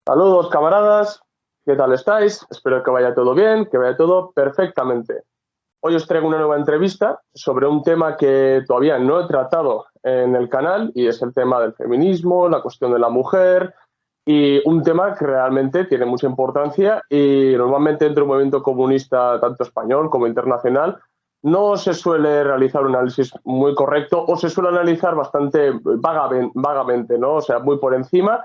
Saludos, camaradas. ¿Qué tal estáis? Espero que vaya todo bien, que vaya todo perfectamente. Hoy os traigo una nueva entrevista sobre un tema que todavía no he tratado en el canal y es el tema del feminismo, la cuestión de la mujer y un tema que realmente tiene mucha importancia y normalmente dentro del movimiento comunista, tanto español como internacional, no se suele realizar un análisis muy correcto o se suele analizar bastante vagamente, ¿no? O sea, muy por encima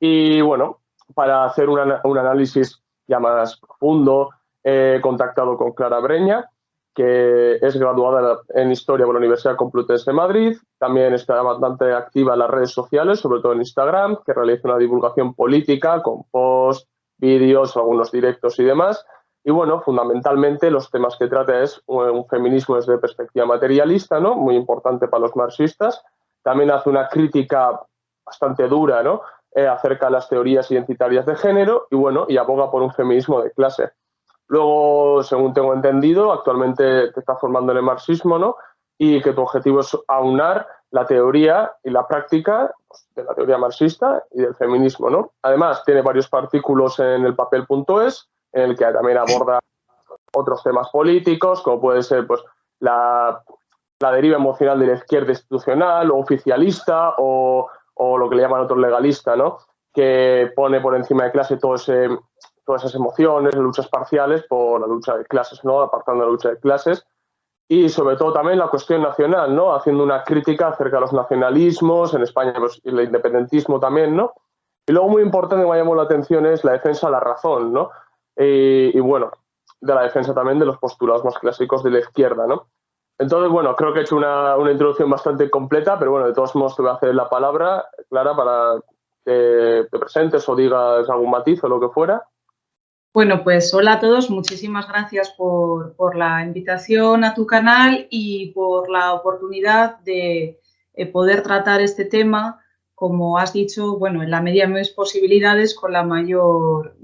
y bueno, para hacer un análisis ya más profundo, he contactado con Clara Breña, que es graduada en Historia por la Universidad Complutense de Madrid. También está bastante activa en las redes sociales, sobre todo en Instagram, que realiza una divulgación política con posts, vídeos, algunos directos y demás. Y bueno, fundamentalmente los temas que trata es un feminismo desde perspectiva materialista, ¿no? Muy importante para los marxistas. También hace una crítica bastante dura, ¿no? Acerca de las teorías identitarias de género y bueno, y aboga por un feminismo de clase. Luego, según tengo entendido, actualmente te estás formando en el marxismo, ¿no? Y que tu objetivo es aunar la teoría y la práctica de la teoría marxista y del feminismo, ¿no? Además, tiene varios artículos en el papel.es, en el que también aborda otros temas políticos, como puede ser pues, la deriva emocional de la izquierda institucional o oficialista o lo que le llaman otros legalista, ¿no? Que pone por encima de clase todas esas emociones, luchas parciales por la lucha de clases, ¿no? Apartando la lucha de clases. Y sobre todo también la cuestión nacional, ¿no? Haciendo una crítica acerca de los nacionalismos, en España pues, el independentismo también, ¿no? Y luego muy importante que me llamó la atención es la defensa de la razón, ¿no? Y bueno, de la defensa también de los postulados más clásicos de la izquierda, ¿no? Entonces, bueno, creo que he hecho una introducción bastante completa, pero bueno, de todos modos te voy a hacer la palabra, Clara, para que te presentes o digas algún matiz o lo que fuera. Bueno, pues hola a todos, muchísimas gracias por la invitación a tu canal y por la oportunidad de poder tratar este tema, como has dicho, bueno, en la medida de mis posibilidades, con la mayor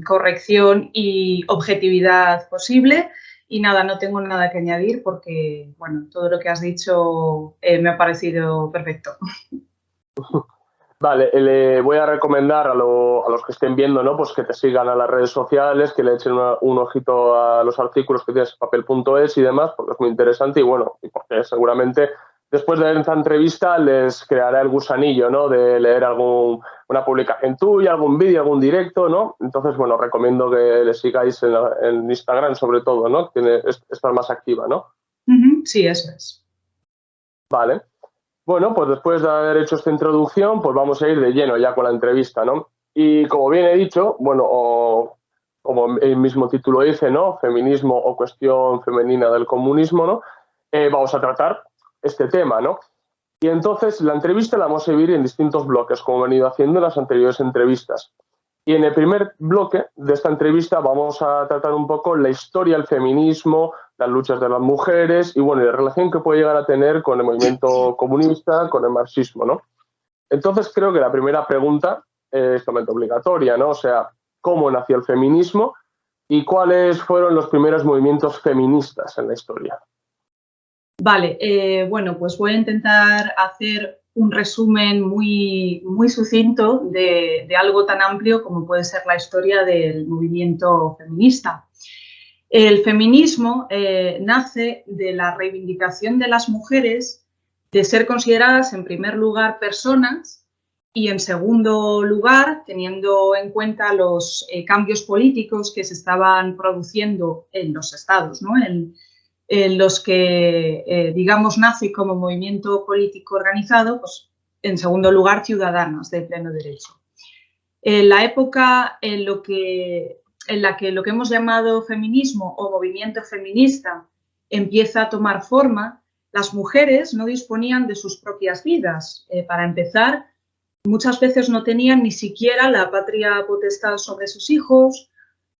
corrección y objetividad posible. Y nada, no tengo nada que añadir porque, bueno, todo lo que has dicho me ha parecido perfecto. Vale, le voy a recomendar a los que estén viendo, ¿no? Pues que te sigan a las redes sociales, que le echen un ojito a los artículos que tienes en papel.es y demás, porque es muy interesante y bueno, y porque seguramente después de esta entrevista les creará el gusanillo, ¿no? De leer una publicación tuya, algún vídeo, algún directo, ¿no? Entonces, bueno, recomiendo que le sigáis en Instagram sobre todo, ¿no? Tiene, estar más activa, ¿no? Sí, eso es. Vale. Bueno, pues después de haber hecho esta introducción, pues vamos a ir de lleno ya con la entrevista, ¿no? Y como bien he dicho, bueno, o como el mismo título dice, ¿no? Feminismo o cuestión femenina del comunismo, ¿no? Vamos a tratar este tema, ¿no? Y entonces la entrevista la vamos a dividir en distintos bloques, como he venido haciendo en las anteriores entrevistas. Y en el primer bloque de esta entrevista vamos a tratar un poco la historia del feminismo, las luchas de las mujeres y bueno, la relación que puede llegar a tener con el movimiento comunista, con el marxismo, ¿no? Entonces creo que la primera pregunta es totalmente obligatoria, ¿no? O sea, ¿cómo nació el feminismo y cuáles fueron los primeros movimientos feministas en la historia? Vale, bueno, pues voy a intentar hacer un resumen muy sucinto de algo tan amplio como puede ser la historia del movimiento feminista. El feminismo nace de la reivindicación de las mujeres de ser consideradas en primer lugar personas y en segundo lugar, teniendo en cuenta los cambios políticos que se estaban produciendo en los estados, ¿no? En los que, digamos, nace como movimiento político organizado, pues, en segundo lugar, ciudadanas de pleno derecho. En la época en la que lo que hemos llamado feminismo o movimiento feminista empieza a tomar forma, las mujeres no disponían de sus propias vidas. Para empezar, muchas veces no tenían ni siquiera la patria potestad sobre sus hijos,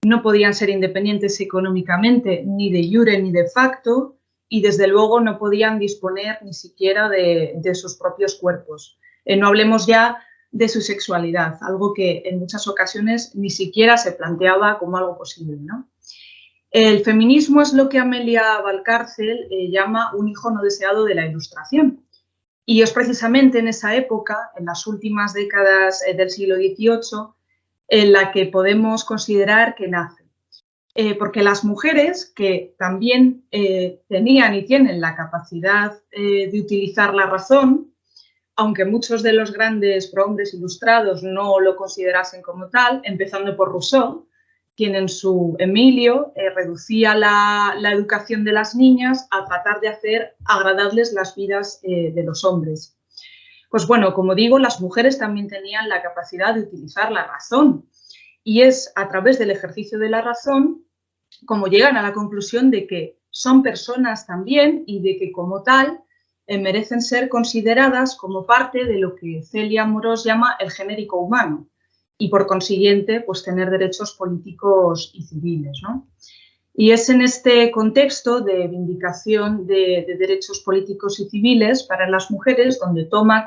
no podían ser independientes económicamente ni de jure ni de facto y desde luego no podían disponer ni siquiera de sus propios cuerpos. No hablemos ya de su sexualidad, algo que en muchas ocasiones ni siquiera se planteaba como algo posible, ¿no? El feminismo es lo que Amelia Valcárcel llama un hijo no deseado de la Ilustración. Y es precisamente en esa época, en las últimas décadas del siglo XVIII, en la que podemos considerar que nace. Porque las mujeres que también tenían y tienen la capacidad de utilizar la razón, aunque muchos de los grandes prohombres ilustrados no lo considerasen como tal, empezando por Rousseau, quien en su Emilio reducía la educación de las niñas a tratar de hacer agradables las vidas de los hombres. Pues bueno, como digo, las mujeres también tenían la capacidad de utilizar la razón, y es a través del ejercicio de la razón como llegan a la conclusión de que son personas también y de que como tal merecen ser consideradas como parte de lo que Celia Amorós llama el genérico humano y por consiguiente pues tener derechos políticos y civiles, ¿no? Y es en este contexto de vindicación de derechos políticos y civiles para las mujeres donde toma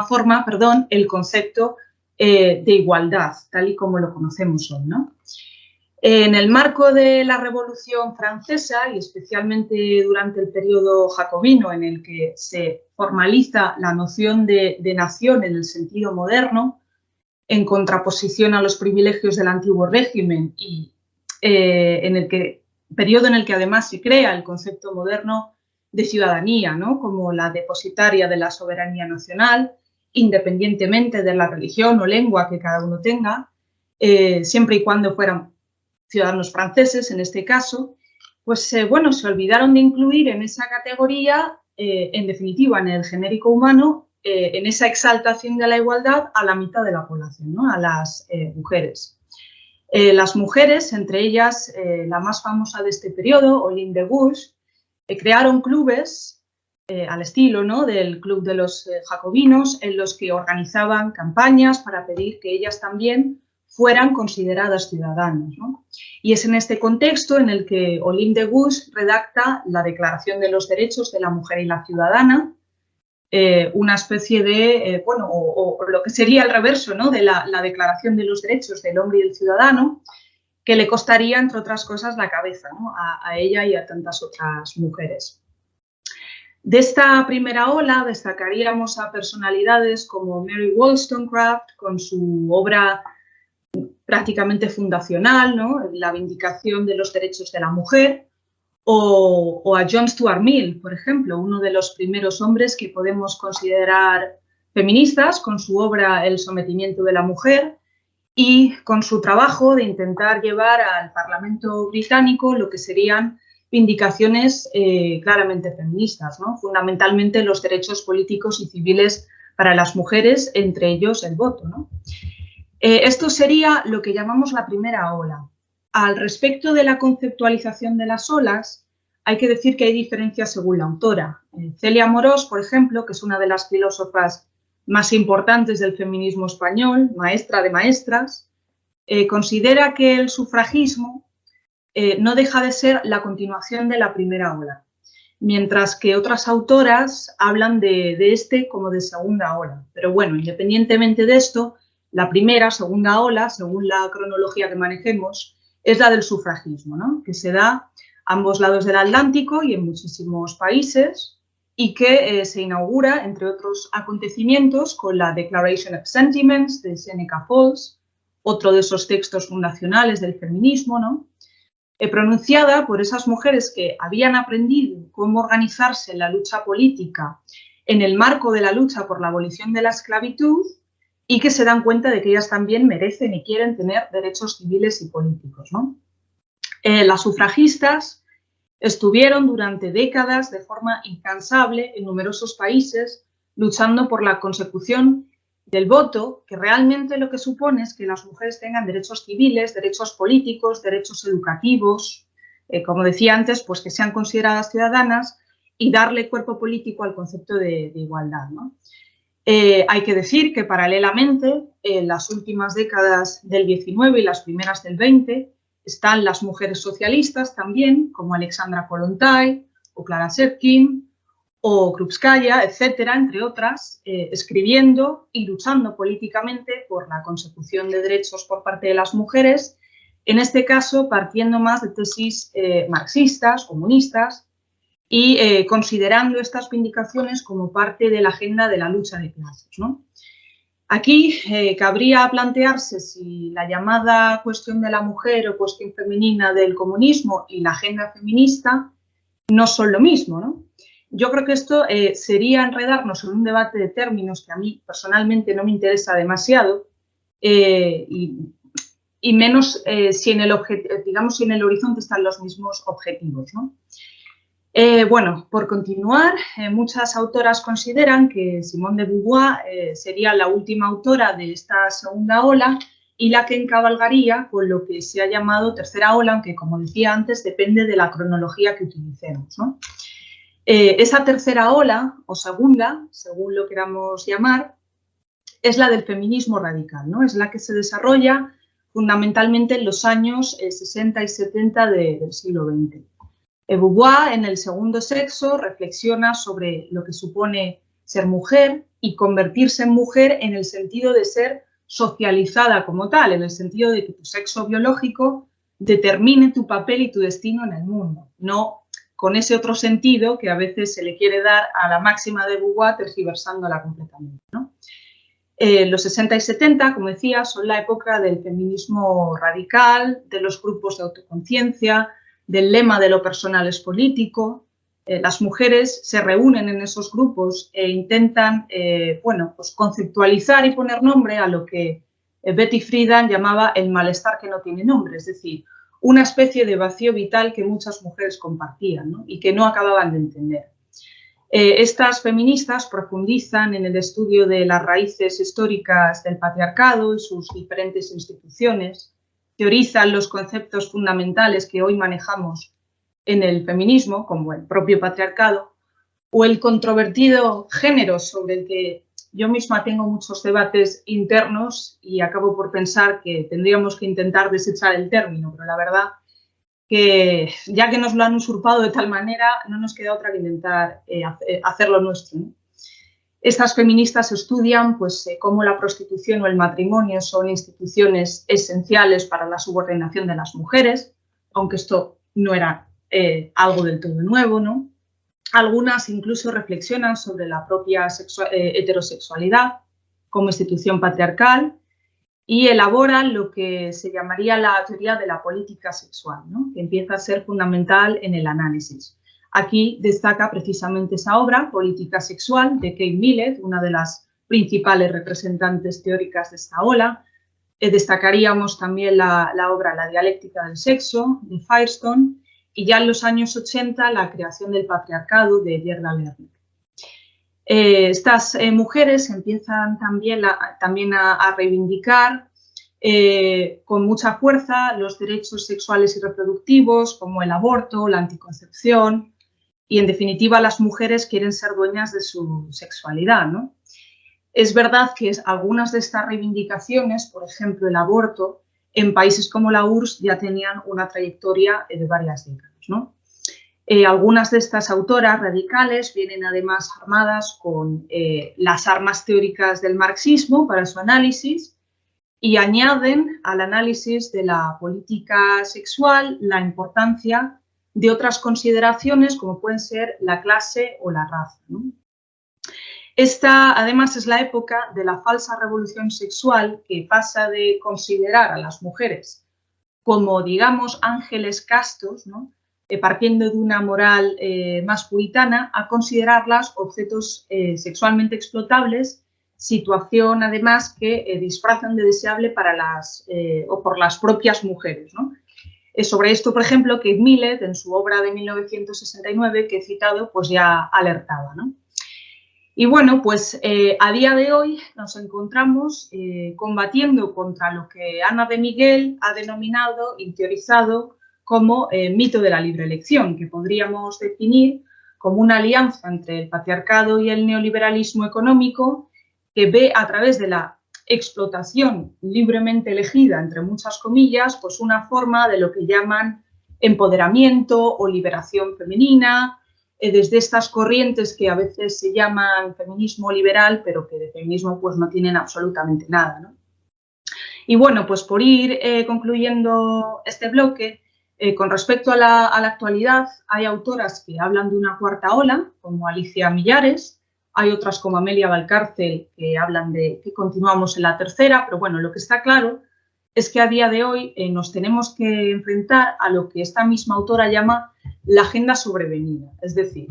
forma el concepto de igualdad, tal y como lo conocemos hoy, ¿no? En el marco de la Revolución Francesa y especialmente durante el periodo jacobino en el que se formaliza la noción de nación en el sentido moderno, en contraposición a los privilegios del antiguo régimen y periodo en el que además se crea el concepto moderno de ciudadanía, ¿no? Como la depositaria de la soberanía nacional, independientemente de la religión o lengua que cada uno tenga, siempre y cuando fueran ciudadanos franceses en este caso, pues se olvidaron de incluir en esa categoría, en definitiva, en el genérico humano, en esa exaltación de la igualdad a la mitad de la población, ¿no? A las mujeres. Las mujeres, entre ellas la más famosa de este periodo, Olympe de Gouges, crearon clubes al estilo, ¿no? Del Club de los Jacobinos, en los que organizaban campañas para pedir que ellas también fueran consideradas ciudadanas, ¿no? Y es en este contexto en el que Olympe de Gouges redacta la Declaración de los Derechos de la Mujer y la Ciudadana, una especie de, o lo que sería el reverso, ¿no? De la Declaración de los Derechos del Hombre y del Ciudadano, que le costaría, entre otras cosas, la cabeza, ¿no? A ella y a tantas otras mujeres. De esta primera ola destacaríamos a personalidades como Mary Wollstonecraft, con su obra prácticamente fundacional, ¿no? La vindicación de los derechos de la mujer, o a John Stuart Mill, por ejemplo, uno de los primeros hombres que podemos considerar feministas, con su obra El sometimiento de la mujer y con su trabajo de intentar llevar al Parlamento británico lo que serían vindicaciones claramente feministas, ¿no? Fundamentalmente los derechos políticos y civiles para las mujeres, entre ellos el voto, ¿no? Esto sería lo que llamamos la primera ola. Al respecto de la conceptualización de las olas, hay que decir que hay diferencias según la autora. Celia Amorós, por ejemplo, que es una de las filósofas más importantes del feminismo español, maestra de maestras, considera que el sufragismo no deja de ser la continuación de la primera ola, mientras que otras autoras hablan de este como de segunda ola. Pero bueno, independientemente de esto, la primera, segunda ola, según la cronología que manejemos, es la del sufragismo, ¿no? Que se da a ambos lados del Atlántico y en muchísimos países y que se inaugura, entre otros acontecimientos, con la Declaration of Sentiments de Seneca Falls, otro de esos textos fundacionales del feminismo, ¿no? Pronunciada por esas mujeres que habían aprendido cómo organizarse en la lucha política en el marco de la lucha por la abolición de la esclavitud y que se dan cuenta de que ellas también merecen y quieren tener derechos civiles y políticos, ¿no? Las sufragistas estuvieron durante décadas de forma incansable en numerosos países luchando por la consecución del voto, que realmente lo que supone es que las mujeres tengan derechos civiles, derechos políticos, derechos educativos, como decía antes, pues que sean consideradas ciudadanas y darle cuerpo político al concepto de igualdad, ¿no? Hay que decir que paralelamente en las últimas décadas del 19 y las primeras del 20 están las mujeres socialistas también, como Alexandra Kollontai o Clara Zetkin o Krupskaya, etcétera, entre otras, escribiendo y luchando políticamente por la consecución de derechos por parte de las mujeres, en este caso partiendo más de tesis marxistas, comunistas, y considerando estas vindicaciones como parte de la agenda de la lucha de clases, ¿no? Aquí cabría plantearse si la llamada cuestión de la mujer o cuestión femenina del comunismo y la agenda feminista no son lo mismo, ¿no? Yo creo que esto sería enredarnos en un debate de términos que a mí personalmente no me interesa demasiado y menos si en el horizonte están los mismos objetivos, ¿no? Bueno, por continuar, muchas autoras consideran que Simone de Beauvoir sería la última autora de esta segunda ola y la que encabalgaría con lo que se ha llamado tercera ola, aunque, como decía antes, depende de la cronología que utilicemos, ¿no? Esa tercera ola, o segunda, según lo queramos llamar, es la del feminismo radical, ¿no? Es la que se desarrolla fundamentalmente en los años 60 y 70 del siglo XX. Beauvoir, en El segundo sexo, reflexiona sobre lo que supone ser mujer y convertirse en mujer en el sentido de ser socializada como tal, en el sentido de que tu sexo biológico determine tu papel y tu destino en el mundo, no con ese otro sentido que a veces se le quiere dar a la máxima de Beauvoir, tergiversándola completamente, ¿no? Los 60 y 70, como decía, son la época del feminismo radical, de los grupos de autoconciencia, del lema de lo personal es político. Las mujeres se reúnen en esos grupos e intentan bueno, pues conceptualizar y poner nombre a lo que Betty Friedan llamaba el malestar que no tiene nombre, es decir, una especie de vacío vital que muchas mujeres compartían, ¿no? Y que no acababan de entender. Estas feministas profundizan en el estudio de las raíces históricas del patriarcado y sus diferentes instituciones, teorizan los conceptos fundamentales que hoy manejamos en el feminismo, como el propio patriarcado, o el controvertido género sobre el que yo misma tengo muchos debates internos y acabo por pensar que tendríamos que intentar desechar el término, pero la verdad que ya que nos lo han usurpado de tal manera, no nos queda otra que intentar hacerlo nuestro, ¿no? Estas feministas estudian pues, cómo la prostitución o el matrimonio son instituciones esenciales para la subordinación de las mujeres, aunque esto no era algo del todo nuevo, ¿no? Algunas incluso reflexionan sobre la propia heterosexualidad como institución patriarcal y elaboran lo que se llamaría la teoría de la política sexual, ¿no? Que empieza a ser fundamental en el análisis. Aquí destaca precisamente esa obra, Política Sexual, de Kate Millett, una de las principales representantes teóricas de esta ola. Destacaríamos también la obra La dialéctica del sexo, de Firestone, y ya en los años 80 la creación del patriarcado, de Gerda Lerner. Estas mujeres empiezan también a reivindicar con mucha fuerza los derechos sexuales y reproductivos, como el aborto, la anticoncepción, y en definitiva las mujeres quieren ser dueñas de su sexualidad, ¿no? Es verdad que algunas de estas reivindicaciones, por ejemplo el aborto, en países como la URSS ya tenían una trayectoria de varias décadas, ¿no? Algunas de estas autoras radicales vienen además armadas con las armas teóricas del marxismo para su análisis y añaden al análisis de la política sexual la importancia de otras consideraciones como pueden ser la clase o la raza, ¿no? Esta además es la época de la falsa revolución sexual que pasa de considerar a las mujeres como, digamos, ángeles castos, ¿no? Partiendo de una moral más puritana, a considerarlas objetos sexualmente explotables, situación además que disfrazan de deseable para o por las propias mujeres, ¿no? Sobre esto, por ejemplo, Kate Millett, en su obra de 1969, que he citado, pues ya alertaba, ¿no? Y bueno, pues a día de hoy nos encontramos combatiendo contra lo que Ana de Miguel ha denominado y teorizado como mito de la libre elección, que podríamos definir como una alianza entre el patriarcado y el neoliberalismo económico que ve a través de la explotación libremente elegida, entre muchas comillas, pues una forma de lo que llaman empoderamiento o liberación femenina, desde estas corrientes que a veces se llaman feminismo liberal, pero que de feminismo pues no tienen absolutamente nada, ¿no? Y bueno, pues por ir concluyendo este bloque, con respecto a la actualidad, hay autoras que hablan de una cuarta ola, como Alicia Millares, Hay otras como Amelia Valcárcel que hablan de que continuamos en la tercera, pero bueno, lo que está claro es que a día de hoy nos tenemos que enfrentar a lo que esta misma autora llama la agenda sobrevenida, es decir,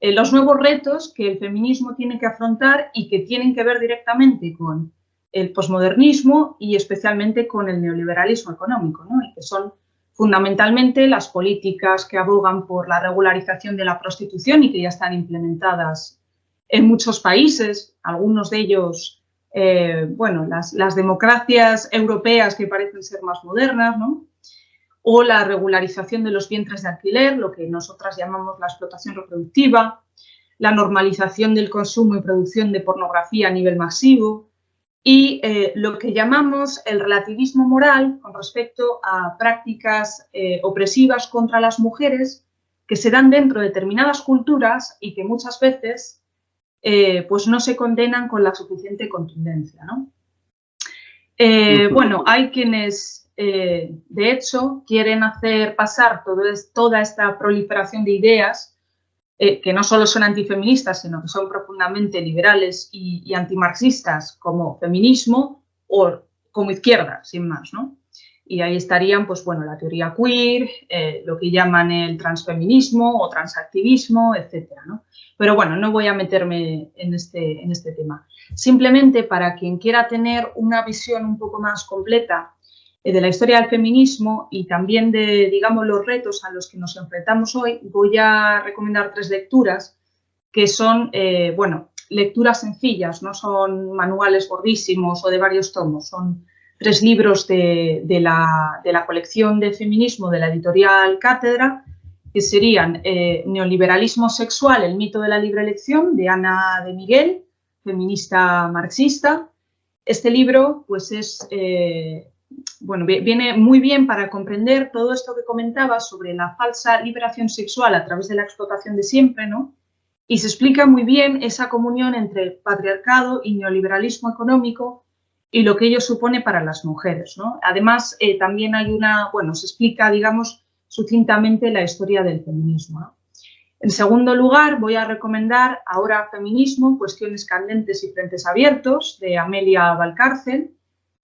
los nuevos retos que el feminismo tiene que afrontar y que tienen que ver directamente con el posmodernismo y especialmente con el neoliberalismo económico, ¿no? Y que son fundamentalmente las políticas que abogan por la regularización de la prostitución y que ya están implementadas en muchos países, algunos de ellos, bueno, las democracias europeas que parecen ser más modernas, ¿no? O la regularización de los vientres de alquiler, lo que nosotras llamamos la explotación reproductiva, la normalización del consumo y producción de pornografía a nivel masivo y lo que llamamos el relativismo moral con respecto a prácticas opresivas contra las mujeres que se dan dentro de determinadas culturas y que muchas veces pues no se condenan con la suficiente contundencia, ¿no? Bueno, hay quienes, de hecho, quieren hacer pasar toda esta proliferación de ideas que no solo son antifeministas, sino que son profundamente liberales y antimarxistas como feminismo o como izquierda, sin más, ¿no? Y ahí estarían, pues bueno, la teoría queer, lo que llaman el transfeminismo o transactivismo, etcétera, ¿no? Pero bueno, no voy a meterme en este tema. Simplemente para quien quiera tener una visión un poco más completa de la historia del feminismo y también de, digamos, los retos a los que nos enfrentamos hoy, voy a recomendar 3 lecturas que son, bueno, lecturas sencillas, no son manuales gordísimos o de varios tomos, son 3 libros de la colección de feminismo de la editorial Cátedra, que serían Neoliberalismo sexual, el mito de la libre elección, de Ana de Miguel, feminista marxista. Este libro, pues es... bueno, viene muy bien para comprender todo esto que comentaba sobre la falsa liberación sexual a través de la explotación de siempre, ¿no? Y se explica muy bien esa comunión entre patriarcado y neoliberalismo económico y lo que ello supone para las mujeres, ¿no? Además, también hay bueno, se explica, digamos, sucintamente la historia del feminismo, ¿no? En segundo lugar, voy a recomendar Ahora Feminismo, Cuestiones Candentes y Frentes Abiertos, de Amelia Valcárcel,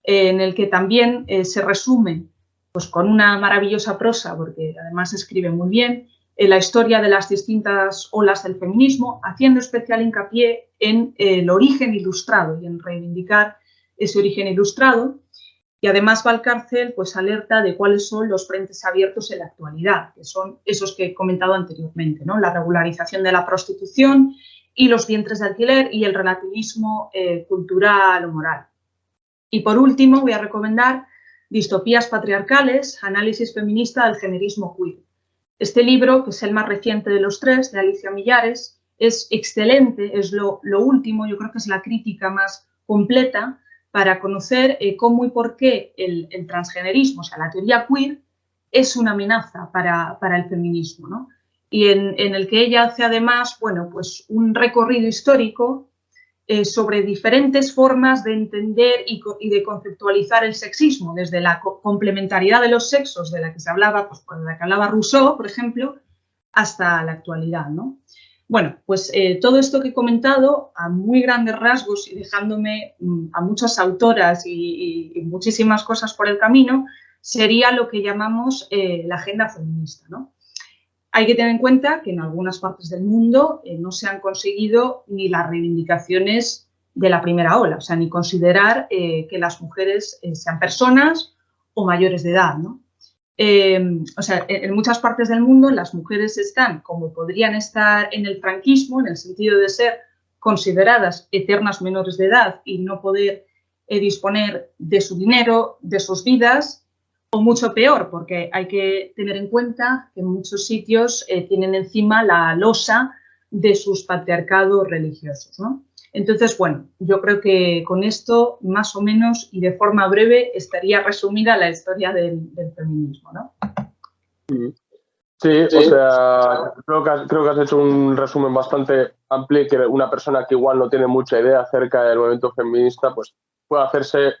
en el que también se resume, pues con una maravillosa prosa, porque además escribe muy bien, la historia de las distintas olas del feminismo, haciendo especial hincapié en el origen ilustrado y en reivindicar ese origen ilustrado. Y además Valcárcel pues alerta de cuáles son los frentes abiertos en la actualidad, que son esos que he comentado anteriormente, ¿no? La regularización de la prostitución y los vientres de alquiler y el relativismo cultural o moral. Y por último voy a recomendar Distopías patriarcales, análisis feminista del generismo queer. Este libro, que es el más reciente de los 3, de Alicia Millares, es excelente, es lo último, yo creo que es la crítica más completa para conocer cómo y por qué el transgenerismo, o sea, la teoría queer, es una amenaza para el feminismo, ¿no? Y en el que ella hace además, bueno, pues un recorrido histórico sobre diferentes formas de entender y de conceptualizar el sexismo, desde la complementariedad de los sexos de la que se hablaba, pues de la que hablaba Rousseau, por ejemplo, hasta la actualidad, ¿no? Bueno, pues todo esto que he comentado a muy grandes rasgos y dejándome a muchas autoras y muchísimas cosas por el camino, sería lo que llamamos la agenda feminista, ¿no? Hay que tener en cuenta que en algunas partes del mundo no se han conseguido ni las reivindicaciones de la primera ola, o sea, ni considerar que las mujeres sean personas o mayores de edad, ¿no? O sea, en muchas partes del mundo las mujeres están como podrían estar en el franquismo, en el sentido de ser consideradas eternas menores de edad y no poder disponer de su dinero, de sus vidas, o mucho peor, porque hay que tener en cuenta que en muchos sitios tienen encima la losa de sus patriarcados religiosos, ¿no? Entonces, bueno, yo creo que con esto, más o menos y de forma breve, estaría resumida la historia del feminismo, ¿no? Sí, o sea, creo que has hecho un resumen bastante amplio, que una persona que igual no tiene mucha idea acerca del movimiento feminista, pues puede hacerse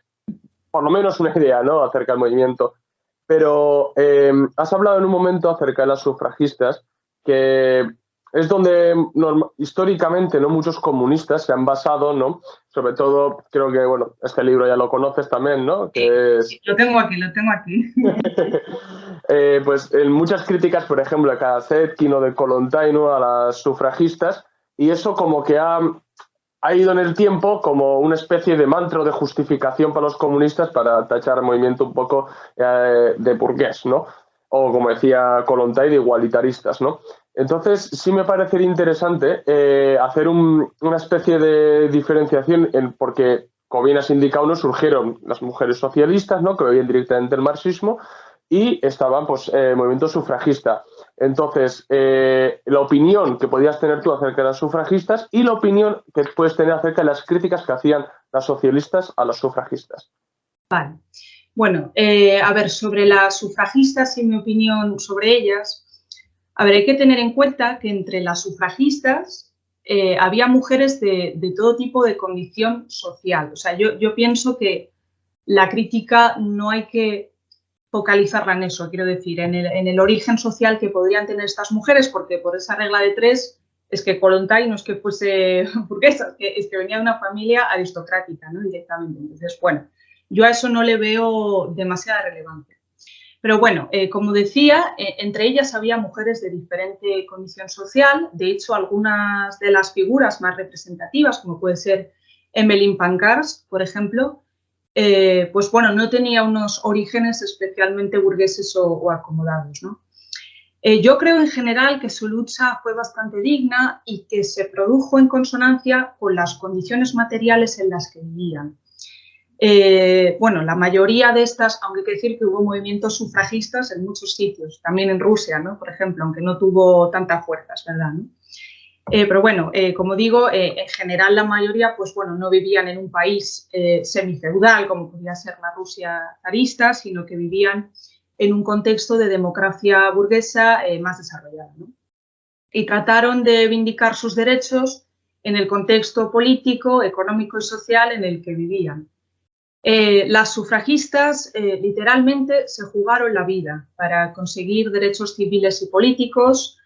por lo menos una idea, ¿no?, acerca del movimiento. Pero has hablado en un momento acerca de las sufragistas, que es donde históricamente, ¿no?, muchos comunistas se han basado, ¿no? Sobre todo, creo que, bueno, este libro ya lo conoces también, ¿no? Que sí, lo tengo aquí. Pues en muchas críticas, por ejemplo, de Kaczynski o de Kollontai, ¿no?, a las sufragistas, y eso como que ha ido en el tiempo como una especie de mantra de justificación para los comunistas para tachar el movimiento un poco de burgués, ¿no? O como decía Kollontai, de igualitaristas, ¿no? Entonces, sí me parecería interesante hacer una especie de diferenciación porque, como bien has indicado, ¿no?, surgieron las mujeres socialistas, ¿no?, que veían directamente el marxismo, y estaban, pues, movimiento sufragista. Entonces, la opinión que podías tener tú acerca de las sufragistas y la opinión que puedes tener acerca de las críticas que hacían las socialistas a los sufragistas. Vale. Bueno, a ver, sobre las sufragistas y mi opinión sobre ellas, a ver, hay que tener en cuenta que entre las sufragistas había mujeres de todo tipo de condición social. O sea, yo pienso que la crítica no hay que focalizarla en eso, quiero decir, en el origen social que podrían tener estas mujeres, porque por esa regla de tres es que Kollontai no es que fuese burguesa, es que venía de una familia aristocrática, ¿no?, directamente. Entonces, bueno, yo a eso no le veo demasiada relevancia. Pero bueno, como decía, entre ellas había mujeres de diferente condición social. De hecho, algunas de las figuras más representativas, como puede ser Emmeline Pankhurst, por ejemplo, pues bueno, no tenía unos orígenes especialmente burgueses o acomodados, ¿no? Yo creo en general que su lucha fue bastante digna y que se produjo en consonancia con las condiciones materiales en las que vivían. Bueno, la mayoría de estas, aunque hay que decir que hubo movimientos sufragistas en muchos sitios, también en Rusia, ¿no?, por ejemplo, aunque no tuvo tanta fuerza, es verdad, ¿no? Pero bueno, como digo, en general la mayoría, pues bueno, no vivían en un país semifeudal como podía ser la Rusia zarista, sino que vivían en un contexto de democracia burguesa más desarrollada, ¿no? Y trataron de vindicar sus derechos en el contexto político, económico y social en el que vivían. Las sufragistas literalmente se jugaron la vida para conseguir derechos civiles y políticos.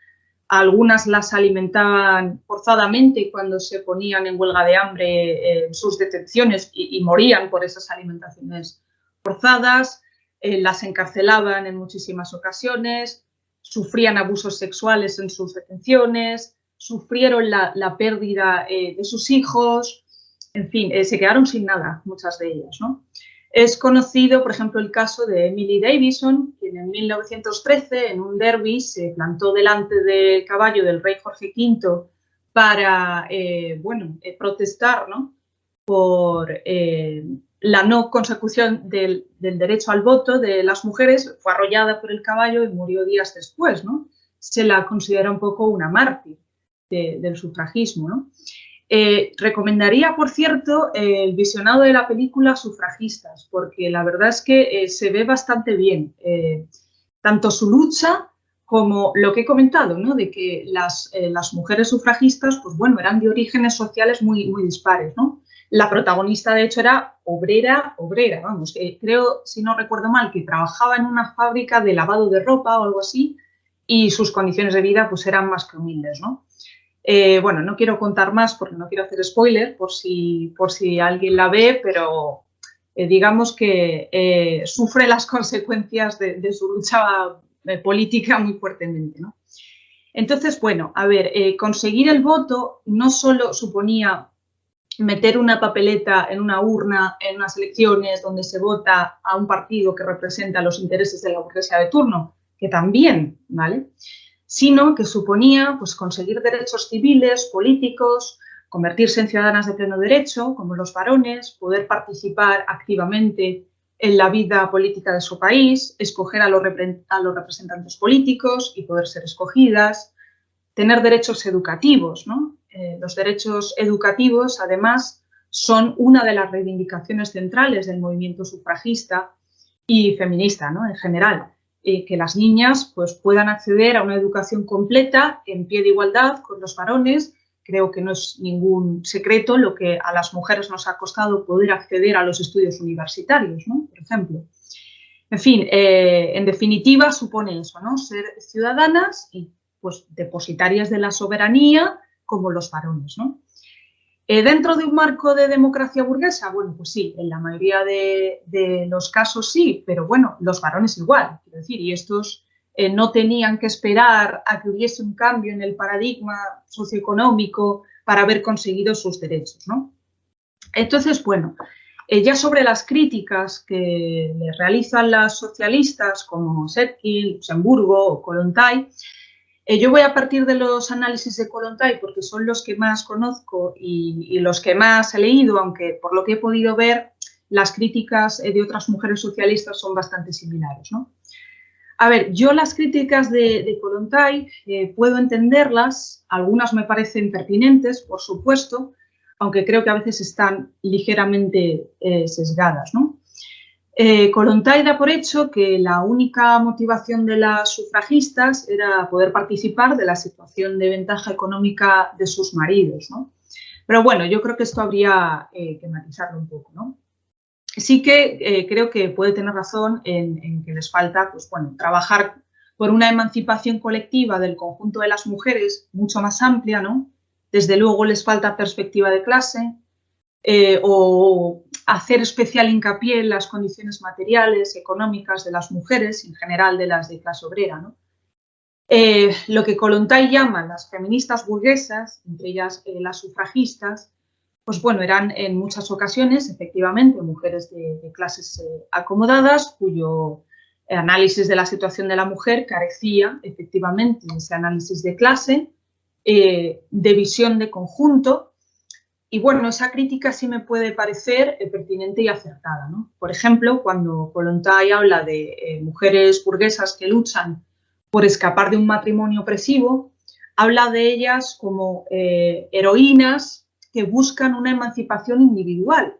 Algunas las alimentaban forzadamente cuando se ponían en huelga de hambre en sus detenciones y morían por esas alimentaciones forzadas. Las encarcelaban en muchísimas ocasiones, sufrían abusos sexuales en sus detenciones, sufrieron la pérdida de sus hijos, en fin, se quedaron sin nada, muchas de ellas, ¿no? Es conocido, por ejemplo, el caso de Emily Davison, quien en 1913, en un derby, se plantó delante del caballo del rey Jorge V para protestar, ¿no?, por la no consecución del derecho al voto de las mujeres. Fue arrollada por el caballo y murió días después, ¿no? Se la considera un poco una mártir del sufragismo, ¿no? Recomendaría, por cierto, el visionado de la película Sufragistas, porque la verdad es que se ve bastante bien, tanto su lucha como lo que he comentado, ¿no?, de que las mujeres sufragistas, pues bueno, eran de orígenes sociales muy, muy dispares, ¿no? La protagonista, de hecho, era obrera, vamos, creo, si no recuerdo mal, que trabajaba en una fábrica de lavado de ropa o algo así, y sus condiciones de vida pues eran más que humildes, ¿no? Bueno, no quiero contar más porque no quiero hacer spoiler por si alguien la ve, pero digamos que sufre las consecuencias de su lucha política muy fuertemente, ¿no? Entonces, bueno, a ver, conseguir el voto no solo suponía meter una papeleta en una urna en unas elecciones donde se vota a un partido que representa los intereses de la burguesía de turno, que también, ¿vale?, sino que suponía, pues, conseguir derechos civiles, políticos, convertirse en ciudadanas de pleno derecho, como los varones, poder participar activamente en la vida política de su país, escoger a los representantes políticos y poder ser escogidas, tener derechos educativos, ¿no? Los derechos educativos, además, son una de las reivindicaciones centrales del movimiento sufragista y feminista, ¿no?, en general. Que las niñas pues, puedan acceder a una educación completa en pie de igualdad con los varones. Creo que no es ningún secreto lo que a las mujeres nos ha costado poder acceder a los estudios universitarios, ¿no?, por ejemplo. En fin, en definitiva supone eso, ¿no?, ser ciudadanas y pues, depositarias de la soberanía como los varones, ¿no? ¿Dentro de un marco de democracia burguesa? Bueno, pues sí, en la mayoría de los casos sí, pero bueno, los varones igual, quiero decir, y estos no tenían que esperar a que hubiese un cambio en el paradigma socioeconómico para haber conseguido sus derechos, ¿no? Entonces, bueno, ya sobre las críticas que le realizan las socialistas como Zetkin, Luxemburgo o Kollontai, yo voy a partir de los análisis de Kollontai porque son los que más conozco y los que más he leído, aunque por lo que he podido ver, las críticas de otras mujeres socialistas son bastante similares, ¿no? A ver, yo las críticas de Kollontai puedo entenderlas, algunas me parecen pertinentes, por supuesto, aunque creo que a veces están ligeramente sesgadas, ¿no? Kollontai da por hecho que la única motivación de las sufragistas era poder participar de la situación de ventaja económica de sus maridos, ¿no? Pero bueno, yo creo que esto habría que matizarlo un poco, ¿no? Sí que creo que puede tener razón en que les falta, pues bueno, trabajar por una emancipación colectiva del conjunto de las mujeres mucho más amplia, ¿no? Desde luego les falta perspectiva de clase o hacer especial hincapié en las condiciones materiales, económicas de las mujeres, en general de las de clase obrera, ¿no? Lo que Kollontai llama las feministas burguesas, entre ellas las sufragistas, pues bueno, eran en muchas ocasiones, efectivamente, mujeres de clases acomodadas, cuyo análisis de la situación de la mujer carecía, efectivamente, de ese análisis de clase, de visión de conjunto. Y bueno, esa crítica sí me puede parecer pertinente y acertada, ¿no? Por ejemplo, cuando Kollontai habla de mujeres burguesas que luchan por escapar de un matrimonio opresivo, habla de ellas como heroínas que buscan una emancipación individual.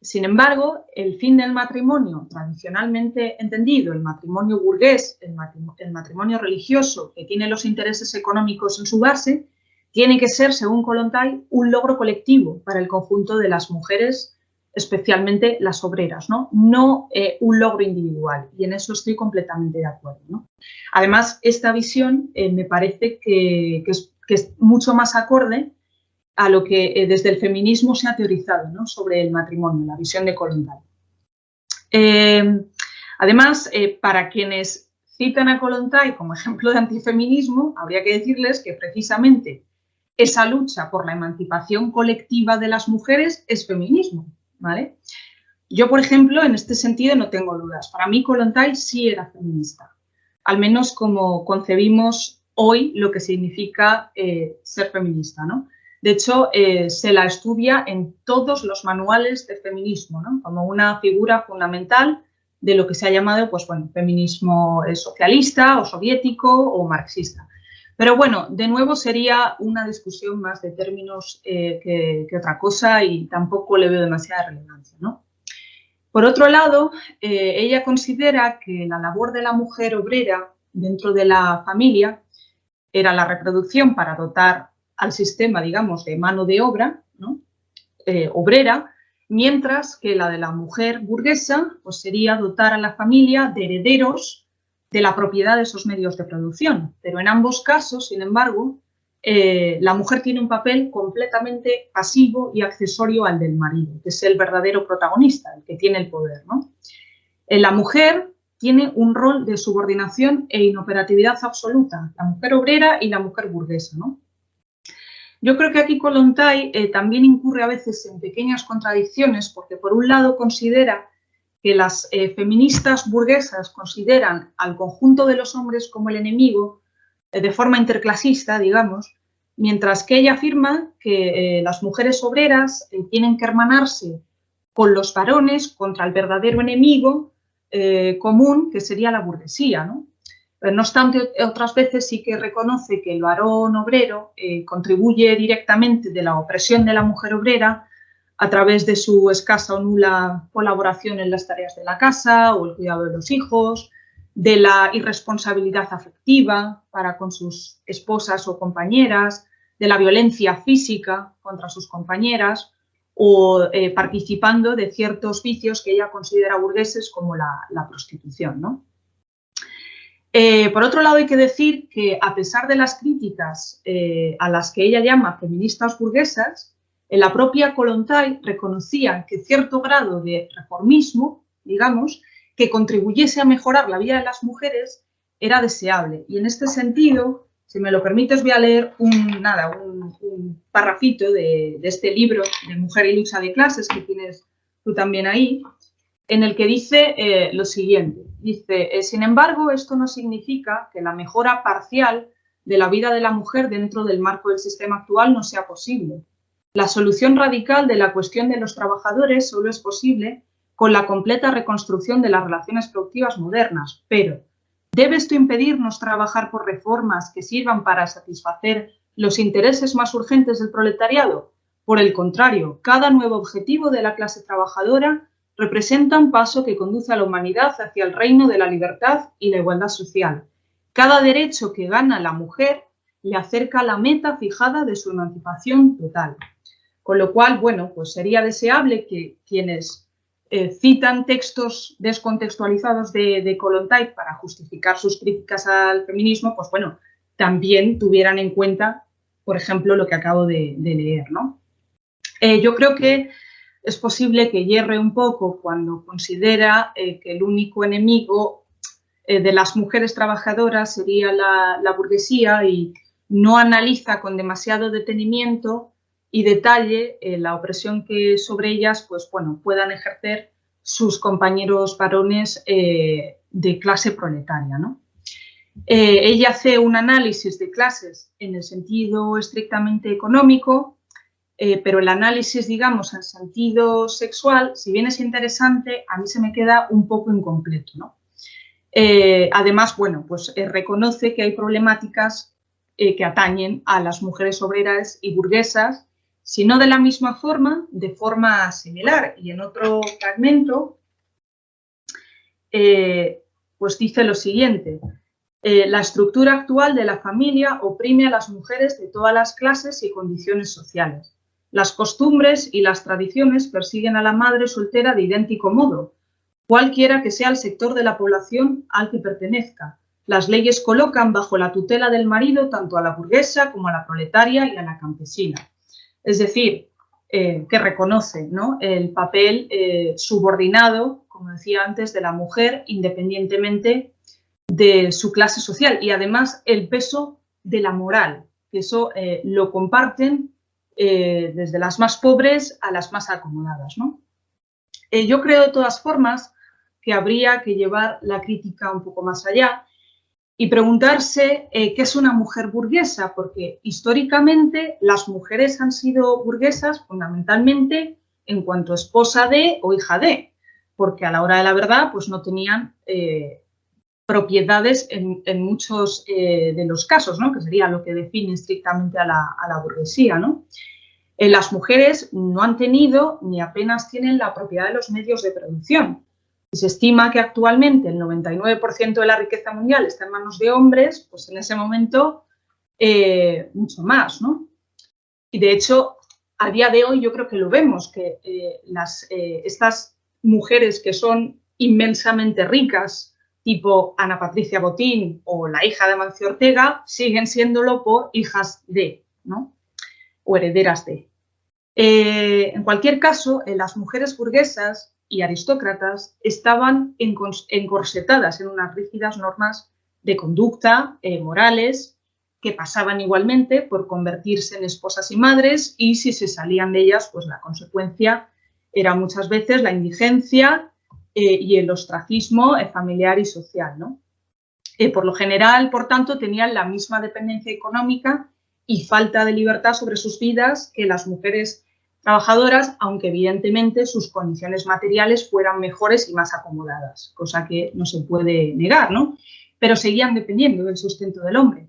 Sin embargo, el fin del matrimonio, tradicionalmente entendido, el matrimonio burgués, el matrimonio religioso, que tiene los intereses económicos en su base, tiene que ser, según Kollontai, un logro colectivo para el conjunto de las mujeres, especialmente las obreras, ¿no? No un logro individual. Y en eso estoy completamente de acuerdo, ¿no? Además, esta visión me parece que es mucho más acorde a lo que desde el feminismo se ha teorizado, ¿no? Sobre el matrimonio, la visión de Kollontai. Además, para quienes citan a Kollontai como ejemplo de antifeminismo, habría que decirles que precisamente esa lucha por la emancipación colectiva de las mujeres es feminismo, ¿vale? Yo, por ejemplo, en este sentido no tengo dudas. Para mí Kollontai sí era feminista, al menos como concebimos hoy lo que significa ser feminista, ¿no? De hecho, se la estudia en todos los manuales de feminismo, ¿no? Como una figura fundamental de lo que se ha llamado, pues bueno, feminismo socialista o soviético o marxista. Pero bueno, de nuevo sería una discusión más de términos que otra cosa y tampoco le veo demasiada relevancia, ¿no? Por otro lado, ella considera que la labor de la mujer obrera dentro de la familia era la reproducción para dotar al sistema, digamos, de mano de obra, ¿no? Obrera, mientras que la de la mujer burguesa pues sería dotar a la familia de herederos de la propiedad de esos medios de producción. Pero en ambos casos, sin embargo, la mujer tiene un papel completamente pasivo y accesorio al del marido, que es el verdadero protagonista, el que tiene el poder, ¿no? La mujer tiene un rol de subordinación e inoperatividad absoluta, la mujer obrera y la mujer burguesa, ¿no? Yo creo que aquí Kollontai también incurre a veces en pequeñas contradicciones porque, por un lado, considera que las feministas burguesas consideran al conjunto de los hombres como el enemigo de forma interclasista, digamos, mientras que ella afirma que las mujeres obreras tienen que hermanarse con los varones contra el verdadero enemigo común, que sería la burguesía, ¿no? No obstante, otras veces sí que reconoce que el varón obrero contribuye directamente de la opresión de la mujer obrera a través de su escasa o nula colaboración en las tareas de la casa o el cuidado de los hijos, de la irresponsabilidad afectiva para con sus esposas o compañeras, de la violencia física contra sus compañeras o participando de ciertos vicios que ella considera burgueses como la prostitución, ¿no? Por otro lado, hay que decir que, a pesar de las críticas a las que ella llama feministas burguesas, en la propia Kollontai reconocía que cierto grado de reformismo, digamos, que contribuyese a mejorar la vida de las mujeres era deseable. Y en este sentido, si me lo permites, voy a leer un parrafito de este libro de Mujer y lucha de clases que tienes tú también ahí, en el que dice lo siguiente. Dice, sin embargo, esto no significa que la mejora parcial de la vida de la mujer dentro del marco del sistema actual no sea posible. La solución radical de la cuestión de los trabajadores solo es posible con la completa reconstrucción de las relaciones productivas modernas, pero ¿debe esto impedirnos trabajar por reformas que sirvan para satisfacer los intereses más urgentes del proletariado? Por el contrario, cada nuevo objetivo de la clase trabajadora representa un paso que conduce a la humanidad hacia el reino de la libertad y la igualdad social. Cada derecho que gana la mujer le acerca a la meta fijada de su emancipación total. Con lo cual, bueno, pues sería deseable que quienes citan textos descontextualizados de Kollontai para justificar sus críticas al feminismo, pues bueno, también tuvieran en cuenta, por ejemplo, lo que acabo de leer, ¿no? Yo creo que es posible que hierre un poco cuando considera que el único enemigo de las mujeres trabajadoras sería la burguesía y no analiza con demasiado detenimiento y detalle la opresión que sobre ellas, pues bueno, puedan ejercer sus compañeros varones de clase proletaria, ¿no? Ella hace un análisis de clases en el sentido estrictamente económico, pero el análisis, digamos, en sentido sexual, si bien es interesante, a mí se me queda un poco incompleto, ¿no? Además, bueno, pues reconoce que hay problemáticas que atañen a las mujeres obreras y burguesas, si no de la misma forma, de forma similar. Y en otro fragmento, pues dice lo siguiente. La estructura actual de la familia oprime a las mujeres de todas las clases y condiciones sociales. Las costumbres y las tradiciones persiguen a la madre soltera de idéntico modo, cualquiera que sea el sector de la población al que pertenezca. Las leyes colocan bajo la tutela del marido tanto a la burguesa como a la proletaria y a la campesina. Es decir, que reconoce, ¿no?, el papel subordinado, como decía antes, de la mujer independientemente de su clase social y además el peso de la moral, que eso lo comparten desde las más pobres a las más acomodadas, ¿no? Yo creo de todas formas que habría que llevar la crítica un poco más allá y preguntarse qué es una mujer burguesa, porque históricamente las mujeres han sido burguesas fundamentalmente en cuanto esposa de o hija de, porque a la hora de la verdad pues no tenían propiedades en muchos de los casos, ¿no?, que sería lo que define estrictamente a la burguesía, ¿no? Las mujeres no han tenido ni apenas tienen la propiedad de los medios de producción. Se estima que actualmente el 99% de la riqueza mundial está en manos de hombres, pues en ese momento mucho más, ¿no? Y de hecho, a día de hoy yo creo que lo vemos, que estas mujeres que son inmensamente ricas, tipo Ana Patricia Botín o la hija de Amancio Ortega, siguen siéndolo por hijas de, ¿no?, o herederas de. En cualquier caso, las mujeres burguesas y aristócratas estaban encorsetadas en unas rígidas normas de conducta morales que pasaban igualmente por convertirse en esposas y madres, y si se salían de ellas, pues la consecuencia era muchas veces la indigencia y el ostracismo familiar y social, ¿no? Por lo general, por tanto, tenían la misma dependencia económica y falta de libertad sobre sus vidas que las mujeres trabajadoras, aunque evidentemente sus condiciones materiales fueran mejores y más acomodadas, cosa que no se puede negar, ¿no? Pero seguían dependiendo del sustento del hombre.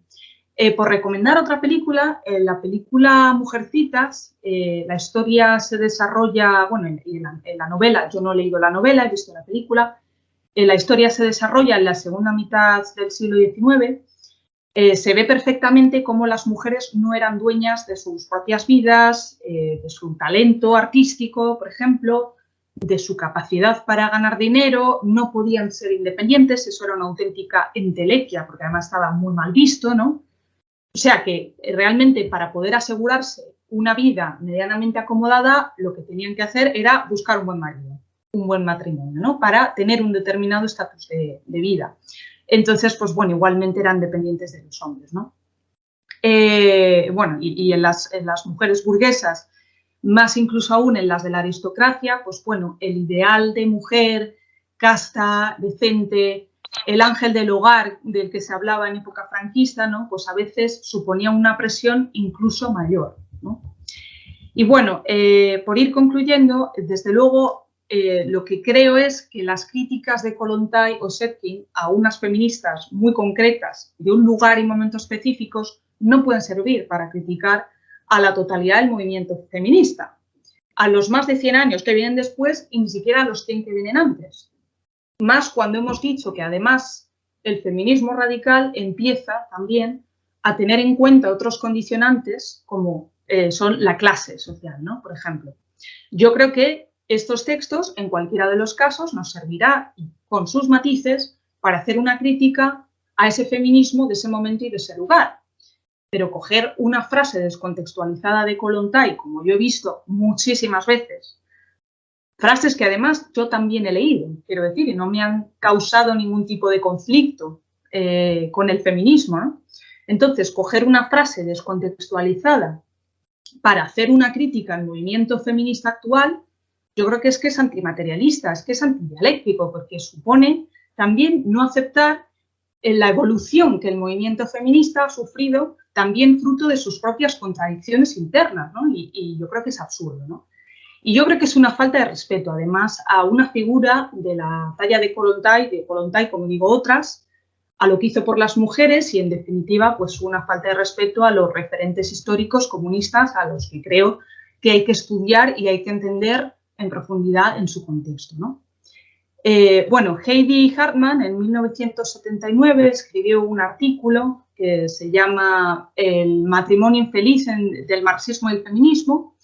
Por recomendar otra película, la película Mujercitas, la historia se desarrolla, bueno, en la novela, yo no he leído la novela, he visto la película, la historia se desarrolla en la segunda mitad del siglo XIX. Se ve perfectamente cómo las mujeres no eran dueñas de sus propias vidas, de su talento artístico, por ejemplo, de su capacidad para ganar dinero, no podían ser independientes, eso era una auténtica entelequia, porque además estaba muy mal visto, ¿no? O sea que realmente para poder asegurarse una vida medianamente acomodada, lo que tenían que hacer era buscar un buen marido, un buen matrimonio, ¿no? Para tener un determinado estatus de vida. Entonces, pues bueno, igualmente eran dependientes de los hombres, ¿no? Bueno, y en las mujeres burguesas, más incluso aún en las de la aristocracia, pues bueno, el ideal de mujer, casta, decente, el ángel del hogar del que se hablaba en época franquista, ¿no? Pues a veces suponía una presión incluso mayor, ¿no? Y bueno, por ir concluyendo, desde luego, lo que creo es que las críticas de Kollontai o Zetkin a unas feministas muy concretas de un lugar y momento específicos no pueden servir para criticar a la totalidad del movimiento feminista, a los más de 100 años que vienen después y ni siquiera a los 100 que vienen antes. Más cuando hemos dicho que además el feminismo radical empieza también a tener en cuenta otros condicionantes como son la clase social, ¿no? Por ejemplo. Yo creo que estos textos, en cualquiera de los casos, nos servirá con sus matices para hacer una crítica a ese feminismo de ese momento y de ese lugar. Pero coger una frase descontextualizada de Kollontai, como yo he visto muchísimas veces, frases que además yo también he leído, quiero decir, y no me han causado ningún tipo de conflicto con el feminismo, ¿no? Entonces, coger una frase descontextualizada para hacer una crítica al movimiento feminista actual, yo creo que es antimaterialista, es que es antidialéctico, porque supone también no aceptar la evolución que el movimiento feminista ha sufrido, también fruto de sus propias contradicciones internas, ¿no? Y yo creo que es absurdo, ¿no? Y yo creo que es una falta de respeto, además, a una figura de la talla de Kollontai, como digo, otras, a lo que hizo por las mujeres y, en definitiva, pues una falta de respeto a los referentes históricos comunistas a los que creo que hay que estudiar y hay que entender en profundidad en su contexto, ¿no? Bueno, Heidi Hartmann en 1979 escribió un artículo que se llama El matrimonio infeliz del marxismo y el feminismo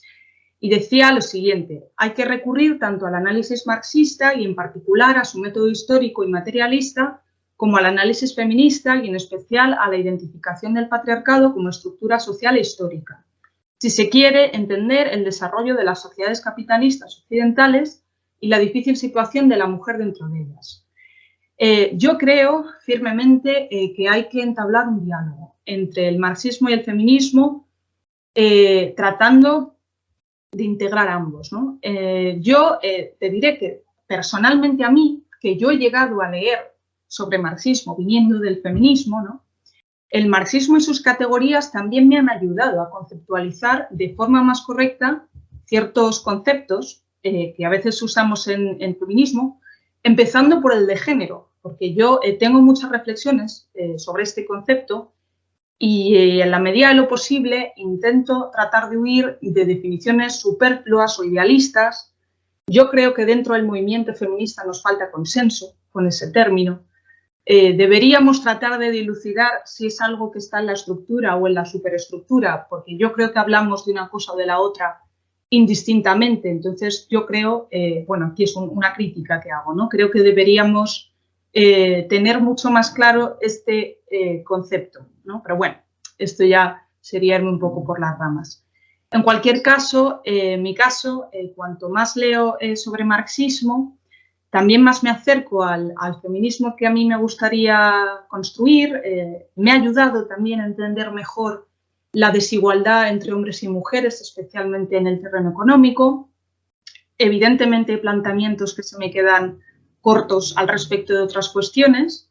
y decía lo siguiente: hay que recurrir tanto al análisis marxista y en particular a su método histórico y materialista como al análisis feminista y en especial a la identificación del patriarcado como estructura social e histórica, si se quiere entender el desarrollo de las sociedades capitalistas occidentales y la difícil situación de la mujer dentro de ellas. Yo creo firmemente que hay que entablar un diálogo entre el marxismo y el feminismo, tratando de integrar ambos, ¿no? Yo te diré que personalmente a mí, que yo he llegado a leer sobre marxismo viniendo del feminismo, ¿no? El marxismo y sus categorías también me han ayudado a conceptualizar de forma más correcta ciertos conceptos que a veces usamos en feminismo, empezando por el de género, porque yo tengo muchas reflexiones sobre este concepto y en la medida de lo posible intento tratar de huir de definiciones superfluas o idealistas. Yo creo que dentro del movimiento feminista nos falta consenso con ese término. Deberíamos tratar de dilucidar si es algo que está en la estructura o en la superestructura, porque yo creo que hablamos de una cosa o de la otra indistintamente. Entonces, yo creo, bueno, aquí es una crítica que hago, ¿no? Creo que deberíamos tener mucho más claro este concepto, ¿no? Pero bueno, esto ya sería irme un poco por las ramas. En cualquier caso, en mi caso, cuanto más leo sobre marxismo, también más me acerco al feminismo que a mí me gustaría construir. Me ha ayudado también a entender mejor la desigualdad entre hombres y mujeres, especialmente en el terreno económico. Evidentemente hay planteamientos que se me quedan cortos al respecto de otras cuestiones,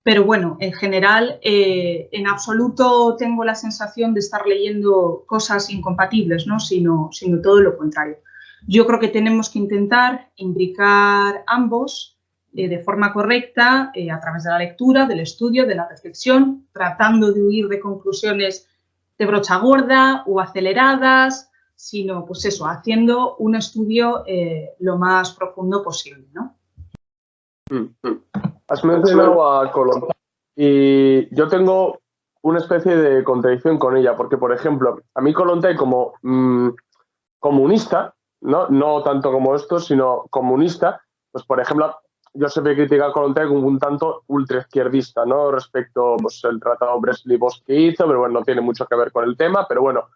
pero bueno, en general, en absoluto tengo la sensación de estar leyendo cosas incompatibles, ¿no? sino todo lo contrario. Yo creo que tenemos que intentar imbricar ambos de forma correcta a través de la lectura, del estudio, de la reflexión, tratando de huir de conclusiones de brocha gorda o aceleradas, sino, pues eso, haciendo un estudio lo más profundo posible, ¿no? Has mencionado a Kollontai y yo tengo una especie de contradicción con ella, porque, por ejemplo, a mí Kollontai como comunista no tanto como esto, sino comunista, pues por ejemplo, yo siempre he criticado a Kollontai como un tanto ultraizquierdista, ¿no? Respecto, pues, el tratado Brest-Litovsk que hizo, pero bueno, no tiene mucho que ver con el tema, pero bueno,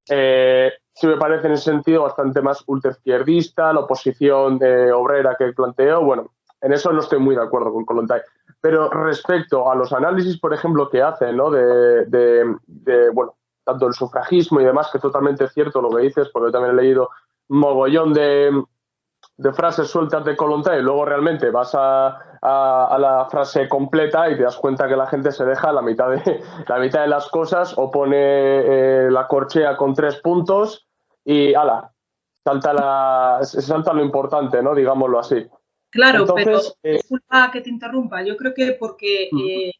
sí me parece en ese sentido bastante más ultraizquierdista, la oposición obrera que planteó, bueno, en eso no estoy muy de acuerdo con Kollontai. Pero respecto a los análisis, por ejemplo, que hacen, ¿no? Bueno, tanto el sufragismo y demás, que es totalmente cierto lo que dices, porque yo también he leído mogollón de frases sueltas de Kollontai y luego realmente vas a la frase completa y te das cuenta que la gente se deja la mitad de las cosas o pone la corchea con 3 puntos y ala, salta lo importante, ¿no? Digámoslo así. Claro, Entonces, pero disculpa que te interrumpa. Yo creo que porque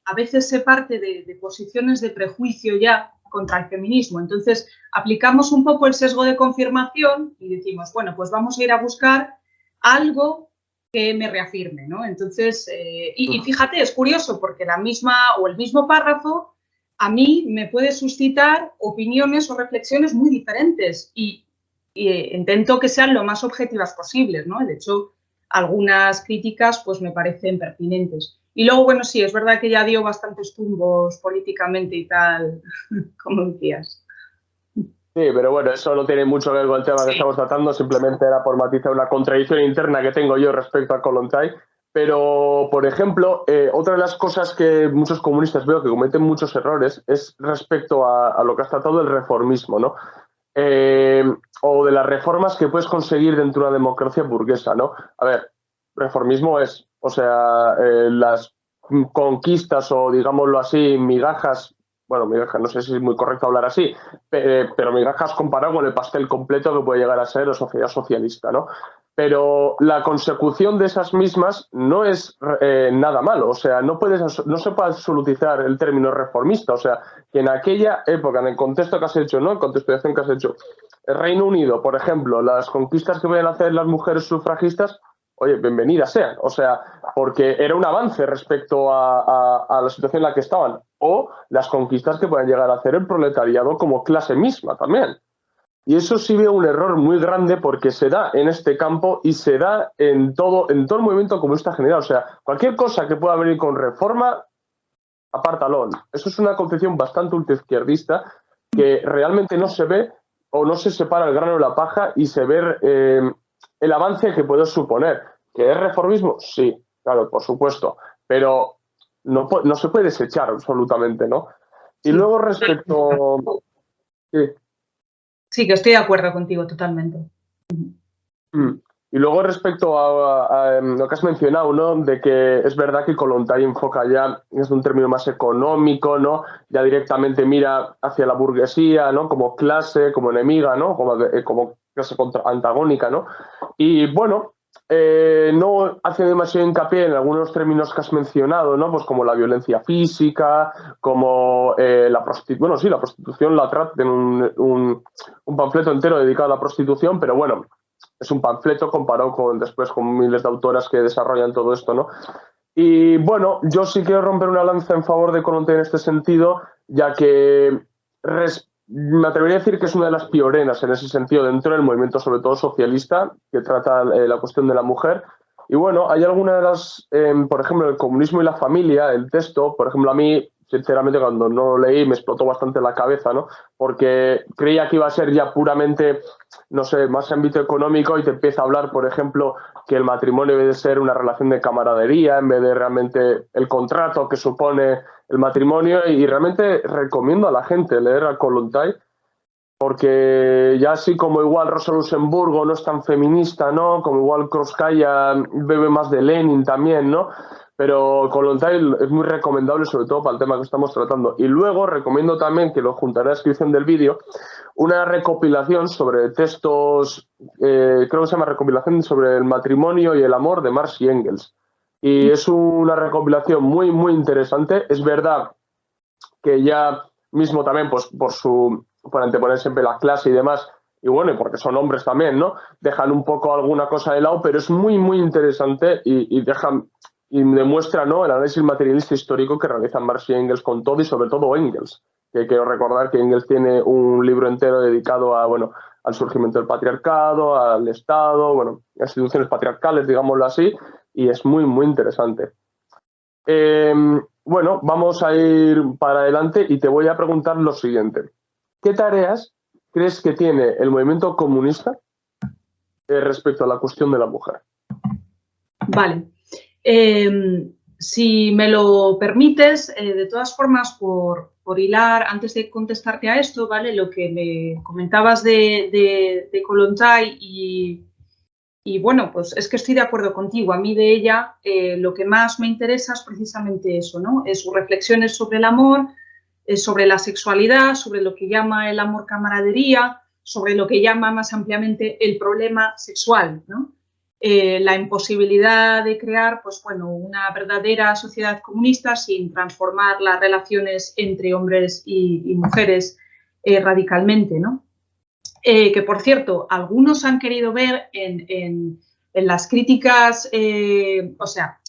a veces se parte de posiciones de prejuicio ya contra el feminismo. Entonces, aplicamos un poco el sesgo de confirmación y decimos, bueno, pues vamos a ir a buscar algo que me reafirme, ¿no? Entonces, y fíjate, es curioso porque la misma o el mismo párrafo a mí me puede suscitar opiniones o reflexiones muy diferentes y intento que sean lo más objetivas posibles, ¿no? De hecho, algunas críticas pues me parecen pertinentes. Y luego, bueno, sí, es verdad que ya dio bastantes tumbos políticamente y tal, como decías. Sí, pero bueno, eso no tiene mucho que ver con el tema que estamos tratando, simplemente era por matizar una contradicción interna que tengo yo respecto a Kollontai. Pero, por ejemplo, otra de las cosas que muchos comunistas veo que cometen muchos errores es respecto a lo que has tratado del reformismo, ¿no? O de las reformas que puedes conseguir dentro de una democracia burguesa, ¿no? A ver, reformismo es, o sea, las conquistas o, digámoslo así, migajas, bueno, migajas, no sé si es muy correcto hablar así, pero migajas comparado con el pastel completo que puede llegar a ser la sociedad socialista, ¿no? Pero la consecución de esas mismas no es nada malo, o sea, no se puede absolutizar el término reformista, o sea, que en aquella época, en el contexto que has hecho, ¿no? En contextualización que has hecho, el Reino Unido, por ejemplo, las conquistas que pueden hacer las mujeres sufragistas, oye, bienvenidas sean, o sea, porque era un avance respecto a la situación en la que estaban, o las conquistas que pueden llegar a hacer el proletariado como clase misma también. Y eso sí veo un error muy grande porque se da en este campo y se da en todo el movimiento comunista general. O sea, cualquier cosa que pueda venir con reforma, apártalo. Eso es una concepción bastante ultraizquierdista que realmente no se ve o no se separa el grano de la paja y se ve el avance que puede suponer. ¿Que es reformismo? Sí, claro, por supuesto. Pero no se puede desechar absolutamente, ¿no? Y Sí. luego respecto... Sí. Sí, que estoy de acuerdo contigo totalmente. Y luego respecto a lo que has mencionado, ¿no? De que es verdad que Kollontai enfoca ya, es un término más económico, ¿no? Ya directamente mira hacia la burguesía, ¿no? Como clase, como enemiga, ¿no? Como clase antagónica, ¿no? Y bueno, no hace demasiado hincapié en algunos términos que has mencionado, ¿no? Pues como la violencia física, como la prostitución. Bueno, sí, la prostitución la trata en un panfleto entero dedicado a la prostitución, pero bueno, es un panfleto comparado después con miles de autoras que desarrollan todo esto, ¿no? Y bueno, yo sí quiero romper una lanza en favor de Kollontai en este sentido, ya que me atrevería a decir que es una de las pioneras en ese sentido dentro del movimiento, sobre todo socialista, que trata la cuestión de la mujer. Y bueno, hay algunas de las, por ejemplo, el comunismo y la familia, el texto, por ejemplo, a mí, sinceramente, cuando no lo leí me explotó bastante la cabeza, ¿no? Porque creía que iba a ser ya puramente, no sé, más ámbito económico y te empieza a hablar, por ejemplo, que el matrimonio debe ser una relación de camaradería en vez de realmente el contrato que supone el matrimonio, y realmente recomiendo a la gente leer a Kollontai porque ya así como igual Rosa Luxemburgo no es tan feminista, ¿no? Como igual Krúpskaya bebe más de Lenin también, ¿no? Pero Kollontai es muy recomendable, sobre todo para el tema que estamos tratando. Y luego recomiendo también, que lo juntaré a la descripción del vídeo, una recopilación sobre textos, creo que se llama Recopilación sobre el matrimonio y el amor de Marx y Engels. Y es una recopilación muy, muy interesante. Es verdad que ya mismo también, pues por anteponer siempre la clase y demás, y bueno, y porque son hombres también, ¿no? Dejan un poco alguna cosa de lado, pero es muy, muy interesante y demuestra, ¿no?, el análisis materialista histórico que realizan Marx y Engels con todo, y sobre todo Engels, que quiero recordar que Engels tiene un libro entero dedicado a, bueno, al surgimiento del patriarcado, al Estado, bueno, instituciones patriarcales, digámoslo así, y es muy, muy interesante. Bueno, vamos a ir para adelante y te voy a preguntar lo siguiente. ¿Qué tareas crees que tiene el movimiento comunista respecto a la cuestión de la mujer? Vale. Si me lo permites, de todas formas, por hilar, antes de contestarte a esto, ¿vale? Lo que me comentabas de Kollontai y bueno, pues es que estoy de acuerdo contigo. A mí de ella lo que más me interesa es precisamente eso, ¿no? Sus reflexiones sobre el amor, sobre la sexualidad, sobre lo que llama el amor camaradería, sobre lo que llama más ampliamente el problema sexual, ¿no? La imposibilidad de crear, pues bueno, una verdadera sociedad comunista sin transformar las relaciones entre hombres y mujeres radicalmente, ¿no? Que por cierto, algunos han querido ver en las críticas, o sea,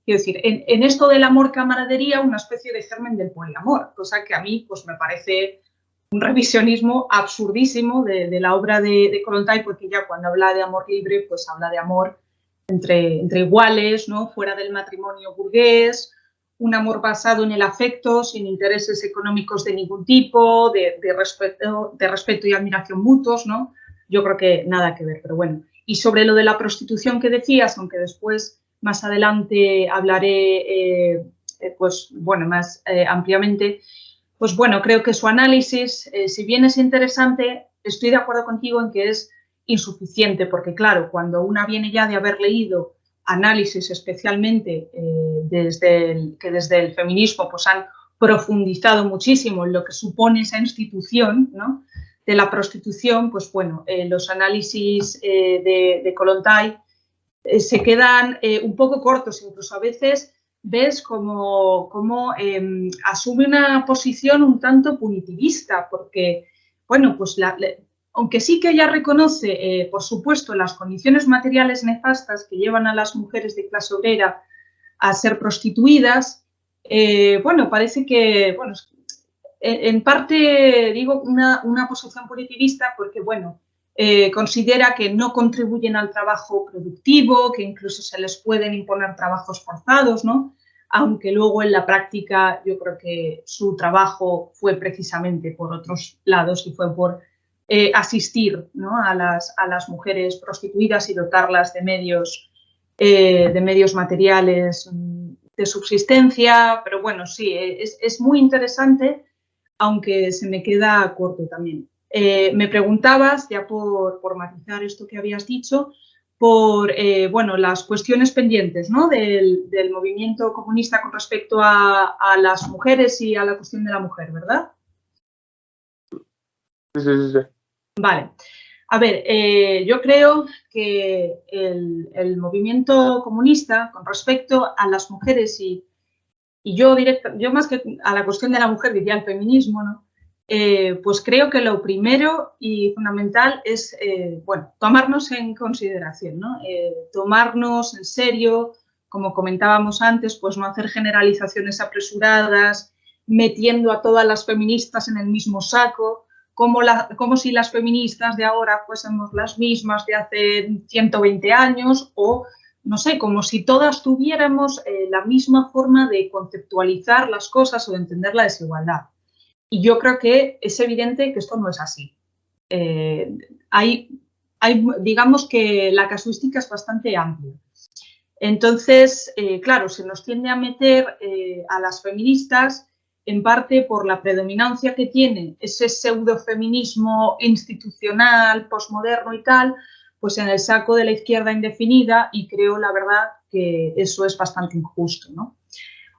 quiero decir, en esto del amor camaradería una especie de germen del poliamor, cosa que a mí pues me parece un revisionismo absurdísimo de la obra de Kollontai, porque ya cuando habla de amor libre, pues habla de amor entre iguales, ¿no? Fuera del matrimonio burgués, un amor basado en el afecto, sin intereses económicos de ningún tipo, de respeto y admiración mutuos, ¿no? Yo creo que nada que ver, pero bueno. Y sobre lo de la prostitución que decías, aunque después, más adelante, hablaré, pues bueno, más ampliamente, pues bueno, creo que su análisis, si bien es interesante, estoy de acuerdo contigo en que es insuficiente, porque claro, cuando una viene ya de haber leído análisis especialmente desde el feminismo pues han profundizado muchísimo en lo que supone esa institución, ¿no? De la prostitución, pues bueno, los análisis de Kollontai se quedan un poco cortos, incluso a veces ves como asume una posición un tanto punitivista, porque, bueno, pues aunque sí que ella reconoce, por supuesto, las condiciones materiales nefastas que llevan a las mujeres de clase obrera a ser prostituidas, bueno, parece que, bueno, en parte digo una posición punitivista porque, bueno, considera que no contribuyen al trabajo productivo, que incluso se les pueden imponer trabajos forzados, ¿no? Aunque luego en la práctica yo creo que su trabajo fue precisamente por otros lados y fue por asistir, ¿no? a las mujeres prostituidas y dotarlas de medios materiales de subsistencia, pero bueno, sí, es muy interesante, aunque se me queda corto también. Me preguntabas, ya por matizar esto que habías dicho, por bueno, las cuestiones pendientes, ¿no? del movimiento comunista con respecto a las mujeres y a la cuestión de la mujer, ¿verdad? Sí. Vale. A ver, yo creo que el movimiento comunista con respecto a las mujeres y yo más que a la cuestión de la mujer diría el feminismo, ¿no? Pues creo que lo primero y fundamental es, bueno, tomarnos en consideración, ¿no? Tomarnos en serio, como comentábamos antes, pues no hacer generalizaciones apresuradas, metiendo a todas las feministas en el mismo saco, como si las feministas de ahora fuésemos las mismas de hace 120 años o, no sé, como si todas tuviéramos la misma forma de conceptualizar las cosas o de entender la desigualdad. Y yo creo que es evidente que esto no es así. Digamos que la casuística es bastante amplia. Entonces, claro, se nos tiende a meter a las feministas en parte por la predominancia que tiene ese pseudofeminismo institucional, posmoderno y tal, pues en el saco de la izquierda indefinida, y creo, la verdad, que eso es bastante injusto, ¿no?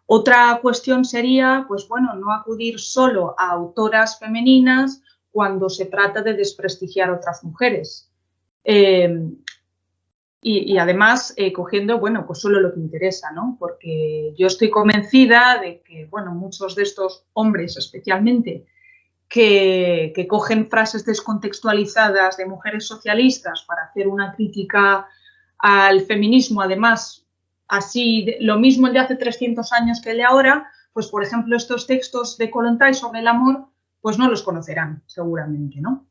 Otra cuestión sería, pues bueno, no acudir solo a autoras femeninas cuando se trata de desprestigiar a otras mujeres. Y además cogiendo, bueno, pues solo lo que interesa, ¿no? Porque yo estoy convencida de que, bueno, muchos de estos hombres especialmente que cogen frases descontextualizadas de mujeres socialistas para hacer una crítica al feminismo, además, así, lo mismo el de hace 300 años que el de ahora, pues, por ejemplo, estos textos de Kollontai sobre el amor, pues no los conocerán, seguramente, ¿no?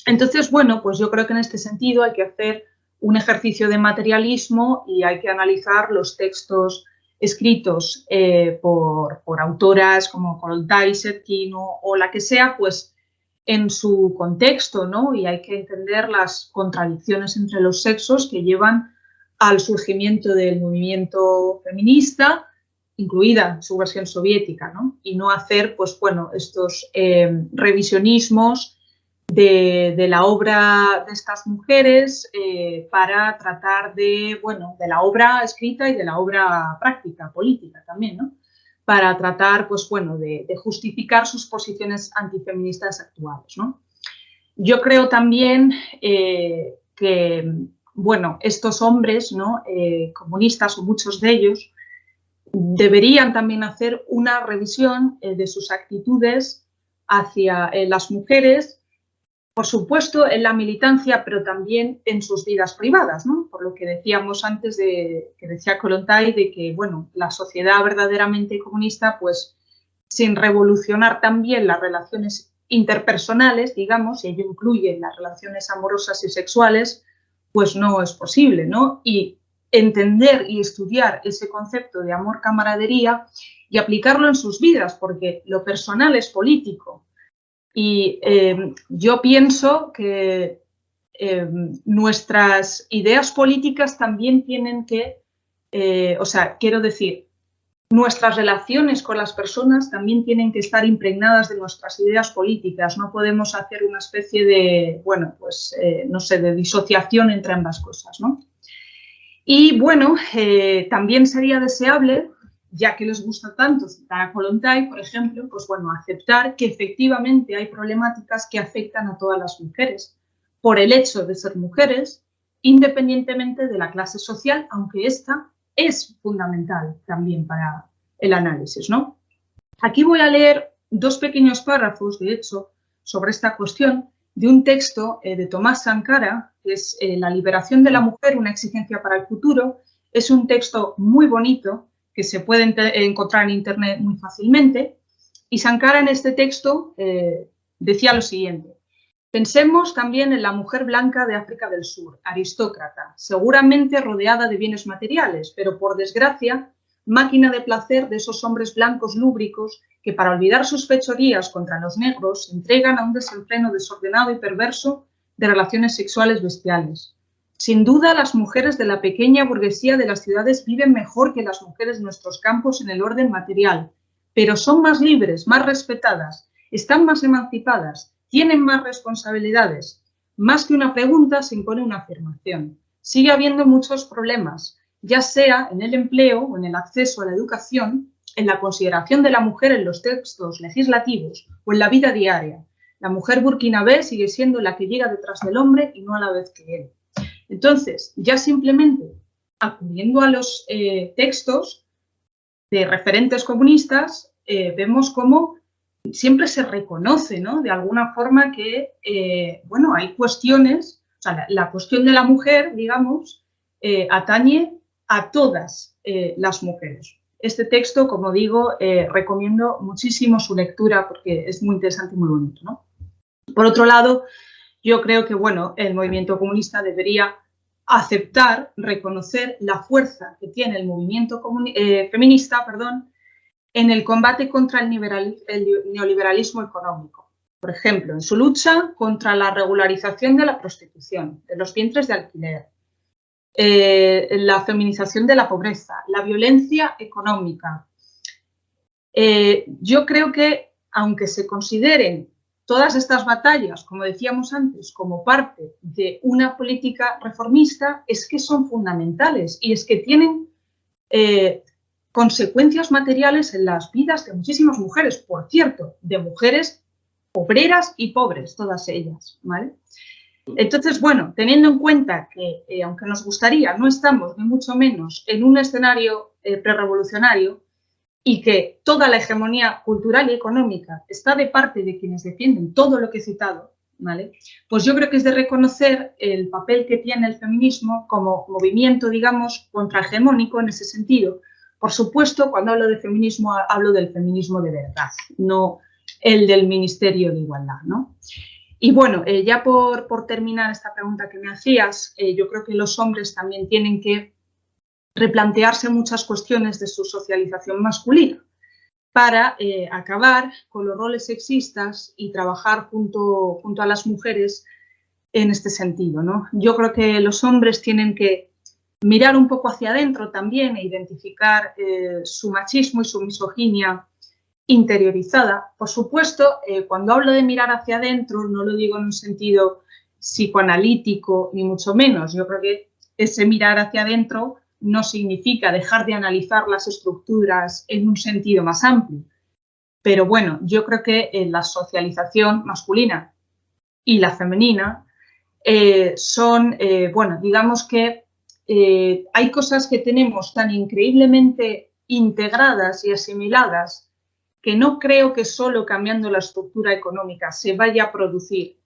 Entonces, bueno, pues yo creo que en este sentido hay que hacer un ejercicio de materialismo y hay que analizar los textos escritos por autoras como Kollontai, Zetkin o la que sea, pues en su contexto, ¿no? Y hay que entender las contradicciones entre los sexos que llevan al surgimiento del movimiento feminista, incluida su versión soviética, ¿no? Y no hacer, pues bueno, estos revisionismos de la obra de estas mujeres para tratar de, bueno, de la obra escrita y de la obra práctica, política también, ¿no? Para tratar, pues bueno, de justificar sus posiciones antifeministas actuales, ¿no? Yo creo también que, bueno, estos hombres, ¿no? Comunistas o muchos de ellos, deberían también hacer una revisión de sus actitudes hacia las mujeres, por supuesto, en la militancia, pero también en sus vidas privadas, ¿no? Por lo que decíamos antes, que decía Kollontai, de que, bueno, la sociedad verdaderamente comunista, pues, sin revolucionar también las relaciones interpersonales, digamos, y ello incluye las relaciones amorosas y sexuales, pues no es posible, ¿no? Y entender y estudiar ese concepto de amor-camaradería y aplicarlo en sus vidas, porque lo personal es político. Y yo pienso que nuestras ideas políticas también tienen que, o sea, quiero decir, nuestras relaciones con las personas también tienen que estar impregnadas de nuestras ideas políticas. No podemos hacer una especie de, bueno, pues, no sé, de disociación entre ambas cosas, ¿no? Y, bueno, también sería deseable, ya que les gusta tanto citar a Kollontai, por ejemplo, pues bueno, aceptar que efectivamente hay problemáticas que afectan a todas las mujeres por el hecho de ser mujeres, independientemente de la clase social, aunque esta es fundamental también para el análisis, ¿no? Aquí voy a leer dos pequeños párrafos, de hecho, sobre esta cuestión de un texto de Tomás Sankara, que es La liberación de la mujer, una exigencia para el futuro. Es un texto muy bonito, que se puede encontrar en Internet muy fácilmente, y Sankara en este texto decía lo siguiente: pensemos también en la mujer blanca de África del Sur, aristócrata, seguramente rodeada de bienes materiales, pero por desgracia, máquina de placer de esos hombres blancos lúbricos que para olvidar sus fechorías contra los negros se entregan a un desenfreno desordenado y perverso de relaciones sexuales bestiales. Sin duda, las mujeres de la pequeña burguesía de las ciudades viven mejor que las mujeres de nuestros campos en el orden material, pero son más libres, más respetadas, están más emancipadas, tienen más responsabilidades. Más que una pregunta, se impone una afirmación. Sigue habiendo muchos problemas, ya sea en el empleo o en el acceso a la educación, en la consideración de la mujer en los textos legislativos o en la vida diaria. La mujer burkinabé sigue siendo la que llega detrás del hombre y no a la vez que él. Entonces, ya simplemente acudiendo a los textos de referentes comunistas, vemos cómo siempre se reconoce, ¿no? De alguna forma que, bueno, hay cuestiones, o sea, la cuestión de la mujer, digamos, atañe a todas las mujeres. Este texto, como digo, recomiendo muchísimo su lectura porque es muy interesante y muy bonito, ¿no? Por otro lado, yo creo que, bueno, el movimiento comunista debería aceptar, reconocer la fuerza que tiene el movimiento feminista, perdón, en el combate contra el neoliberalismo económico. Por ejemplo, en su lucha contra la regularización de la prostitución, de los vientres de alquiler, la feminización de la pobreza, la violencia económica. Yo creo que, aunque se consideren todas estas batallas, como decíamos antes, como parte de una política reformista, es que son fundamentales y es que tienen consecuencias materiales en las vidas de muchísimas mujeres, por cierto, de mujeres obreras y pobres, todas ellas, ¿vale? Entonces, bueno, teniendo en cuenta que, aunque nos gustaría, no estamos ni mucho menos en un escenario prerrevolucionario y que toda la hegemonía cultural y económica está de parte de quienes defienden todo lo que he citado, ¿vale? Pues yo creo que es de reconocer el papel que tiene el feminismo como movimiento, digamos, contrahegemónico en ese sentido. Por supuesto, cuando hablo de feminismo, hablo del feminismo de verdad, no el del Ministerio de Igualdad, ¿no? Y bueno, ya por terminar esta pregunta que me hacías, yo creo que los hombres también tienen que replantearse muchas cuestiones de su socialización masculina para acabar con los roles sexistas y trabajar junto a las mujeres en este sentido, ¿no? Yo creo que los hombres tienen que mirar un poco hacia adentro también e identificar su machismo y su misoginia interiorizada. Por supuesto, cuando hablo de mirar hacia adentro, no lo digo en un sentido psicoanalítico, ni mucho menos. Yo creo que ese mirar hacia adentro no significa dejar de analizar las estructuras en un sentido más amplio. Pero bueno, yo creo que la socialización masculina y la femenina son, bueno, digamos que hay cosas que tenemos tan increíblemente integradas y asimiladas que no creo que solo cambiando la estructura económica se vaya a producir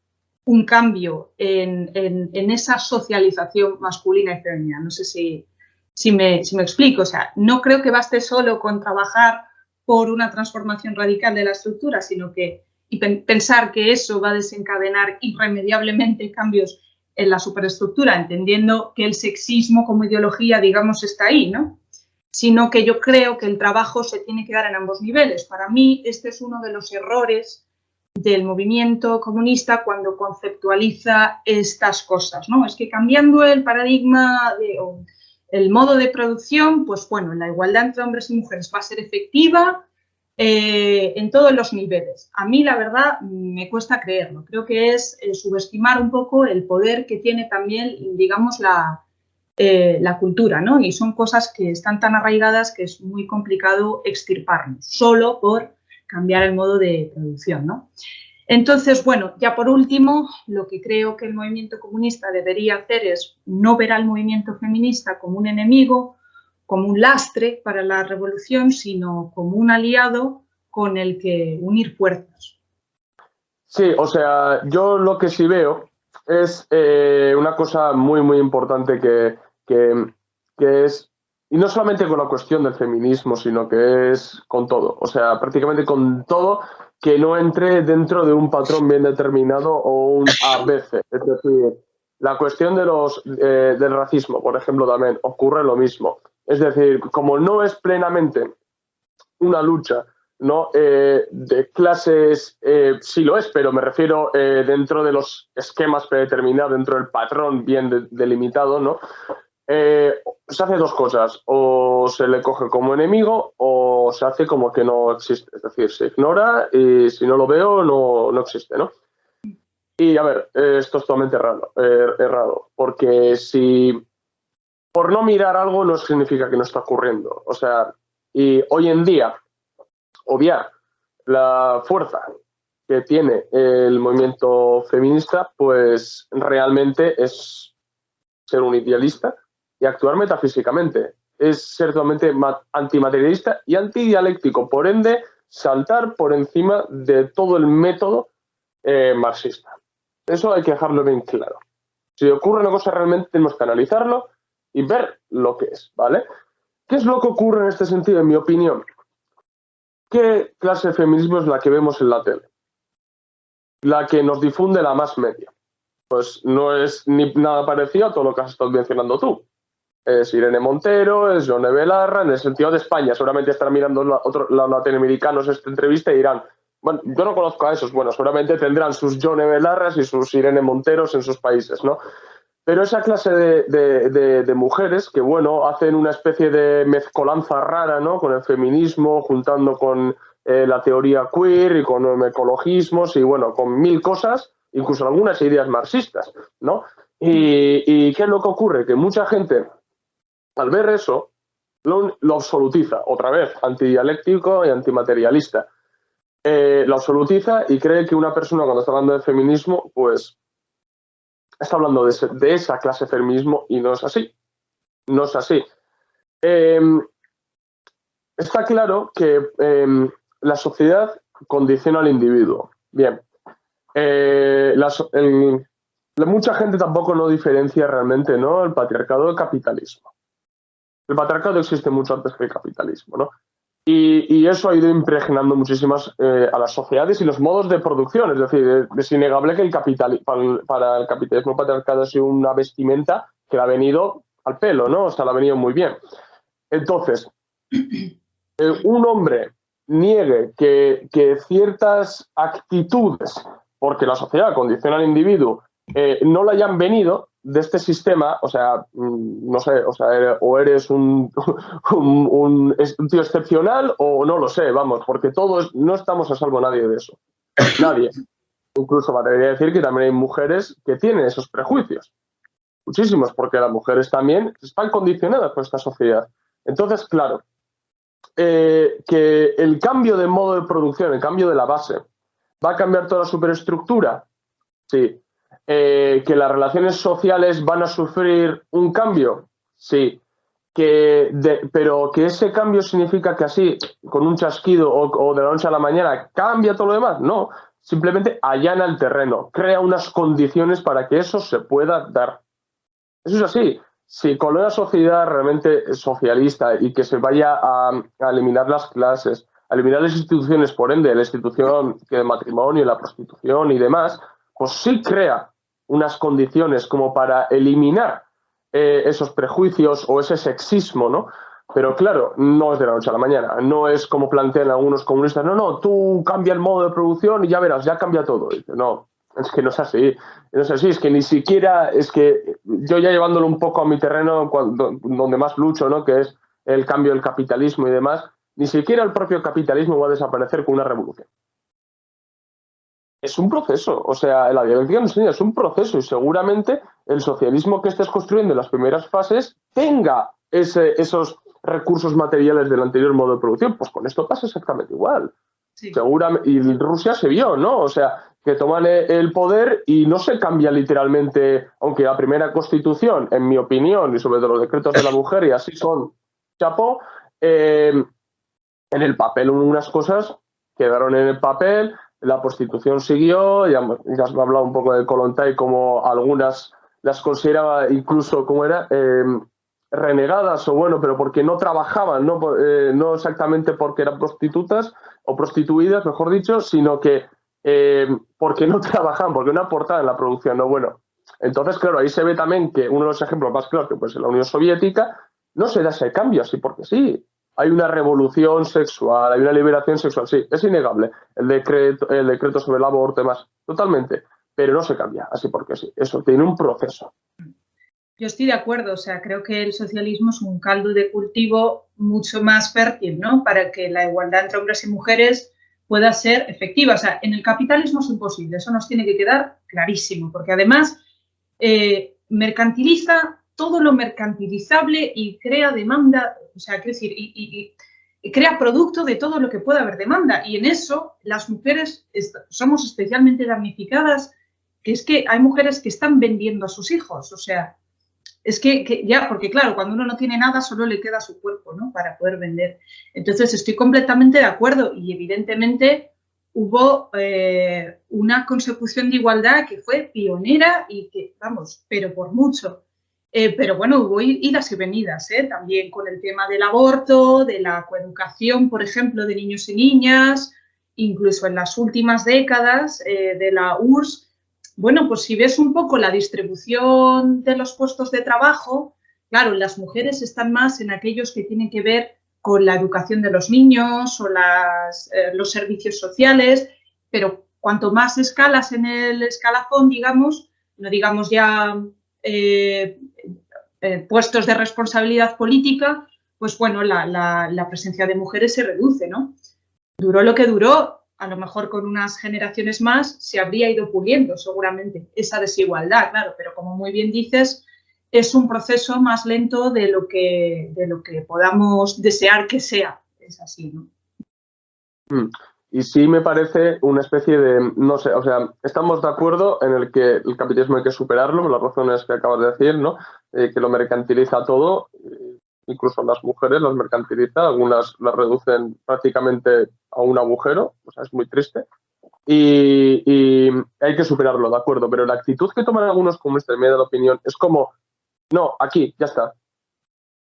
un cambio en esa socialización masculina y femenina. No sé si me explico. O sea, no creo que baste solo con trabajar por una transformación radical de la estructura, sino que pensar que eso va a desencadenar irremediablemente cambios en la superestructura, entendiendo que el sexismo como ideología, digamos, está ahí, ¿no? Sino que yo creo que el trabajo se tiene que dar en ambos niveles. Para mí, este es uno de los errores del movimiento comunista cuando conceptualiza estas cosas, ¿no? Es que cambiando el paradigma o el modo de producción, pues bueno, la igualdad entre hombres y mujeres va a ser efectiva en todos los niveles. A mí, la verdad, me cuesta creerlo. Creo que es subestimar un poco el poder que tiene también, digamos, la cultura, ¿no? Y son cosas que están tan arraigadas que es muy complicado extirparnos, solo por cambiar el modo de producción, ¿no? Entonces, bueno, ya por último, lo que creo que el movimiento comunista debería hacer es no ver al movimiento feminista como un enemigo, como un lastre para la revolución, sino como un aliado con el que unir fuerzas. Sí, o sea, yo lo que sí veo es una cosa muy, muy importante que es, y no solamente con la cuestión del feminismo, sino que es con todo, o sea, prácticamente con todo que no entre dentro de un patrón bien determinado o un ABC. Es decir, la cuestión del racismo, por ejemplo, también ocurre lo mismo. Es decir, como no es plenamente una lucha, ¿no? De clases, sí lo es, pero me refiero dentro de los esquemas predeterminados, dentro del patrón bien delimitado, ¿no? Se hace dos cosas, o se le coge como enemigo o se hace como que no existe, es decir, se ignora y si no lo veo no existe, ¿no? Y a ver, esto es totalmente errado, porque si por no mirar algo no significa que no está ocurriendo, o sea, y hoy en día obviar la fuerza que tiene el movimiento feminista, pues realmente es ser un idealista y actuar metafísicamente. Es ser totalmente antimaterialista y antidialéctico, por ende, saltar por encima de todo el método marxista. Eso hay que dejarlo bien claro. Si ocurre una cosa, realmente tenemos que analizarlo y ver lo que es, ¿vale? ¿Qué es lo que ocurre en este sentido, en mi opinión? ¿Qué clase de feminismo es la que vemos en la tele? La que nos difunde la más media. Pues no es ni nada parecido a todo lo que has estado mencionando tú. Es Irene Montero, es Yone Belarra, en el sentido de España. Seguramente estarán mirando los latinoamericanos esta entrevista y dirán, bueno, yo no conozco a esos, bueno, seguramente tendrán sus Yone Belarras y sus Irene Monteros en sus países, ¿no? Pero esa clase de mujeres que, bueno, hacen una especie de mezcolanza rara, ¿no? Con el feminismo, juntando con la teoría queer y con ecologismos y, bueno, con mil cosas, incluso algunas ideas marxistas, ¿no? ¿Y qué es lo que ocurre? Que mucha gente, al ver eso, lo absolutiza, otra vez, antidialéctico y antimaterialista. Lo absolutiza y cree que una persona, cuando está hablando de feminismo, pues está hablando de esa clase de feminismo y no es así. No es así. Está claro que la sociedad condiciona al individuo. Bien. Mucha gente tampoco no diferencia realmente, ¿no?, el patriarcado del capitalismo. El patriarcado existe mucho antes que el capitalismo, ¿no? Y eso ha ido impregnando muchísimas a las sociedades y los modos de producción. Es decir, es innegable que el para el capitalismo patriarcal ha sido una vestimenta que le ha venido al pelo, ¿no? O sea, le ha venido muy bien. Entonces, un hombre niegue que ciertas actitudes, porque la sociedad condiciona al individuo, no le hayan venido de este sistema, o sea, no sé, o sea, o eres un tío excepcional o no lo sé, vamos, porque todos no estamos a salvo nadie de eso. Nadie. Incluso me atrevería a decir que también hay mujeres que tienen esos prejuicios. Muchísimos, porque las mujeres también están condicionadas por esta sociedad. Entonces, claro, que el cambio de modo de producción, el cambio de la base, ¿va a cambiar toda la superestructura? Sí. ¿Que las relaciones sociales van a sufrir un cambio? Sí. Pero que ese cambio significa que así, con un chasquido o de la noche a la mañana, cambia todo lo demás. No, simplemente allana el terreno, crea unas condiciones para que eso se pueda dar. Eso es así. Si con una sociedad realmente socialista y que se vaya a eliminar las clases, a eliminar las instituciones, por ende, la institución del matrimonio, la prostitución y demás, pues sí crea unas condiciones como para eliminar esos prejuicios o ese sexismo, ¿no? Pero claro, no es de la noche a la mañana, no es como plantean algunos comunistas, no, tú cambia el modo de producción y ya verás, ya cambia todo. Y dice, no, es que no es así, no es así, es que ni siquiera, es que yo ya llevándolo un poco a mi terreno donde más lucho, ¿no? Que es el cambio del capitalismo y demás, ni siquiera el propio capitalismo va a desaparecer con una revolución. Es un proceso, o sea, la dialéctica nos enseña, es un proceso y seguramente el socialismo que estés construyendo en las primeras fases tenga esos recursos materiales del anterior modo de producción. Pues con esto pasa exactamente igual. Sí. Seguramente, y Rusia se vio, ¿no? O sea, que toman el poder y no se cambia literalmente, aunque la primera constitución, en mi opinión, y sobre todo los decretos de la mujer, y así son, chapó, en el papel unas cosas quedaron en el papel, la prostitución siguió, ya has hablado un poco de Kollontai, como algunas las consideraba incluso, como era, renegadas, o bueno, pero porque no trabajaban, no exactamente porque eran prostitutas o prostituidas, mejor dicho, sino que porque no trabajaban, porque no aportaban en la producción, ¿no? Bueno, entonces, claro, ahí se ve también que uno de los ejemplos más claros, que pues en la Unión Soviética, no se da ese cambio así porque sí. Hay una revolución sexual, hay una liberación sexual, sí, es innegable. El decreto sobre el aborto y demás, totalmente, pero no se cambia así porque sí. Eso tiene un proceso. Yo estoy de acuerdo, o sea, creo que el socialismo es un caldo de cultivo mucho más fértil, ¿no? Para que la igualdad entre hombres y mujeres pueda ser efectiva. O sea, en el capitalismo es imposible, eso nos tiene que quedar clarísimo, porque además mercantiliza todo lo mercantilizable y crea demanda, o sea, quiero decir, y crea producto de todo lo que pueda haber demanda. Y en eso las mujeres somos especialmente damnificadas, que es que hay mujeres que están vendiendo a sus hijos, o sea, es que ya, porque claro, cuando uno no tiene nada, solo le queda su cuerpo, ¿no? Para poder vender. Entonces, estoy completamente de acuerdo y evidentemente hubo una consecución de igualdad que fue pionera y que, vamos, pero por mucho. Pero bueno, hubo idas y venidas, también con el tema del aborto, de la coeducación, por ejemplo, de niños y niñas, incluso en las últimas décadas de la URSS. Bueno, pues si ves un poco la distribución de los puestos de trabajo, claro, las mujeres están más en aquellos que tienen que ver con la educación de los niños o los servicios sociales, pero cuanto más escalas en el escalafón, digamos, no digamos ya puestos de responsabilidad política, pues bueno, la presencia de mujeres se reduce, ¿no? Duró lo que duró. A lo mejor con unas generaciones más se habría ido puliendo seguramente esa desigualdad, claro, pero como muy bien dices, es un proceso más lento de lo que podamos desear que sea. Es así, ¿no? Y sí me parece una especie de, no sé, o sea, estamos de acuerdo en el que el capitalismo hay que superarlo, por las razones que acabas de decir, ¿no? Que lo mercantiliza todo, incluso las mujeres las mercantiliza, algunas las reducen prácticamente a un agujero, o sea, es muy triste. Y hay que superarlo, de acuerdo, pero la actitud que toman algunos comunistas, en medio de la opinión, es como, no, aquí, ya está.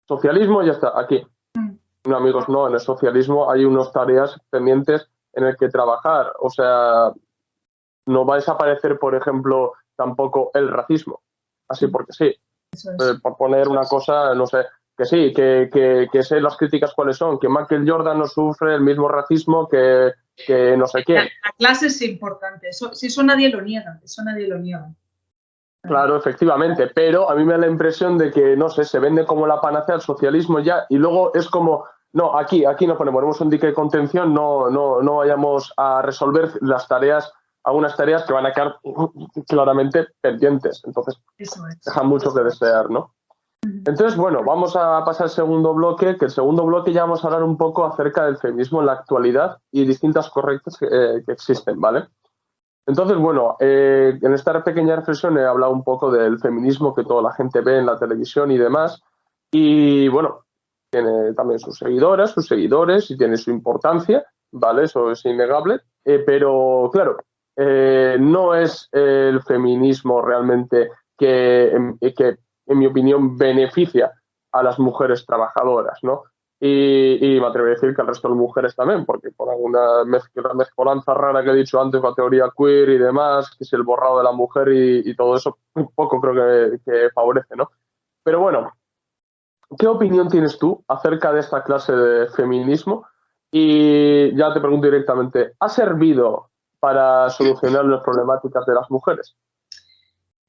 Socialismo, ya está, aquí. No, amigos, no, en el socialismo hay unas tareas pendientes en el que trabajar. O sea, no va a desaparecer, por ejemplo, tampoco el racismo. Así porque sí. Eso es. Por poner una cosa, no sé, que sí, que sé las críticas cuáles son, que Michael Jordan no sufre el mismo racismo que no sé quién. La clase es importante, eso nadie lo niega, eso nadie lo niega. Claro, efectivamente, pero a mí me da la impresión de que, no sé, se vende como la panacea al socialismo ya y luego es como, no, aquí nos ponemos un dique de contención, no vayamos a resolver las tareas, algunas tareas que van a quedar claramente pendientes. Entonces, dejan mucho que desear, ¿no? Entonces, bueno, vamos a pasar al segundo bloque, que el segundo bloque ya vamos a hablar un poco acerca del feminismo en la actualidad y distintas corrientes que existen, ¿vale? Entonces, bueno, en esta pequeña reflexión he hablado un poco del feminismo que toda la gente ve en la televisión y demás. Y bueno, tiene también sus seguidoras, sus seguidores y tiene su importancia, ¿vale? Eso es innegable. Pero claro, no es el feminismo realmente que, en mi opinión, beneficia a las mujeres trabajadoras, ¿no? Y me atrevo a decir que al resto de mujeres también, porque por alguna mezcolanza rara que he dicho antes, la teoría queer y demás, que es el borrado de la mujer y todo eso, un poco creo que favorece, ¿no? Pero bueno, ¿qué opinión tienes tú acerca de esta clase de feminismo? Y ya te pregunto directamente, ¿ha servido para solucionar las problemáticas de las mujeres?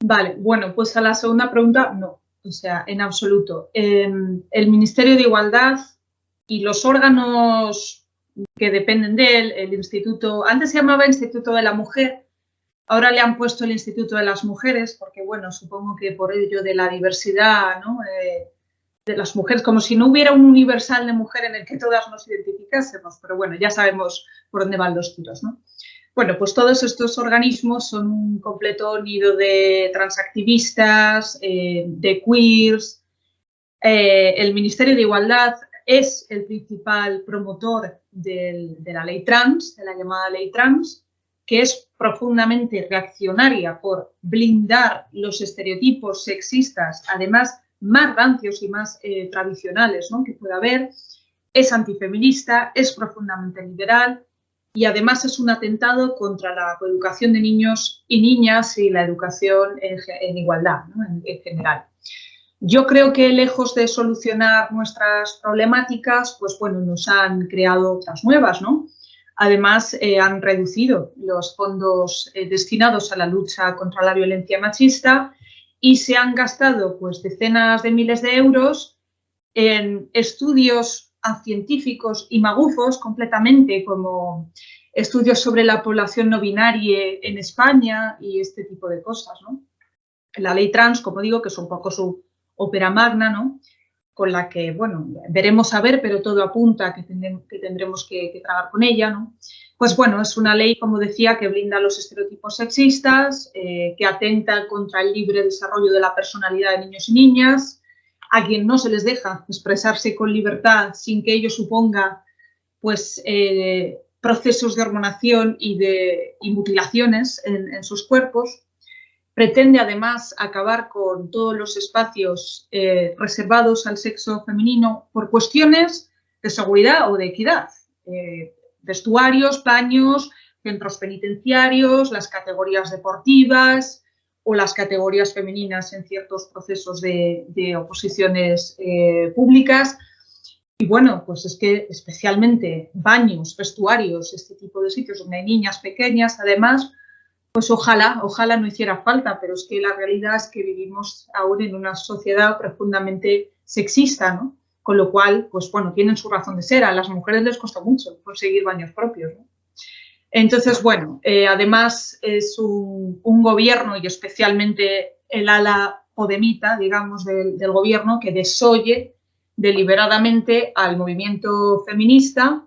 Vale, bueno, pues a la segunda pregunta, no, o sea, en absoluto. El Ministerio de Igualdad y los órganos que dependen de él, el Instituto, antes se llamaba Instituto de la Mujer, ahora le han puesto el Instituto de las Mujeres, porque bueno, supongo que por ello de la diversidad, ¿no? De las mujeres, como si no hubiera un universal de mujer en el que todas nos identificásemos, pero bueno, ya sabemos por dónde van los tiros, ¿no? Bueno, pues todos estos organismos son un completo nido de transactivistas, de queers. El Ministerio de Igualdad es el principal promotor de la ley trans, de la llamada ley trans, que es profundamente reaccionaria por blindar los estereotipos sexistas, además más rancios y más tradicionales, ¿no?, que pueda haber. Es antifeminista, es profundamente liberal y además es un atentado contra la coeducación de niños y niñas y la educación en igualdad, ¿no?, en general. Yo creo que lejos de solucionar nuestras problemáticas, pues bueno, nos han creado otras nuevas, ¿no? Además, han reducido los fondos destinados a la lucha contra la violencia machista y se han gastado pues decenas de miles de euros en estudios científicos y magufos completamente, como estudios sobre la población no binaria en España y este tipo de cosas, ¿no? La ley trans, como digo, que es un poco su ópera magna, ¿no?, con la que, bueno, veremos a ver, pero todo apunta que tendremos que trabajar con ella, ¿no? Pues bueno, es una ley, como decía, que blinda los estereotipos sexistas, que atenta contra el libre desarrollo de la personalidad de niños y niñas, a quien no se les deja expresarse con libertad sin que ello suponga, pues, procesos de hormonación y mutilaciones en sus cuerpos. Pretende además acabar con todos los espacios reservados al sexo femenino por cuestiones de seguridad o de equidad. Vestuarios, baños, centros penitenciarios, las categorías deportivas o las categorías femeninas en ciertos procesos de oposiciones públicas. Y bueno, pues es que especialmente baños, vestuarios, este tipo de sitios donde hay niñas pequeñas, además, pues ojalá no hiciera falta, pero es que la realidad es que vivimos aún en una sociedad profundamente sexista, ¿no? Con lo cual, pues bueno, tienen su razón de ser. A las mujeres les cuesta mucho conseguir baños propios, ¿no? Entonces, bueno, además es un gobierno y especialmente el ala podemita, digamos, del gobierno que desoye deliberadamente al movimiento feminista.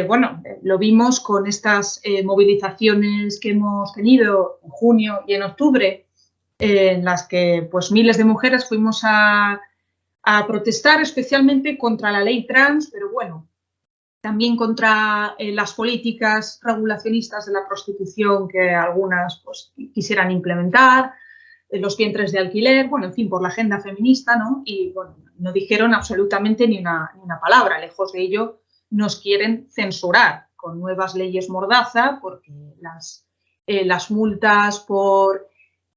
Bueno, lo vimos con estas movilizaciones que hemos tenido en junio y en octubre, en las que pues miles de mujeres fuimos a protestar especialmente contra la ley trans, pero bueno, también contra las políticas regulacionistas de la prostitución que algunas pues quisieran implementar, los vientres de alquiler, bueno, en fin, por la agenda feminista, ¿no? Y bueno, no dijeron absolutamente ni una palabra. Lejos de ello, nos quieren censurar con nuevas leyes mordaza, porque las multas por,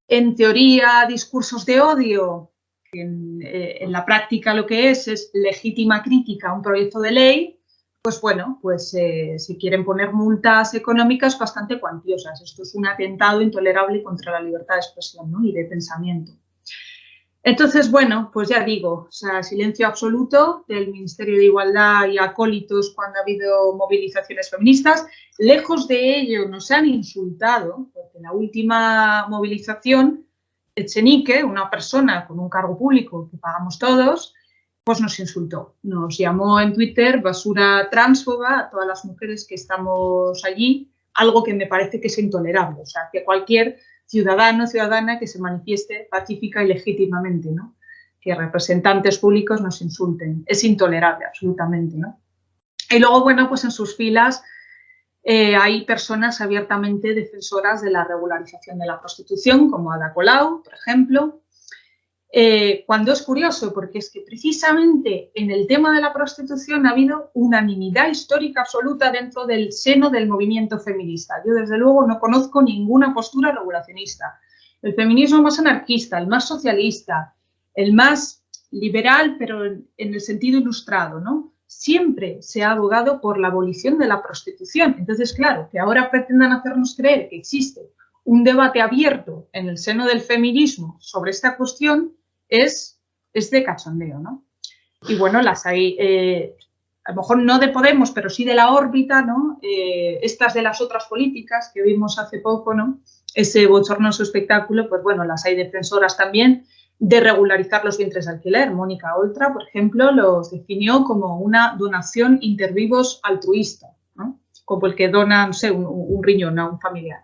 en teoría, discursos de odio, en la práctica lo que es legítima crítica a un proyecto de ley, pues bueno, pues se quieren poner multas económicas bastante cuantiosas. Esto es un atentado intolerable contra la libertad de expresión, ¿no?, y de pensamiento. Entonces, bueno, pues ya digo, o sea, silencio absoluto del Ministerio de Igualdad y acólitos cuando ha habido movilizaciones feministas. Lejos de ello nos han insultado, porque en la última movilización, Echenique, una persona con un cargo público que pagamos todos, pues nos insultó. Nos llamó en Twitter basura transfoba a todas las mujeres que estamos allí, algo que me parece que es intolerable. O sea, que cualquier ciudadano o ciudadana que se manifieste pacífica y legítimamente, ¿no?, que representantes públicos nos insulten. Es intolerable, absolutamente, ¿no? Y luego, bueno, pues en sus filas hay personas abiertamente defensoras de la regularización de la prostitución, como Ada Colau, por ejemplo. Cuando es curioso, porque es que precisamente en el tema de la prostitución ha habido unanimidad histórica absoluta dentro del seno del movimiento feminista. Yo, desde luego, no conozco ninguna postura regulacionista. El feminismo más anarquista, el más socialista, el más liberal, pero en el sentido ilustrado, ¿no?, siempre se ha abogado por la abolición de la prostitución. Entonces, claro, que ahora pretendan hacernos creer que existe un debate abierto en el seno del feminismo sobre esta cuestión es de cachondeo, ¿no? Y bueno, las hay, a lo mejor no de Podemos, pero sí de la órbita, ¿no? Estas de las otras políticas que vimos hace poco, ¿no?, ese bochornoso espectáculo, pues bueno, las hay defensoras también de regularizar los vientres de alquiler. Mónica Oltra, por ejemplo, los definió como una donación inter vivos altruista, ¿no?, como el que dona, no sé, un riñón a un familiar.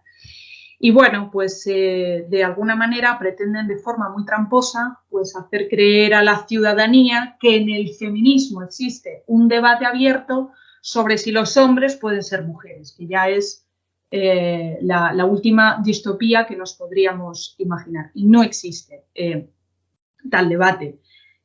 Y bueno, pues de alguna manera pretenden de forma muy tramposa pues hacer creer a la ciudadanía que en el feminismo existe un debate abierto sobre si los hombres pueden ser mujeres, que ya es la última distopía que nos podríamos imaginar. Y no existe tal debate.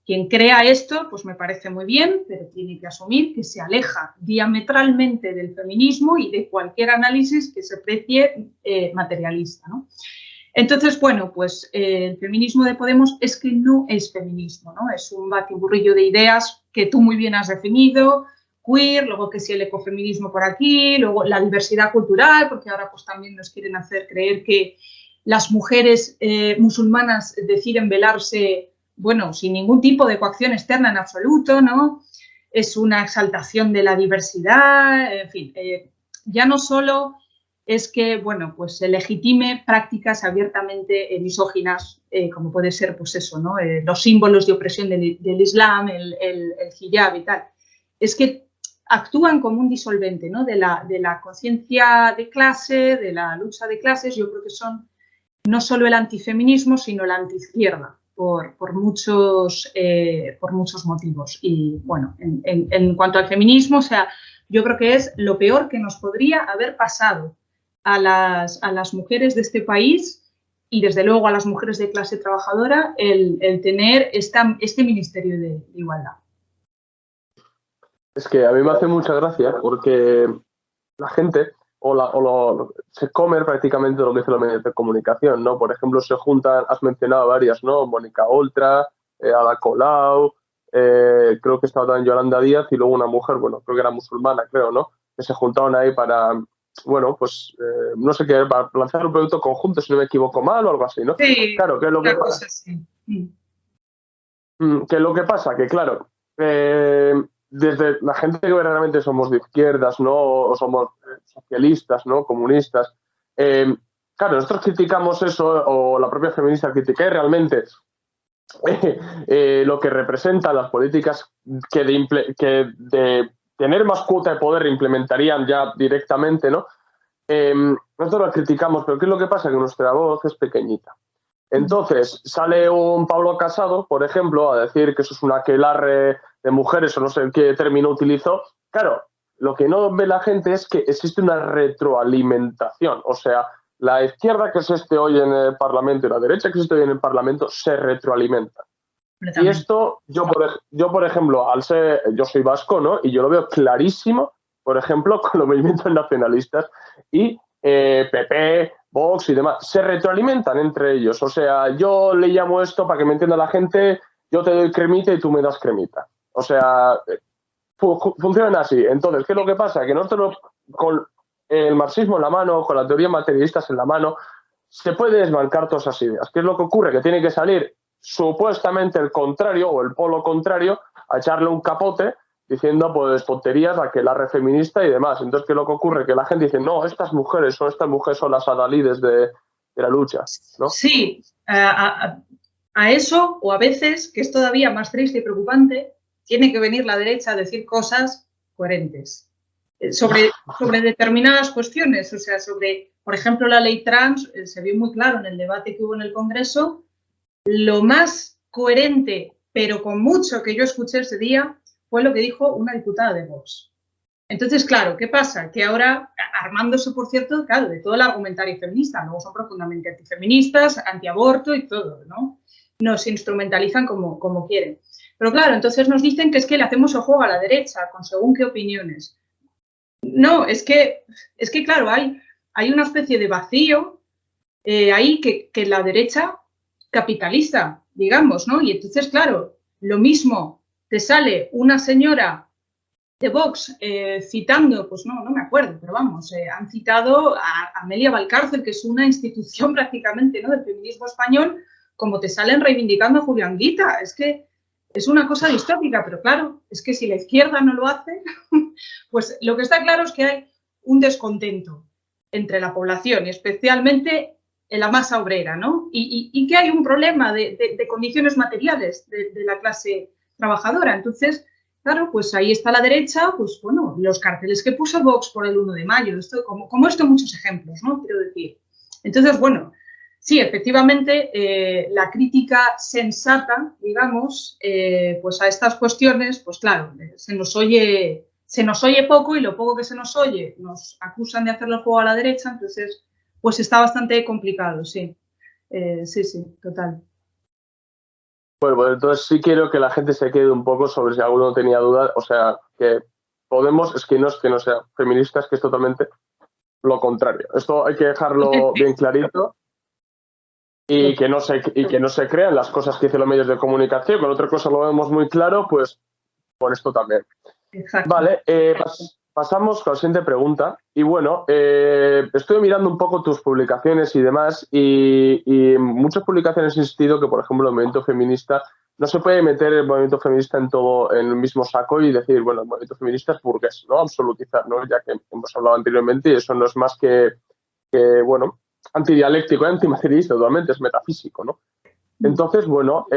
Quien crea esto, pues me parece muy bien, pero tiene que asumir que se aleja diametralmente del feminismo y de cualquier análisis que se precie materialista, ¿no? Entonces, bueno, pues el feminismo de Podemos es que no es feminismo, ¿no? Es un batiburrillo de ideas que tú muy bien has definido, queer, luego que si el ecofeminismo por aquí, luego la diversidad cultural, porque ahora pues también nos quieren hacer creer que las mujeres musulmanas deciden velarse, bueno, sin ningún tipo de coacción externa en absoluto, ¿no? Es una exaltación de la diversidad, en fin, ya no solo es que, bueno, pues se legitime prácticas abiertamente misóginas, como puede ser, pues eso, ¿no?, los símbolos de opresión del Islam, el hijab y tal. Es que actúan como un disolvente, ¿no?, de la conciencia de clase, de la lucha de clases. Yo creo que son no solo el antifeminismo, sino la antiizquierda, por muchos motivos. Y bueno, en cuanto al feminismo, o sea, yo creo que es lo peor que nos podría haber pasado a las mujeres de este país y desde luego a las mujeres de clase trabajadora el tener este Ministerio de Igualdad. Es que a mí me hace mucha gracia porque la gente se come prácticamente lo que dice los medios de comunicación, ¿no? Por ejemplo, se juntan, has mencionado varias, ¿no? Mónica Oltra, Ada Colau, creo que estaba también Yolanda Díaz y luego una mujer, bueno, creo que era musulmana, creo, ¿no?, que se juntaron ahí para, bueno, pues no sé qué, para lanzar un producto conjunto, si no me equivoco mal o algo así, ¿no? Sí, claro, que es lo que pasa. Sí. Que lo que pasa, que claro, desde la gente que verdaderamente somos de izquierdas, ¿no?, o somos socialistas, ¿no?, comunistas, claro, nosotros criticamos eso, o la propia feminista critica realmente lo que representan las políticas que de tener más cuota de poder implementarían ya directamente, ¿no? Nosotros las criticamos, pero ¿qué es lo que pasa? Que nuestra voz es pequeñita. Entonces, sale un Pablo Casado, por ejemplo, a decir que eso es un aquelarre de mujeres, o no sé qué término utilizó. Claro, lo que no ve la gente es que existe una retroalimentación. O sea, la izquierda que se esté hoy en el Parlamento y la derecha que se esté hoy en el Parlamento se retroalimenta. Y esto, yo por ejemplo, yo soy vasco, ¿no? Y yo lo veo clarísimo, por ejemplo, con los movimientos nacionalistas y PP, Vox y demás. Se retroalimentan entre ellos. O sea, yo le llamo esto, para que me entienda la gente, yo te doy cremita y tú me das cremita. O sea, funcionan así. Entonces, ¿qué es lo que pasa? Que nosotros, con el marxismo en la mano, con la teoría materialistas en la mano, se puede desbancar todas esas ideas. ¿Qué es lo que ocurre? Que tiene que salir supuestamente el contrario o el polo contrario a echarle un capote diciendo pues tonterías a que la red feminista y demás. Entonces, ¿qué es lo que ocurre? Que la gente dice, no, estas mujeres son las adalides de la lucha, ¿no? Sí, a eso, o a veces, que es todavía más triste y preocupante, tiene que venir la derecha a decir cosas coherentes sobre determinadas cuestiones. O sea, sobre, por ejemplo, la ley trans, se vio muy claro en el debate que hubo en el Congreso. Lo más coherente, pero con mucho que yo escuché ese día, fue lo que dijo una diputada de Vox. Entonces, claro, ¿qué pasa? Que ahora, armándose, por cierto, claro, de todo el argumentario feminista, luego son profundamente antifeministas, antiaborto y todo, ¿no? Nos instrumentalizan como quieren. Pero claro, entonces nos dicen que es que le hacemos el juego a la derecha, con según qué opiniones. No, es que claro, hay una especie de vacío ahí que la derecha capitaliza, digamos, ¿no? Y entonces, claro, lo mismo te sale una señora de Vox citando, pues no me acuerdo, pero vamos, han citado a Amelia Valcárcel, que es una institución prácticamente, ¿no?, del feminismo español, como te salen reivindicando a Julián Guita. Es que es una cosa distópica, pero claro, es que si la izquierda no lo hace, pues lo que está claro es que hay un descontento entre la población, y especialmente en la masa obrera, ¿no? Y que hay un problema de condiciones materiales de la clase trabajadora. Entonces, claro, pues ahí está la derecha, pues bueno, los carteles que puso Vox por el 1 de mayo, esto, como esto muchos ejemplos, ¿no? Quiero decir. Entonces, bueno, sí, efectivamente, la crítica sensata, digamos, pues a estas cuestiones, pues claro, se nos oye poco, y lo poco que se nos oye nos acusan de hacerle el juego a la derecha. Entonces, pues está bastante complicado, sí. Sí, total. Bueno, entonces sí quiero que la gente se quede un poco sobre si alguno tenía dudas. O sea, que Podemos es que no sea feminista, es que es totalmente lo contrario. Esto hay que dejarlo bien clarito. Y que no se crean las cosas que dicen los medios de comunicación. Con otra cosa lo vemos muy claro, pues con esto también. Exacto. Vale, pasamos con la siguiente pregunta. Y bueno, estoy mirando un poco tus publicaciones y demás, y muchas publicaciones han insistido que, por ejemplo, el movimiento feminista, no se puede meter el movimiento feminista en el mismo saco y decir, bueno, el movimiento feminista es burgués, ¿no? Absolutizar, ¿no? Ya que hemos hablado anteriormente, y eso no es más que bueno, antidialéctico, antimaterialista, totalmente, es metafísico, ¿no? Entonces, bueno,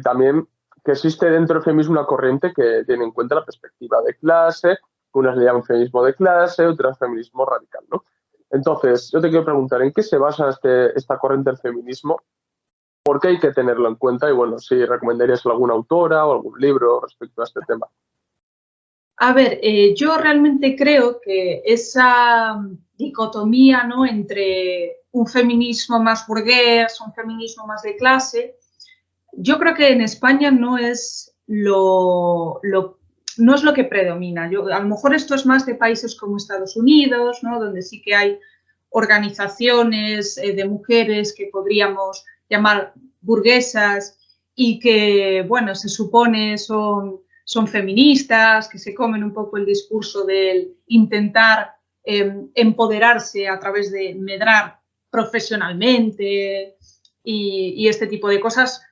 también que existe dentro del feminismo una corriente que tiene en cuenta la perspectiva de clase, unas le llaman feminismo de clase, otras feminismo radical, ¿no? Entonces, yo te quiero preguntar, ¿en qué se basa esta corriente del feminismo? ¿Por qué hay que tenerlo en cuenta? Y bueno, si recomendarías alguna autora o algún libro respecto a este tema. A ver, yo realmente creo que esa dicotomía, ¿no?, entre un feminismo más burgués, un feminismo más de clase, yo creo que en España no es lo que predomina. A lo mejor esto es más de países como Estados Unidos, ¿no?, donde sí que hay organizaciones de mujeres que podríamos llamar burguesas y que, bueno, se supone son feministas, que se comen un poco el discurso del intentar empoderarse a través de medrar profesionalmente y este tipo de cosas,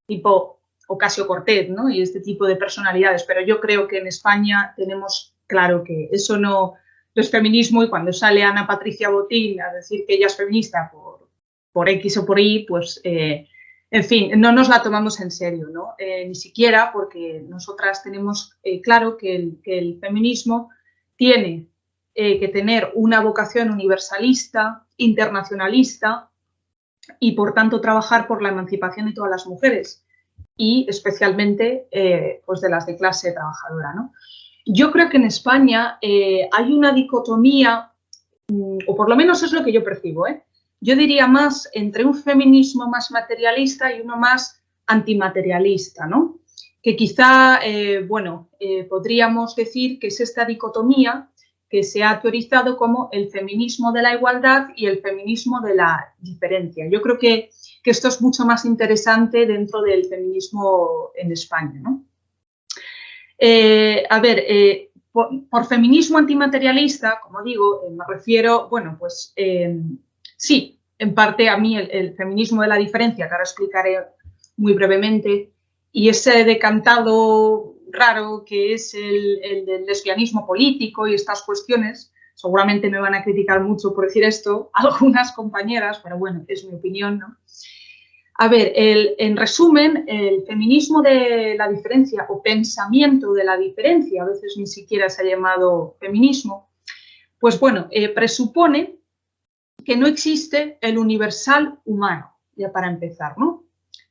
tipo Ocasio-Cortez, ¿no?, y este tipo de personalidades. Pero yo creo que en España tenemos claro que eso no es feminismo, y cuando sale Ana Patricia Botín a decir que ella es feminista por X o por Y, pues en fin, no nos la tomamos en serio, ¿no? Ni siquiera, porque nosotras tenemos claro que el feminismo tiene que tener una vocación universalista, internacionalista, y por tanto trabajar por la emancipación de todas las mujeres, y especialmente pues de las de clase trabajadora, ¿no? Yo creo que en España hay una dicotomía, o por lo menos es lo que yo percibo, yo diría más entre un feminismo más materialista y uno más antimaterialista, ¿no? Que quizá, podríamos decir que es esta dicotomía que se ha teorizado como el feminismo de la igualdad y el feminismo de la diferencia. Yo creo que esto es mucho más interesante dentro del feminismo en España, ¿no? Por feminismo antimaterialista, como digo, me refiero, sí, en parte a mí el feminismo de la diferencia, que ahora explicaré muy brevemente, y ese decantado raro que es el del lesbianismo político y estas cuestiones, seguramente me van a criticar mucho por decir esto algunas compañeras, pero bueno, es mi opinión, ¿no? A ver, en resumen, el feminismo de la diferencia o pensamiento de la diferencia, a veces ni siquiera se ha llamado feminismo, pues bueno, presupone que no existe el universal humano, ya para empezar, ¿no?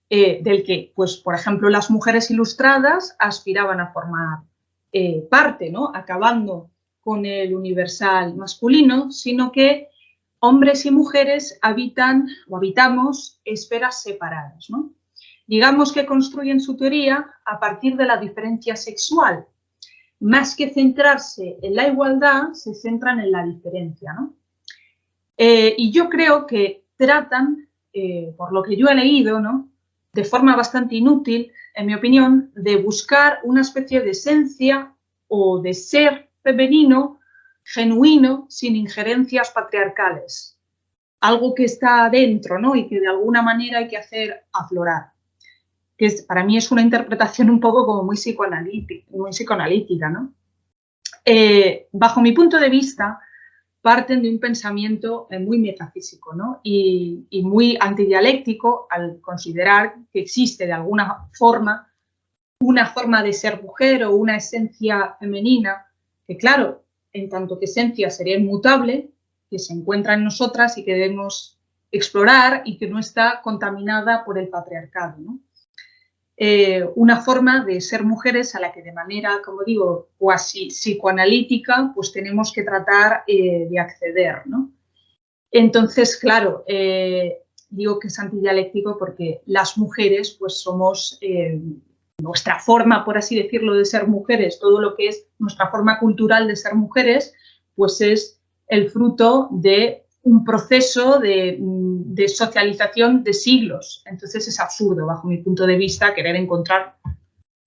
Del que, pues, por ejemplo, las mujeres ilustradas aspiraban a formar parte, ¿no? Acabando con el universal masculino, sino que hombres y mujeres habitan o habitamos esferas separadas, ¿no? Digamos que construyen su teoría a partir de la diferencia sexual. Más que centrarse en la igualdad, se centran en la diferencia, ¿no? Y yo creo que tratan, por lo que yo he leído, ¿no?, de forma bastante inútil, en mi opinión, de buscar una especie de esencia o de ser femenino genuino, sin injerencias patriarcales. Algo que está dentro, ¿no?, y que de alguna manera hay que hacer aflorar. Que para mí es una interpretación un poco como muy psicoanalítica, ¿no? Bajo mi punto de vista, parten de un pensamiento muy metafísico, ¿no?, y muy antidialéctico al considerar que existe de alguna forma una forma de ser mujer o una esencia femenina que, claro, en tanto que esencia sería inmutable, que se encuentra en nosotras y que debemos explorar y que no está contaminada por el patriarcado, ¿no? Una forma de ser mujeres a la que de manera, como digo, cuasi psicoanalítica, pues tenemos que tratar de acceder, ¿no? Entonces, claro, digo que es antidialéctico porque las mujeres pues somos nuestra forma, por así decirlo, de ser mujeres, todo lo que es nuestra forma cultural de ser mujeres, pues es el fruto de un proceso de socialización de siglos. Entonces es absurdo, bajo mi punto de vista, querer encontrar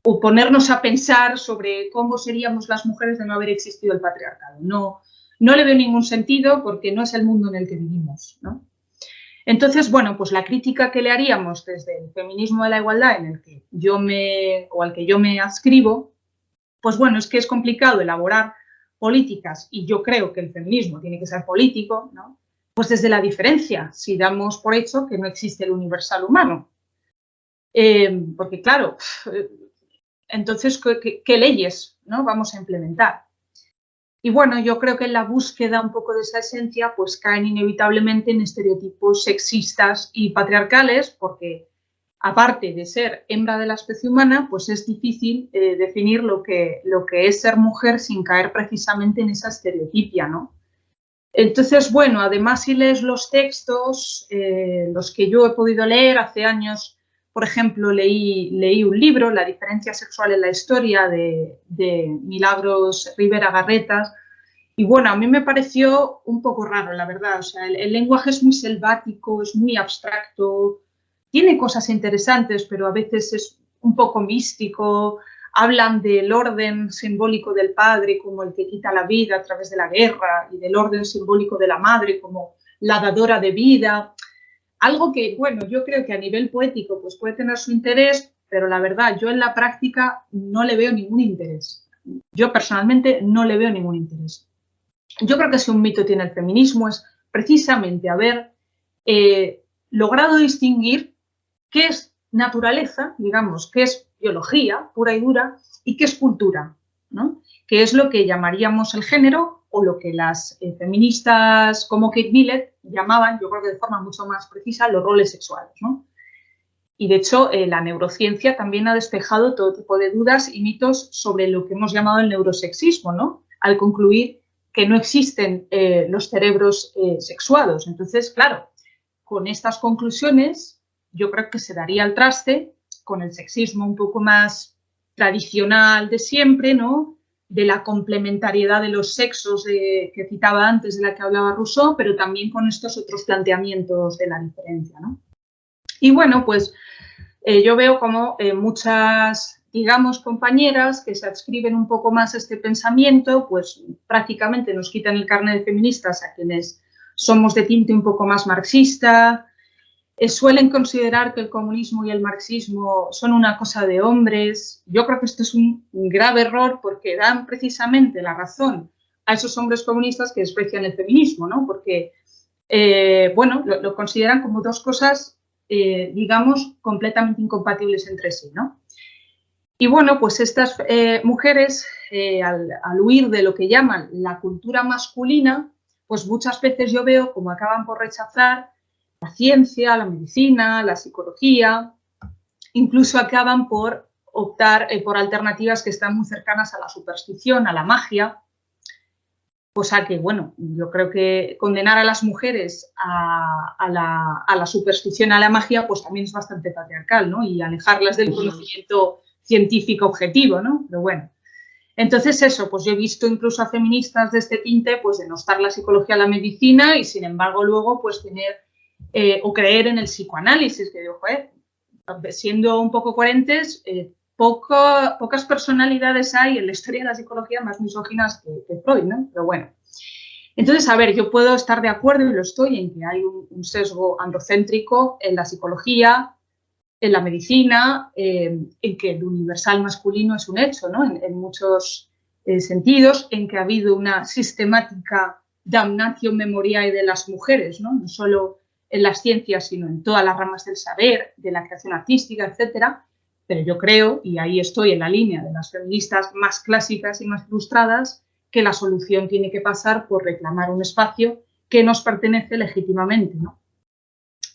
o ponernos a pensar sobre cómo seríamos las mujeres de no haber existido el patriarcado. No le veo ningún sentido porque no es el mundo en el que vivimos, ¿no? Entonces, bueno, pues la crítica que le haríamos desde el feminismo de la igualdad en el que al que yo me adscribo, pues bueno, es que es complicado elaborar políticas y yo creo que el feminismo tiene que ser político, ¿no?, pues desde la diferencia, si damos por hecho que no existe el universal humano. Porque claro, entonces, ¿qué leyes, ¿no?, vamos a implementar? Y bueno, yo creo que en la búsqueda un poco de esa esencia, pues caen inevitablemente en estereotipos sexistas y patriarcales, porque aparte de ser hembra de la especie humana, pues es difícil definir lo que es ser mujer sin caer precisamente en esa estereotipia, ¿no? Entonces, bueno, además si lees los textos, los que yo he podido leer hace años, por ejemplo, leí un libro, La diferencia sexual en la historia, de Milagros Rivera Garretas, y bueno, a mí me pareció un poco raro, la verdad. O sea, el lenguaje es muy selvático, es muy abstracto, tiene cosas interesantes, pero a veces es un poco místico. Hablan del orden simbólico del padre como el que quita la vida a través de la guerra y del orden simbólico de la madre como la dadora de vida. Algo que, bueno, yo creo que a nivel poético pues puede tener su interés, pero la verdad, yo en la práctica no le veo ningún interés. Yo personalmente no le veo ningún interés. Yo creo que si un mito tiene el feminismo es precisamente haber logrado distinguir qué es naturaleza, digamos, qué es biología pura y dura y qué es cultura, ¿no?, que es lo que llamaríamos el género o lo que las feministas como Kate Millett llamaban, yo creo que de forma mucho más precisa, los roles sexuales, ¿no? Y de hecho, la neurociencia también ha despejado todo tipo de dudas y mitos sobre lo que hemos llamado el neurosexismo, ¿no?, al concluir que no existen los cerebros sexuados. Entonces, claro, con estas conclusiones yo creo que se daría al traste con el sexismo un poco más tradicional de siempre, ¿no? De la complementariedad de los sexos que citaba antes, de la que hablaba Rousseau, pero también con estos otros planteamientos de la diferencia, ¿no? Y bueno, pues yo veo como muchas, digamos, compañeras que se adscriben un poco más a este pensamiento, pues prácticamente nos quitan el carnet de feministas a quienes somos de tinte un poco más marxista. Suelen considerar que el comunismo y el marxismo son una cosa de hombres. Yo creo que esto es un grave error porque dan precisamente la razón a esos hombres comunistas que desprecian el feminismo, ¿no? Porque, bueno, lo consideran como dos cosas, digamos, completamente incompatibles entre sí, ¿no? Y bueno, pues estas mujeres, al huir de lo que llaman la cultura masculina, pues muchas veces yo veo como acaban por rechazar la ciencia, la medicina, la psicología, incluso acaban por optar por alternativas que están muy cercanas a la superstición, a la magia, cosa que, bueno, yo creo que condenar a las mujeres a la superstición, a la magia, pues también es bastante patriarcal, ¿no? Y alejarlas del conocimiento científico objetivo, ¿no? Pero bueno. Entonces eso, pues yo he visto incluso a feministas de este tinte, pues denostar la psicología, la medicina y sin embargo luego pues tener o creer en el psicoanálisis, que digo, joder, siendo un poco coherentes, pocas personalidades hay en la historia de la psicología más misóginas que Freud, ¿no? Pero bueno. Entonces, a ver, yo puedo estar de acuerdo y lo estoy en que hay un sesgo androcéntrico en la psicología, en la medicina, en que el universal masculino es un hecho, ¿no? En muchos sentidos, en que ha habido una sistemática damnatio memoriae de las mujeres, ¿no? No solo en las ciencias, sino en todas las ramas del saber, de la creación artística, etcétera. Pero yo creo, y ahí estoy en la línea de las feministas más clásicas y más ilustradas, que la solución tiene que pasar por reclamar un espacio que nos pertenece legítimamente, ¿no?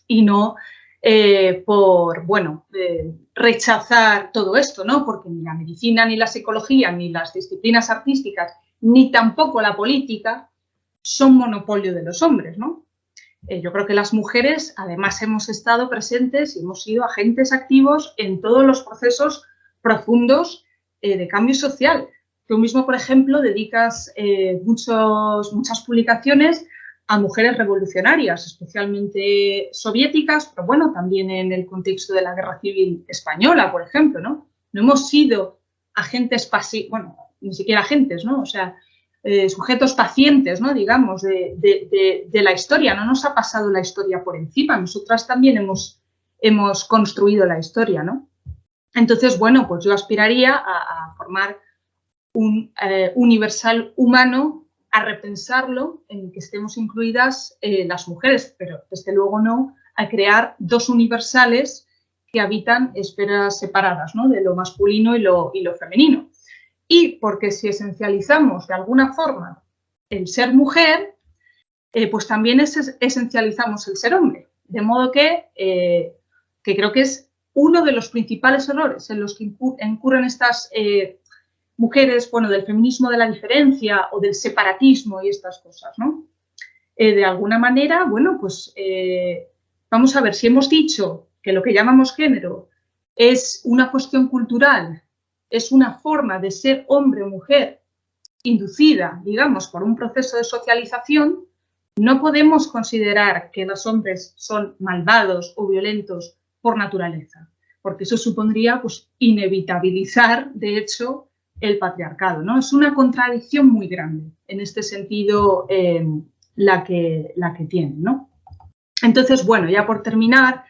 Y no por, bueno, rechazar todo esto, ¿no? Porque ni la medicina, ni la psicología, ni las disciplinas artísticas, ni tampoco la política son monopolio de los hombres, ¿no? Yo creo que las mujeres, además, hemos estado presentes y hemos sido agentes activos en todos los procesos profundos de cambio social. Tú mismo, por ejemplo, dedicas muchas publicaciones a mujeres revolucionarias, especialmente soviéticas, pero bueno, también en el contexto de la Guerra Civil Española, por ejemplo, ¿no? No hemos sido agentes pasivos, bueno, ni siquiera agentes, ¿no? O sea, sujetos pacientes, ¿no? Digamos, de la historia. No nos ha pasado la historia por encima. Nosotras también hemos construido la historia, ¿no? Entonces, bueno, pues yo aspiraría a formar un universal humano, a repensarlo en que estemos incluidas las mujeres, pero desde luego no a crear dos universales que habitan esferas separadas, ¿no? De lo masculino y lo femenino. Y porque si esencializamos de alguna forma el ser mujer, pues también esencializamos el ser hombre. De modo que creo que es uno de los principales errores en los que incurren estas mujeres, bueno, del feminismo de la diferencia o del separatismo y estas cosas, ¿no? De alguna manera, bueno, pues vamos a ver, si hemos dicho que lo que llamamos género es una cuestión cultural, es una forma de ser hombre o mujer inducida, digamos, por un proceso de socialización, no podemos considerar que los hombres son malvados o violentos por naturaleza, porque eso supondría, pues, inevitabilizar, de hecho, el patriarcado, ¿no? Es una contradicción muy grande en este sentido la que tienen, ¿no? Entonces, bueno, ya por terminar,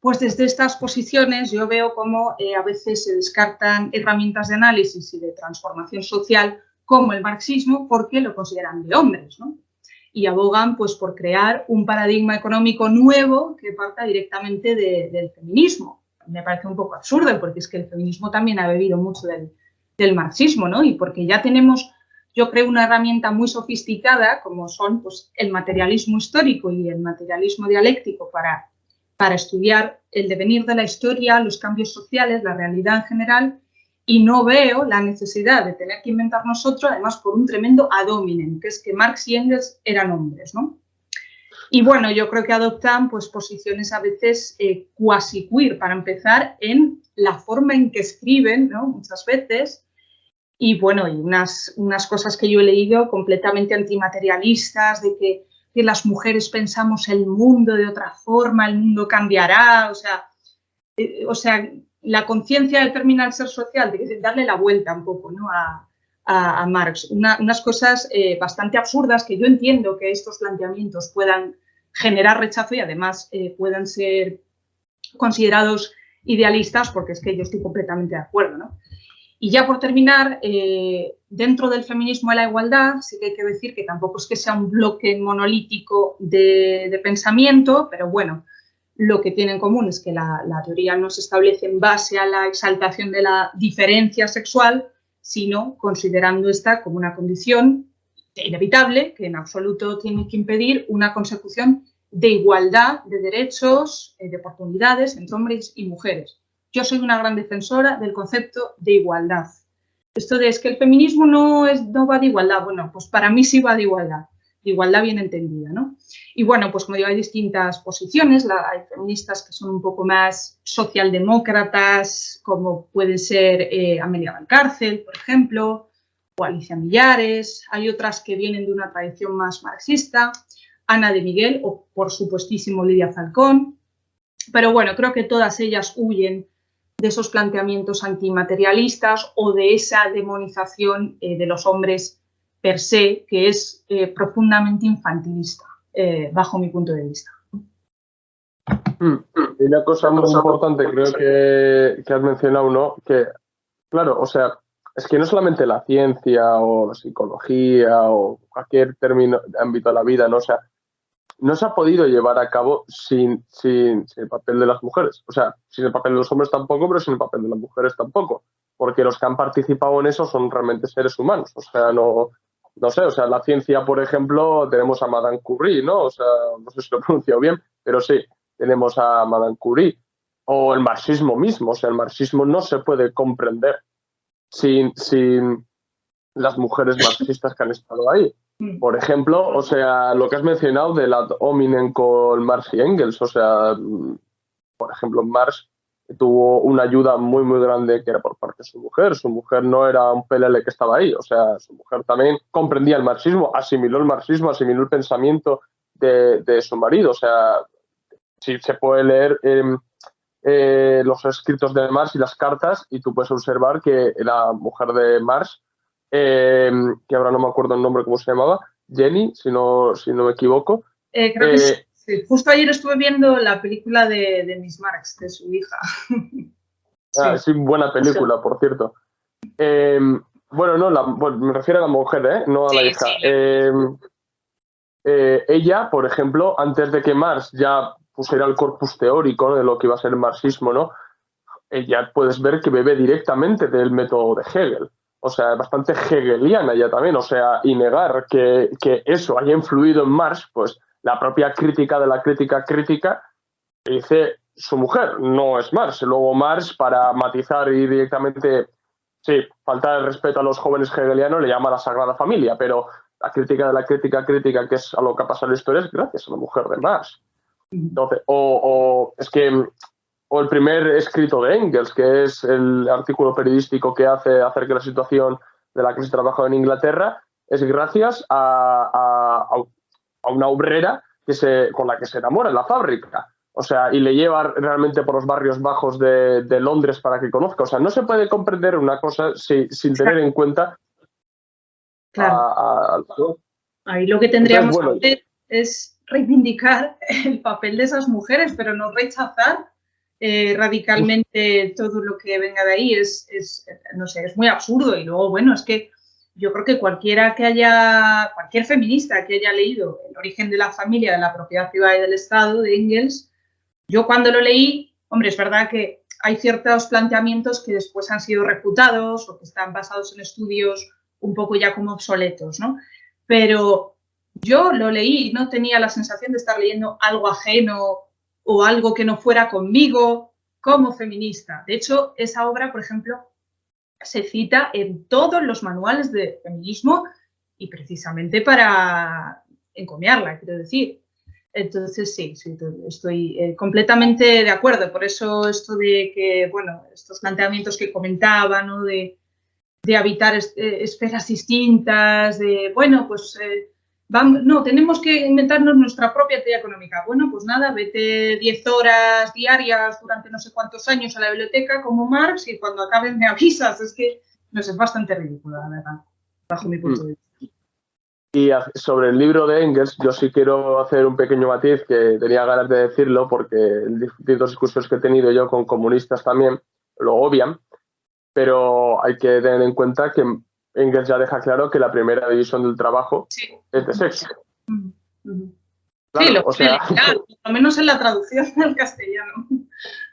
pues desde estas posiciones yo veo cómo a veces se descartan herramientas de análisis y de transformación social como el marxismo porque lo consideran de hombres, ¿no? Y abogan pues por crear un paradigma económico nuevo que parta directamente del feminismo. Me parece un poco absurdo porque es que el feminismo también ha bebido mucho del marxismo, ¿no? Y porque ya tenemos, yo creo, una herramienta muy sofisticada como son pues, el materialismo histórico y el materialismo dialéctico para estudiar el devenir de la historia, los cambios sociales, la realidad en general, y no veo la necesidad de tener que inventar nosotros, además por un tremendo ad hominem, que es que Marx y Engels eran hombres, ¿no? Y bueno, yo creo que adoptan pues posiciones a veces cuasi queer, para empezar, en la forma en que escriben, ¿no? Muchas veces. Y bueno, y unas cosas que yo he leído completamente antimaterialistas, de que las mujeres pensamos el mundo de otra forma, el mundo cambiará, o sea la conciencia determina el ser social, de darle la vuelta un poco, ¿no? a Marx. Unas cosas bastante absurdas, que yo entiendo que estos planteamientos puedan generar rechazo y además puedan ser considerados idealistas, porque es que yo estoy completamente de acuerdo, ¿no? Y ya por terminar, dentro del feminismo de la igualdad, sí que hay que decir que tampoco es que sea un bloque monolítico de pensamiento, pero bueno, lo que tiene en común es que la teoría no se establece en base a la exaltación de la diferencia sexual, sino considerando esta como una condición inevitable que en absoluto tiene que impedir una consecución de igualdad de derechos, de oportunidades entre hombres y mujeres. Yo soy una gran defensora del concepto de igualdad. Esto de es que el feminismo no va de igualdad. Bueno, pues para mí sí va de igualdad bien entendida, ¿no? Y bueno, pues como digo, hay distintas posiciones. Hay feministas que son un poco más socialdemócratas, como pueden ser Amelia Valcárcel, por ejemplo, o Alicia Millares. Hay otras que vienen de una tradición más marxista, Ana de Miguel o, por supuestísimo, Lidia Falcón. Pero bueno, creo que todas ellas huyen de esos planteamientos antimaterialistas o de esa demonización de los hombres per se, que es profundamente infantilista, bajo mi punto de vista. Y una cosa muy importante, creo que has mencionado, ¿no? Que, claro, o sea, es que no solamente la ciencia o la psicología o cualquier ámbito de la vida, ¿no? O sea, no se ha podido llevar a cabo sin el papel de las mujeres. O sea, sin el papel de los hombres tampoco, pero sin el papel de las mujeres tampoco. Porque los que han participado en eso son realmente seres humanos. O sea, no sé, o sea, la ciencia, por ejemplo, tenemos a Madame Curie, ¿no? O sea, no sé si lo he pronunciado bien, pero sí, tenemos a Madame Curie. O el marxismo mismo. O sea, el marxismo no se puede comprender sin las mujeres marxistas que han estado ahí. Por ejemplo, o sea, lo que has mencionado del ad hominem con Marx y Engels, o sea, por ejemplo, Marx tuvo una ayuda muy, muy grande que era por parte de su mujer. Su mujer no era un pelele que estaba ahí, o sea, su mujer también comprendía el marxismo, asimiló el marxismo, asimiló el pensamiento de su marido. O sea, sí se puede leer los escritos de Marx y las cartas y tú puedes observar que la mujer de Marx, que ahora no me acuerdo el nombre, cómo se llamaba, Jenny, si no me equivoco. Creo que sí. Justo ayer estuve viendo la película de Miss Marx, de su hija. Sí, buena película, por cierto. Bueno, no, me refiero a la mujer, no a la hija. Ella, por ejemplo, antes de que Marx ya pusiera el corpus teórico, ¿no?, de lo que iba a ser el marxismo, ¿no?, ella puedes ver que bebe directamente del método de Hegel. O sea, bastante hegeliana ella también. O sea, y negar que eso haya influido en Marx, pues la propia crítica de la crítica dice su mujer, no es Marx. Luego Marx, para matizar y directamente, sí, faltar el respeto a los jóvenes hegelianos, le llama la Sagrada Familia, pero la crítica de la crítica, que es a lo que ha pasado en la historia, es gracias a la mujer de Marx. Entonces, es que o el primer escrito de Engels, que es el artículo periodístico que hace acerca de la situación de la clase trabajadora en Inglaterra, es gracias a una obrera con la que se enamora en la fábrica. O sea, y le lleva realmente por los barrios bajos de Londres para que conozca. O sea, no se puede comprender una cosa sin tener en cuenta. Claro. Ahí lo que tendríamos que hacer es reivindicar el papel de esas mujeres, pero no rechazar radicalmente todo lo que venga de ahí. No sé, es muy absurdo. Y luego, bueno, es que yo creo que cualquier feminista que haya leído El origen de la familia, de la propiedad privada y del Estado, de Engels, yo cuando lo leí, hombre, es verdad que hay ciertos planteamientos que después han sido refutados o que están basados en estudios un poco ya como obsoletos, ¿no? Pero yo lo leí y no tenía la sensación de estar leyendo algo ajeno o algo que no fuera conmigo como feminista. De hecho, esa obra, por ejemplo, se cita en todos los manuales de feminismo y precisamente para encomiarla, quiero decir. Entonces, sí, estoy completamente de acuerdo. Por eso esto de que, bueno, estos planteamientos que comentaba, ¿no? De habitar esferas distintas, de, bueno, pues no, tenemos que inventarnos nuestra propia teoría económica. Bueno, pues nada, vete 10 horas diarias durante no sé cuántos años a la biblioteca como Marx y cuando acabes me avisas. Es que, no sé, es bastante ridículo, la verdad, bajo mi punto de vista. Y sobre el libro de Engels, yo sí quiero hacer un pequeño matiz que tenía ganas de decirlo porque en distintos discursos que he tenido yo con comunistas también lo obvian, pero hay que tener en cuenta que Engels ya deja claro que la primera división del trabajo es de sexo. Claro, sí, o sea, claro, por lo menos en la traducción al castellano.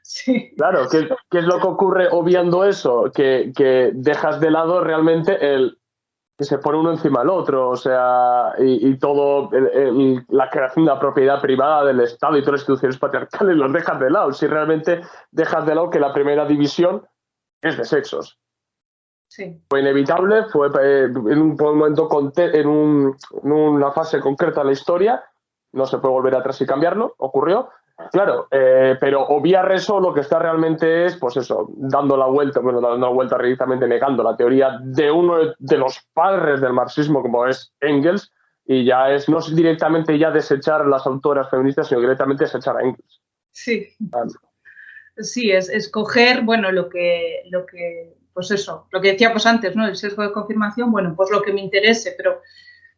Sí. Claro, ¿qué es lo que ocurre obviando eso? Que dejas de lado realmente el que se pone uno encima del otro, o sea, y todo, la creación de la propiedad privada del Estado y todas las instituciones patriarcales los dejas de lado, si realmente dejas de lado que la primera división es de sexos. Sí. Fue inevitable, fue en un momento, en una fase concreta de la historia, no se puede volver atrás y cambiarlo, ocurrió. Claro, pero obviar eso lo que está realmente es, pues eso, dando la vuelta directamente negando la teoría de uno de los padres del marxismo como es Engels, y ya es, no es directamente ya desechar a las autoras feministas, sino directamente desechar a Engels. Sí. Sí, es escoger, bueno, lo que, pues eso, lo que decíamos antes, ¿no? El sesgo de confirmación, bueno, pues lo que me interese, pero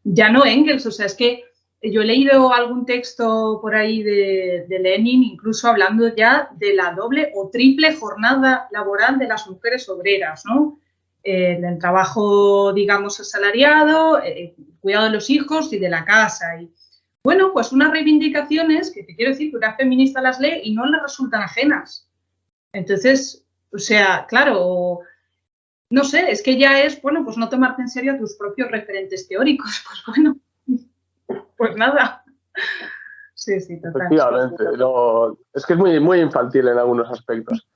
ya no Engels, o sea, es que yo he leído algún texto por ahí de Lenin, incluso hablando ya de la doble o triple jornada laboral de las mujeres obreras, ¿no? Del trabajo, digamos, asalariado, cuidado de los hijos y de la casa. Y, bueno, pues unas reivindicaciones que te quiero decir que una feminista las lee y no le resultan ajenas. Entonces, o sea, claro, no sé, es que ya es, bueno, pues no tomarte en serio a tus propios referentes teóricos. Pues bueno, pues nada. Sí, total. Efectivamente, no, es que es muy, muy infantil en algunos aspectos.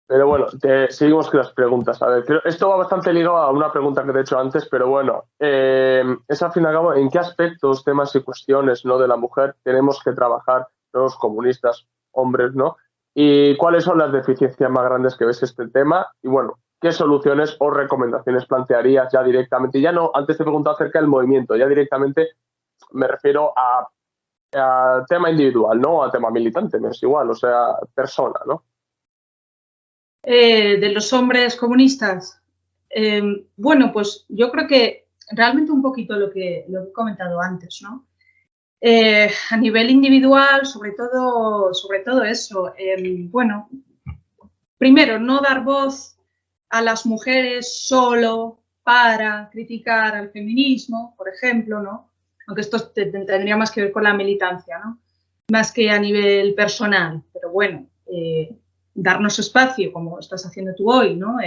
Pero bueno, seguimos con las preguntas. A ver, esto va bastante ligado a una pregunta que te he hecho antes, pero bueno, es al fin y al cabo, ¿en qué aspectos, temas y cuestiones, ¿no?, de la mujer tenemos que trabajar los comunistas, hombres, ¿no? ¿Y cuáles son las deficiencias más grandes que ves en este tema? Y bueno, ¿qué soluciones o recomendaciones plantearías ya directamente? Ya no, antes te he preguntado acerca del movimiento, ya directamente me refiero a tema individual, ¿no? A tema militante, me es igual, o sea, persona, ¿no? De los hombres comunistas. Bueno, pues yo creo que realmente un poquito lo que he comentado antes, ¿no? A nivel individual, sobre todo eso, bueno, primero, no dar voz a las mujeres solo para criticar al feminismo, por ejemplo, ¿no? Aunque esto tendría más que ver con la militancia, ¿no? Más que a nivel personal, pero bueno, darnos espacio, como estás haciendo tú hoy, ¿no?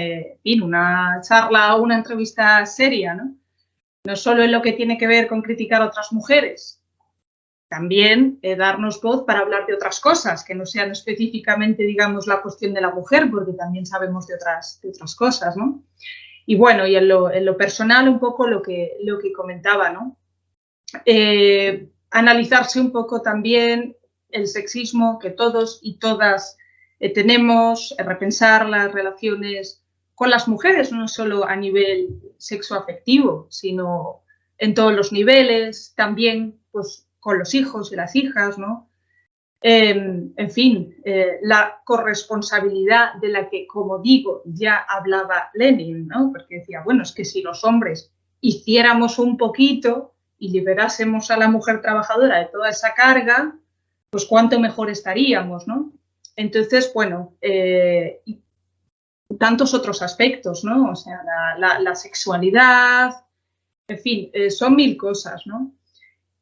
Una charla o una entrevista seria, ¿no? No solo en lo que tiene que ver con criticar a otras mujeres, también darnos voz para hablar de otras cosas, que no sean específicamente, digamos, la cuestión de la mujer, porque también sabemos de otras cosas, ¿no? Y bueno, y en lo personal un poco lo que comentaba, ¿no? Analizarse un poco también el sexismo que todos y todas tenemos, repensar las relaciones con las mujeres, no solo a nivel sexoafectivo, sino en todos los niveles, también pues con los hijos y las hijas, ¿no? En fin, la corresponsabilidad de la que, como digo, ya hablaba Lenin, ¿no? Porque decía, bueno, es que si los hombres hiciéramos un poquito y liberásemos a la mujer trabajadora de toda esa carga, pues cuánto mejor estaríamos, ¿no? Entonces, bueno, y tantos otros aspectos, ¿no? O sea, la sexualidad, en fin, son mil cosas, ¿no?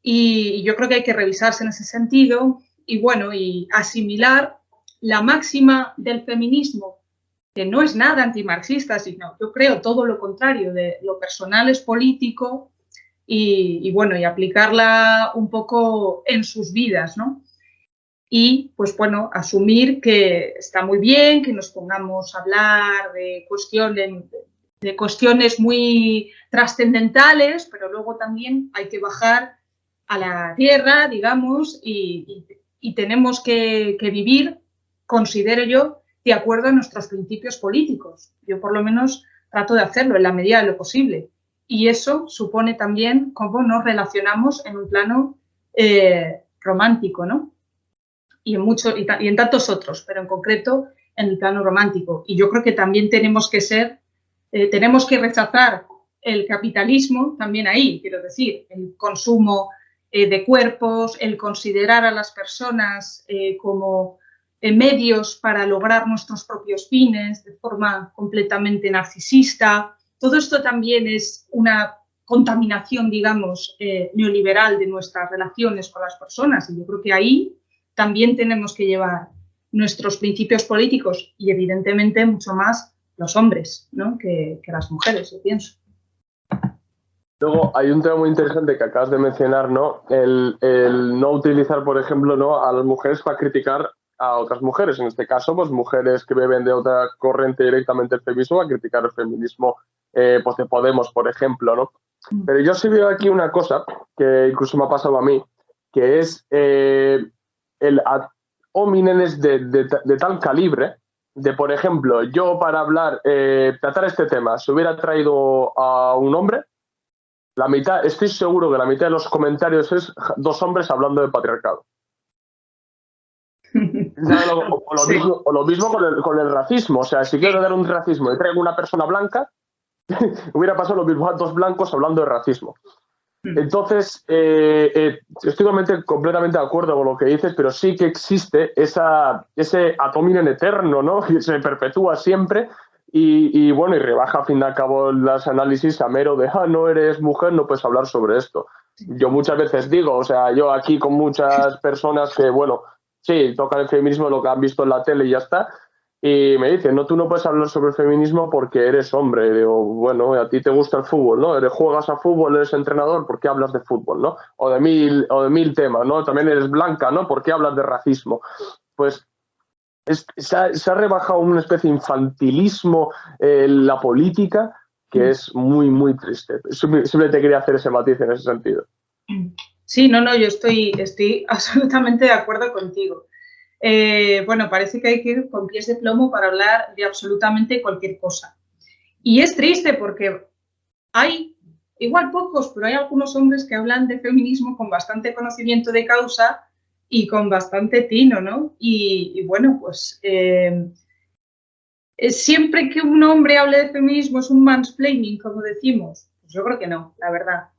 Y yo creo que hay que revisarse en ese sentido y, bueno, y asimilar la máxima del feminismo, que no es nada antimarxista, sino yo creo todo lo contrario, de lo personal es político y bueno, y aplicarla un poco en sus vidas, ¿no? Y, pues bueno, asumir que está muy bien que nos pongamos a hablar de cuestiones muy trascendentales, pero luego también hay que bajar a la tierra, digamos, y tenemos que vivir, considero yo, de acuerdo a nuestros principios políticos. Yo por lo menos trato de hacerlo en la medida de lo posible. Y eso supone también cómo nos relacionamos en un plano romántico, ¿no? Y en tantos otros, pero en concreto en el plano romántico. Y yo creo que también tenemos que rechazar el capitalismo también ahí, quiero decir, el consumo de cuerpos, el considerar a las personas como medios para lograr nuestros propios fines de forma completamente narcisista. Todo esto también es una contaminación, digamos, neoliberal de nuestras relaciones con las personas. Y yo creo que ahí también tenemos que llevar nuestros principios políticos y, evidentemente, mucho más los hombres, ¿no? que las mujeres, yo pienso. Luego hay un tema muy interesante que acabas de mencionar, ¿no? El no utilizar, por ejemplo, ¿no?, a las mujeres para criticar a otras mujeres. En este caso, pues mujeres que beben de otra corriente directamente el feminismo, a criticar el feminismo pues de Podemos, por ejemplo, ¿no? Pero yo sí veo aquí una cosa que incluso me ha pasado a mí, que es el ad hominenes de tal calibre, de, por ejemplo, yo para hablar, tratar este tema, si hubiera traído a un hombre, la mitad, estoy seguro que la mitad de los comentarios es dos hombres hablando de patriarcado. O lo mismo con el racismo. O sea, si quiero dar un racismo y traigo una persona blanca, hubiera pasado lo mismo a dos blancos hablando de racismo. Entonces, estoy completamente de acuerdo con lo que dices, pero sí que existe ese ad hominem eterno, ¿no? Que se perpetúa siempre. Y bueno, y rebaja, a fin de cabo, los análisis a mero de, no eres mujer, no puedes hablar sobre esto. Yo muchas veces digo, o sea, yo aquí con muchas personas que, bueno, sí, tocan el feminismo, lo que han visto en la tele y ya está, y me dicen, no, tú no puedes hablar sobre el feminismo porque eres hombre. Y digo, bueno, a ti te gusta el fútbol, ¿no? Juegas a fútbol, eres entrenador, ¿por qué hablas de fútbol, no? O de mil temas, ¿no? También eres blanca, ¿no? ¿Por qué hablas de racismo? Pues se ha rebajado una especie de infantilismo en la política que es muy, muy triste. Simplemente quería hacer ese matiz en ese sentido. Sí, no, yo estoy absolutamente de acuerdo contigo. Bueno, parece que hay que ir con pies de plomo para hablar de absolutamente cualquier cosa. Y es triste porque hay, igual pocos, pero hay algunos hombres que hablan de feminismo con bastante conocimiento de causa y con bastante tino, ¿no? Y bueno, pues siempre que un hombre hable de feminismo es un mansplaining, como decimos. Pues yo creo que no, la verdad.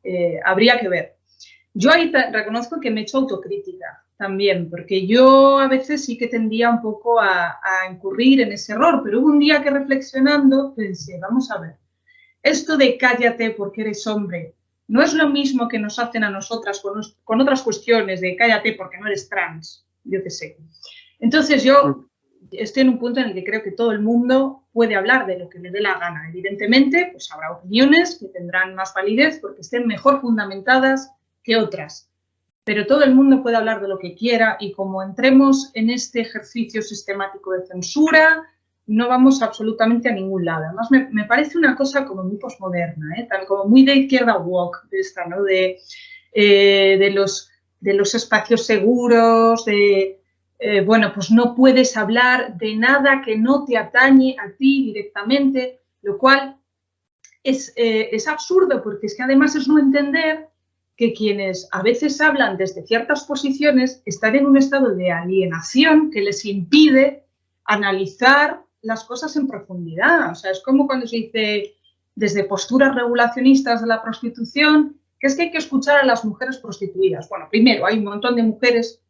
Habría que ver. Yo ahí reconozco que me he hecho autocrítica también, porque yo a veces sí que tendía un poco a incurrir en ese error, pero hubo un día que reflexionando pensé, vamos a ver, esto de cállate porque eres hombre, no es lo mismo que nos hacen a nosotras con otras cuestiones de cállate porque no eres trans, yo qué sé. Entonces yo estoy en un punto en el que creo que todo el mundo puede hablar de lo que le dé la gana. Evidentemente, pues habrá opiniones que tendrán más validez porque estén mejor fundamentadas que otras. Pero todo el mundo puede hablar de lo que quiera y como entremos en este ejercicio sistemático de censura, no vamos absolutamente a ningún lado. Además, me parece una cosa como muy posmoderna, tal como muy de izquierda woke, de esta, ¿no? De los espacios seguros, bueno, pues no puedes hablar de nada que no te atañe a ti directamente, lo cual es absurdo porque es que además es no entender que quienes a veces hablan desde ciertas posiciones están en un estado de alienación que les impide analizar las cosas en profundidad. O sea, es como cuando se dice desde posturas regulacionistas de la prostitución, que es que hay que escuchar a las mujeres prostituidas. Bueno, primero, hay un montón de mujeres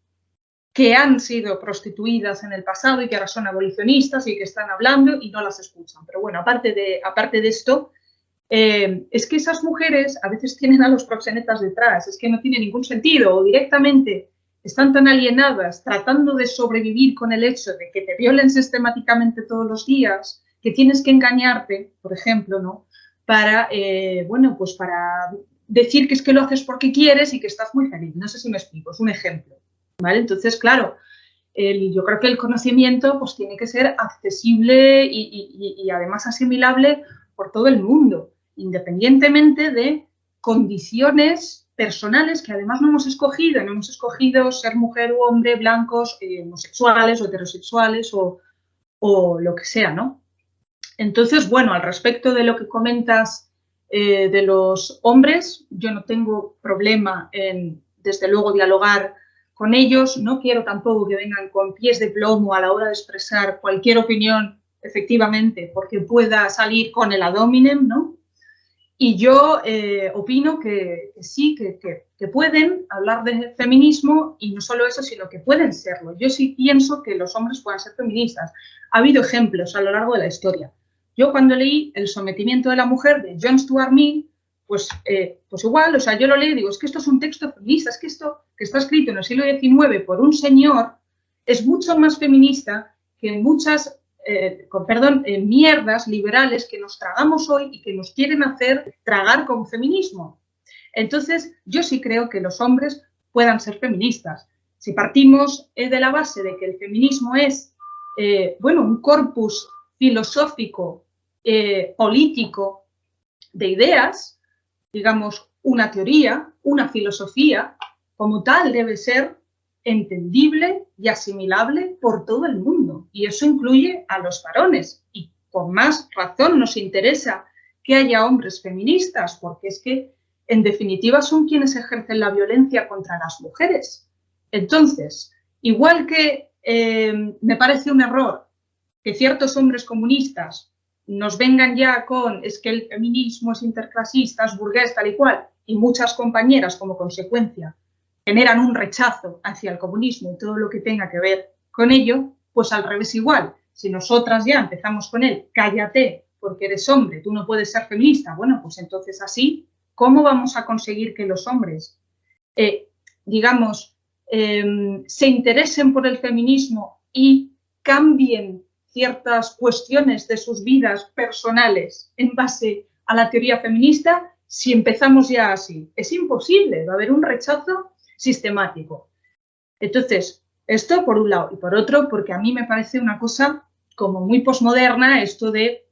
que han sido prostituidas en el pasado y que ahora son abolicionistas y que están hablando y no las escuchan. Pero bueno, aparte de esto, es que esas mujeres a veces tienen a los proxenetas detrás, es que no tiene ningún sentido, o directamente están tan alienadas tratando de sobrevivir con el hecho de que te violen sistemáticamente todos los días, que tienes que engañarte, por ejemplo, ¿no? Para, bueno, pues para decir que es que lo haces porque quieres y que estás muy feliz. No sé si me explico, es un ejemplo, ¿vale? Entonces, claro, yo creo que el conocimiento pues tiene que ser accesible y además asimilable por todo el mundo, independientemente de condiciones personales que además no hemos escogido ser mujer u hombre, blancos, homosexuales o heterosexuales o lo que sea, ¿no? Entonces, bueno, al respecto de lo que comentas de los hombres, yo no tengo problema en, desde luego, dialogar con ellos. No quiero tampoco que vengan con pies de plomo a la hora de expresar cualquier opinión, efectivamente, porque pueda salir con el ad hominem, ¿no? Y yo opino que sí, que pueden hablar de feminismo y no solo eso, sino que pueden serlo. Yo sí pienso que los hombres puedan ser feministas. Ha habido ejemplos a lo largo de la historia. Yo cuando leí El sometimiento de la mujer de John Stuart Mill, pues igual, o sea, yo lo leí y digo, es que esto es un texto feminista, es que esto que está escrito en el siglo XIX por un señor es mucho más feminista que muchas mierdas liberales que nos tragamos hoy y que nos quieren hacer tragar con feminismo. Entonces, yo sí creo que los hombres puedan ser feministas. Si partimos de la base de que el feminismo es, un corpus filosófico, político de ideas, digamos, una teoría, una filosofía, como tal debe ser entendible y asimilable por todo el mundo. Y eso incluye a los varones. Y con más razón nos interesa que haya hombres feministas, porque es que, en definitiva, son quienes ejercen la violencia contra las mujeres. Entonces, igual que me parece un error que ciertos hombres comunistas nos vengan ya con es que el feminismo es interclasista, es burgués, tal y cual, y muchas compañeras, como consecuencia, generan un rechazo hacia el comunismo y todo lo que tenga que ver con ello, pues al revés igual. Si nosotras ya empezamos con él, cállate porque eres hombre, tú no puedes ser feminista, bueno, pues entonces así, ¿cómo vamos a conseguir que los hombres, se interesen por el feminismo y cambien ciertas cuestiones de sus vidas personales en base a la teoría feminista si empezamos ya así? Es imposible, va a haber un rechazo sistemático. Entonces, esto por un lado. Y por otro, porque a mí me parece una cosa como muy posmoderna esto de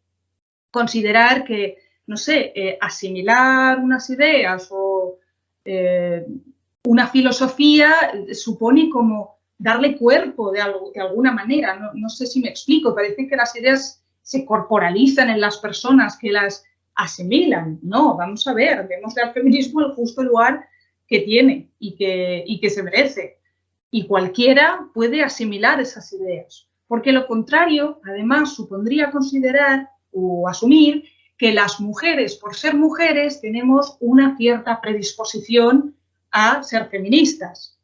considerar que, no sé, asimilar unas ideas o una filosofía supone como darle cuerpo de alguna manera. No sé si me explico. Parece que las ideas se corporalizan en las personas que las asimilan. No, vamos a ver, démosle al feminismo el justo lugar que tiene y que se merece. Y cualquiera puede asimilar esas ideas. Porque lo contrario, además, supondría considerar o asumir que las mujeres, por ser mujeres, tenemos una cierta predisposición a ser feministas.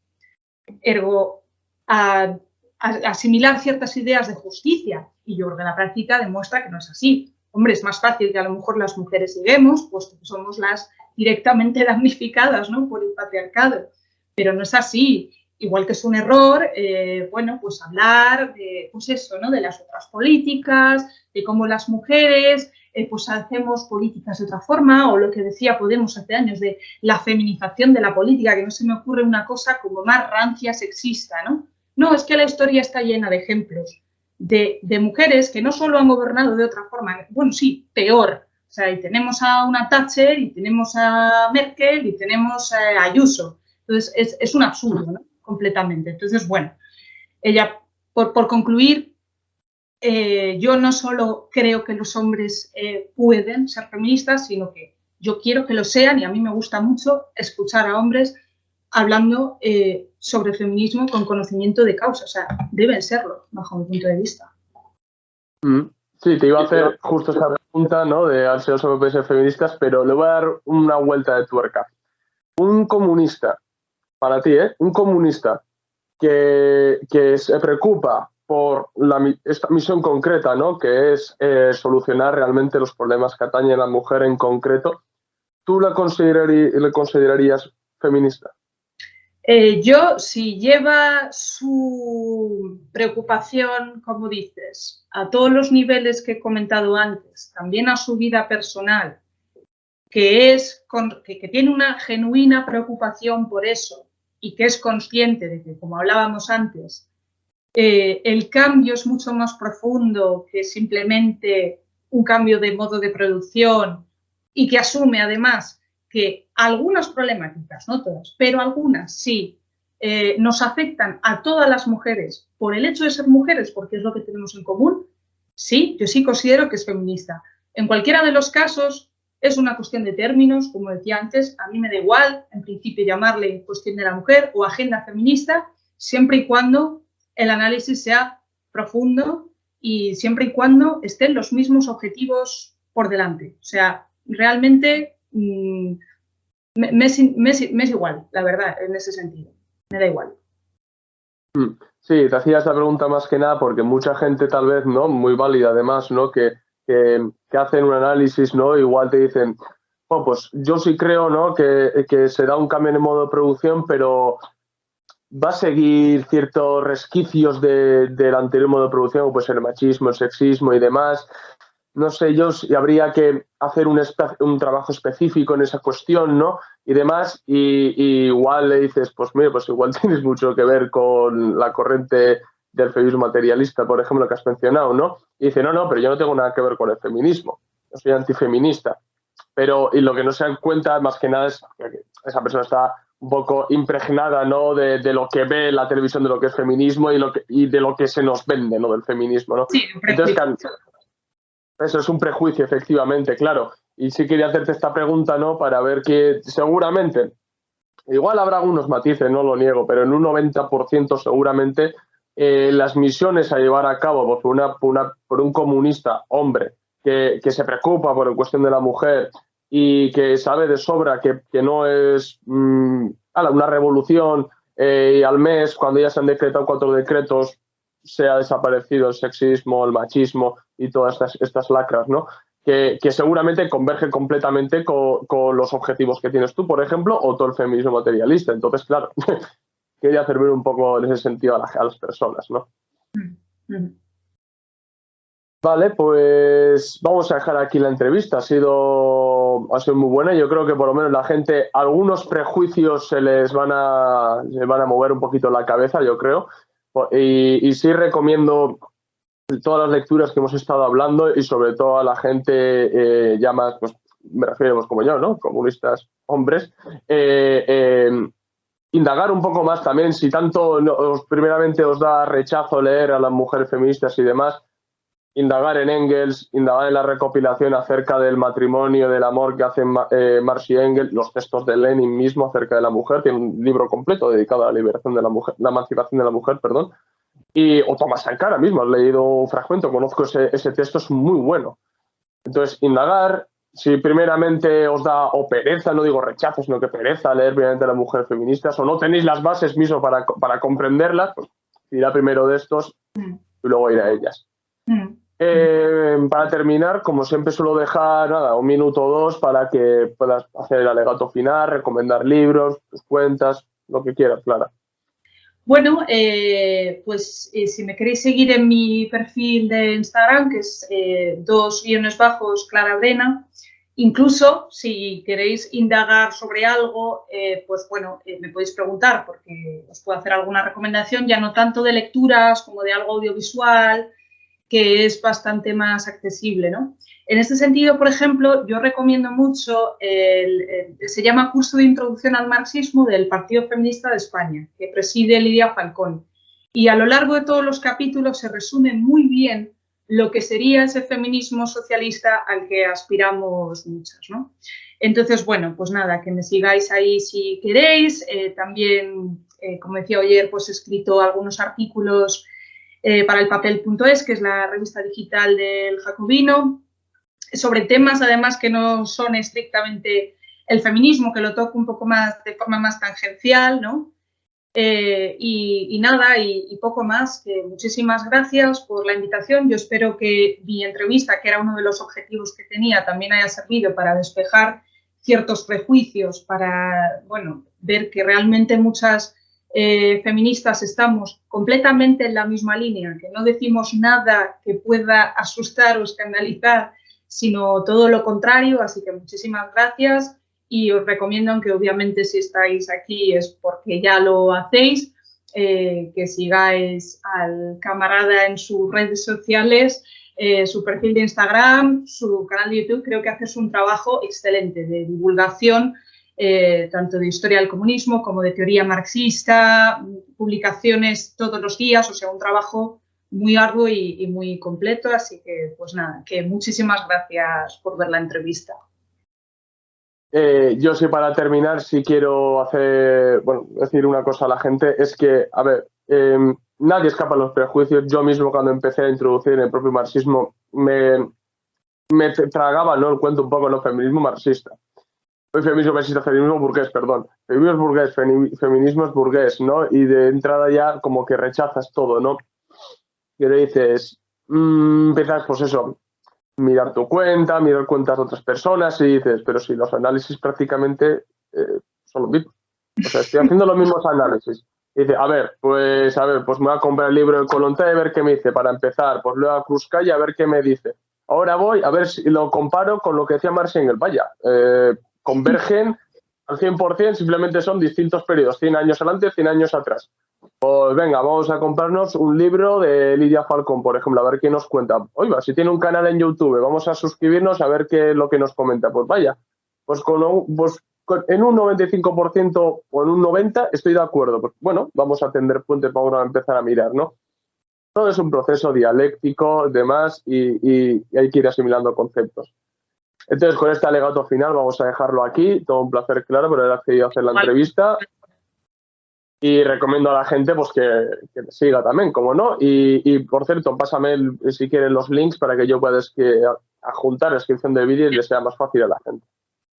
Ergo, a asimilar ciertas ideas de justicia. Y yo creo que la práctica demuestra que no es así. Hombre, es más fácil que a lo mejor las mujeres lleguemos, puesto que somos las directamente damnificadas, ¿no?, por el patriarcado. Pero no es así. Igual que es un error, pues hablar de, pues eso, ¿no?, de las otras políticas, de cómo las mujeres pues hacemos políticas de otra forma, o lo que decía Podemos hace años de la feminización de la política, que no se me ocurre una cosa como más rancia, sexista, ¿no? No, es que la historia está llena de ejemplos de mujeres que no solo han gobernado de otra forma, bueno, sí, peor. O sea, y tenemos a una Thatcher, y tenemos a Merkel, y tenemos a Ayuso. Entonces, es un absurdo, ¿no?, completamente. Entonces, bueno, ella, por concluir, yo no solo creo que los hombres pueden ser feministas, sino que yo quiero que lo sean, y a mí me gusta mucho escuchar a hombres hablando sobre feminismo con conocimiento de causa. O sea, deben serlo, bajo mi punto de vista. Sí, te iba a hacer justo esa pregunta, ¿no?, de si los hombres pueden ser feministas, pero le voy a dar una vuelta de tuerca. Un comunista, para ti, un comunista que se preocupa por esta misión concreta, ¿no?, que es solucionar realmente los problemas que atañen a la mujer en concreto, ¿tú le considerarías feminista? Yo, si lleva su preocupación, como dices, a todos los niveles que he comentado antes, también a su vida personal, que tiene una genuina preocupación por eso y que es consciente de que, como hablábamos antes, el cambio es mucho más profundo que simplemente un cambio de modo de producción, y que asume además que algunas problemáticas, no todas, pero algunas sí, nos afectan a todas las mujeres por el hecho de ser mujeres, porque es lo que tenemos en común, sí, yo sí considero que es feminista. En cualquiera de los casos es una cuestión de términos, como decía antes, a mí me da igual, en principio, llamarle cuestión de la mujer o agenda feminista, siempre y cuando el análisis sea profundo y siempre y cuando estén los mismos objetivos por delante. O sea, realmente me es igual, la verdad, en ese sentido. Me da igual. Sí, te hacía esta pregunta más que nada porque mucha gente tal vez, ¿no? Muy válida además, ¿no? Que hacen un análisis, ¿no? Igual te dicen, oh, pues yo sí creo, ¿no? Que se da un cambio en el modo de producción, pero va a seguir ciertos resquicios del anterior modo de producción, como puede ser el machismo, el sexismo y demás. No sé yo si habría que hacer un trabajo específico en esa cuestión, ¿no? Y demás, y igual le dices, pues mire, pues igual tienes mucho que ver con la corriente del feminismo materialista, por ejemplo, que has mencionado, ¿no? Y dice, no, pero yo no tengo nada que ver con el feminismo, yo soy antifeminista. Pero, y lo que no se dan cuenta, más que nada, es que esa persona está un poco impregnada, ¿no? De lo que ve la televisión, de lo que es feminismo y de lo que se nos vende, ¿no? Del feminismo, ¿no? Sí, entonces, eso es un prejuicio, efectivamente, claro. Y sí quería hacerte esta pregunta, ¿no? Para ver que seguramente, igual habrá algunos matices, no lo niego, pero en un 90% seguramente las misiones a llevar a cabo por un comunista hombre que se preocupa por la cuestión de la mujer y que sabe de sobra que no es una revolución y al mes, cuando ya se han decretado 4 decretos, se ha desaparecido el sexismo, el machismo y todas estas lacras, ¿no? Que seguramente convergen completamente con los objetivos que tienes tú, por ejemplo, o todo el feminismo materialista. Entonces, claro, quería hacer ver un poco en ese sentido a las personas, ¿no? Vale, pues vamos a dejar aquí la entrevista. Ha sido muy buena. Yo creo que por lo menos la gente, algunos prejuicios se van a mover un poquito la cabeza, yo creo. Y sí recomiendo todas las lecturas que hemos estado hablando y sobre todo a la gente ya más, pues me refiero pues, como yo, ¿no? Comunistas, hombres, indagar un poco más también, si tanto primeramente os da rechazo leer a las mujeres feministas y demás, indagar en Engels, indagar en la recopilación acerca del matrimonio, del amor que hacen Marx y Engels, los textos de Lenin mismo acerca de la mujer, tiene un libro completo dedicado a la liberación de la mujer, la emancipación de la mujer, perdón. O Thomas Sankara mismo, has leído un fragmento, conozco ese texto, es muy bueno. Entonces, indagar, si primeramente os da o pereza, no digo rechazo, sino que pereza leer primeramente a las mujeres feministas, o no tenéis las bases mismo para comprenderlas, pues irá primero de estos y luego ir a ellas. Para terminar, como siempre suelo dejar un minuto o dos para que puedas hacer el alegato final, recomendar libros, tus cuentas, lo que quieras, Clara. Bueno, pues si me queréis seguir en mi perfil de Instagram, que es _Clara Brena, incluso si queréis indagar sobre algo, pues bueno, me podéis preguntar porque os puedo hacer alguna recomendación, ya no tanto de lecturas como de algo audiovisual, que es bastante más accesible, ¿no? En este sentido, por ejemplo, yo recomiendo mucho, se llama Curso de Introducción al Marxismo del Partido Feminista de España, que preside Lidia Falcón. Y a lo largo de todos los capítulos se resume muy bien lo que sería ese feminismo socialista al que aspiramos muchas, ¿no? Entonces, bueno, pues nada, que me sigáis ahí si queréis. También, como decía ayer, pues he escrito algunos artículos para el papel.es, que es la revista digital del Jacobino, sobre temas además que no son estrictamente el feminismo, que lo toco un poco más de forma más tangencial, ¿no? Y nada, y poco más. Muchísimas gracias por la invitación. Yo espero que mi entrevista, que era uno de los objetivos que tenía, también haya servido para despejar ciertos prejuicios, para, bueno, ver que realmente muchas feministas estamos completamente en la misma línea, que no decimos nada que pueda asustar o escandalizar, sino todo lo contrario. Así que muchísimas gracias y os recomiendo, aunque obviamente si estáis aquí es porque ya lo hacéis, que sigáis al camarada en sus redes sociales, su perfil de Instagram, su canal de YouTube. Creo que haces un trabajo excelente de divulgación tanto de historia del comunismo como de teoría marxista, publicaciones todos los días, o sea, un trabajo muy arduo y muy completo, así que pues nada, que muchísimas gracias por ver la entrevista. Yo sí, para terminar, sí quiero decir una cosa a la gente, es que, a ver, nadie escapa a los prejuicios. Yo mismo, cuando empecé a introducir el propio marxismo, me tragaba, ¿no?, el cuento un poco, ¿no?, feminismo marxista. Feminismo marxista, feminismo burgués, perdón. Feminismo es burgués, feminismo es burgués, ¿no? Y de entrada ya como que rechazas todo, ¿no? Y le dices, empiezas, pues eso, mirar tu cuenta, mirar cuentas de otras personas y dices, pero si los análisis prácticamente son los mismos. O sea, estoy haciendo los mismos análisis. Y dice, pues me voy a comprar el libro de Colonté a ver qué me dice para empezar. Pues luego a Cruzcaya a ver qué me dice. Ahora voy a ver si lo comparo con lo que decía Marx Engels. Vaya, convergen al 100%, simplemente son distintos periodos, 100 años adelante, 100 años atrás. Pues venga, vamos a comprarnos un libro de Lidia Falcón, por ejemplo, a ver qué nos cuenta. Oiga, si tiene un canal en YouTube, vamos a suscribirnos a ver qué es lo que nos comenta. Pues vaya, en un 95% o en un 90% estoy de acuerdo. Pues bueno, vamos a tender puentes, vamos a empezar a mirar, ¿no? Todo es un proceso dialéctico, demás, y hay que ir asimilando conceptos. Entonces, con este alegato final vamos a dejarlo aquí. Todo un placer, claro, por haber accedido a hacer la entrevista. Y recomiendo a la gente pues que siga también, como no. Y por cierto, pásame si quieres los links para que yo pueda adjuntar la descripción del vídeo y le sea más fácil a la gente.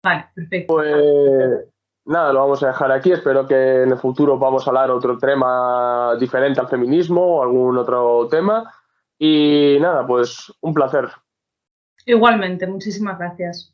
Vale, perfecto. Pues nada, lo vamos a dejar aquí. Espero que en el futuro vamos a hablar otro tema diferente al feminismo o algún otro tema. Y nada, pues un placer. Igualmente, muchísimas gracias.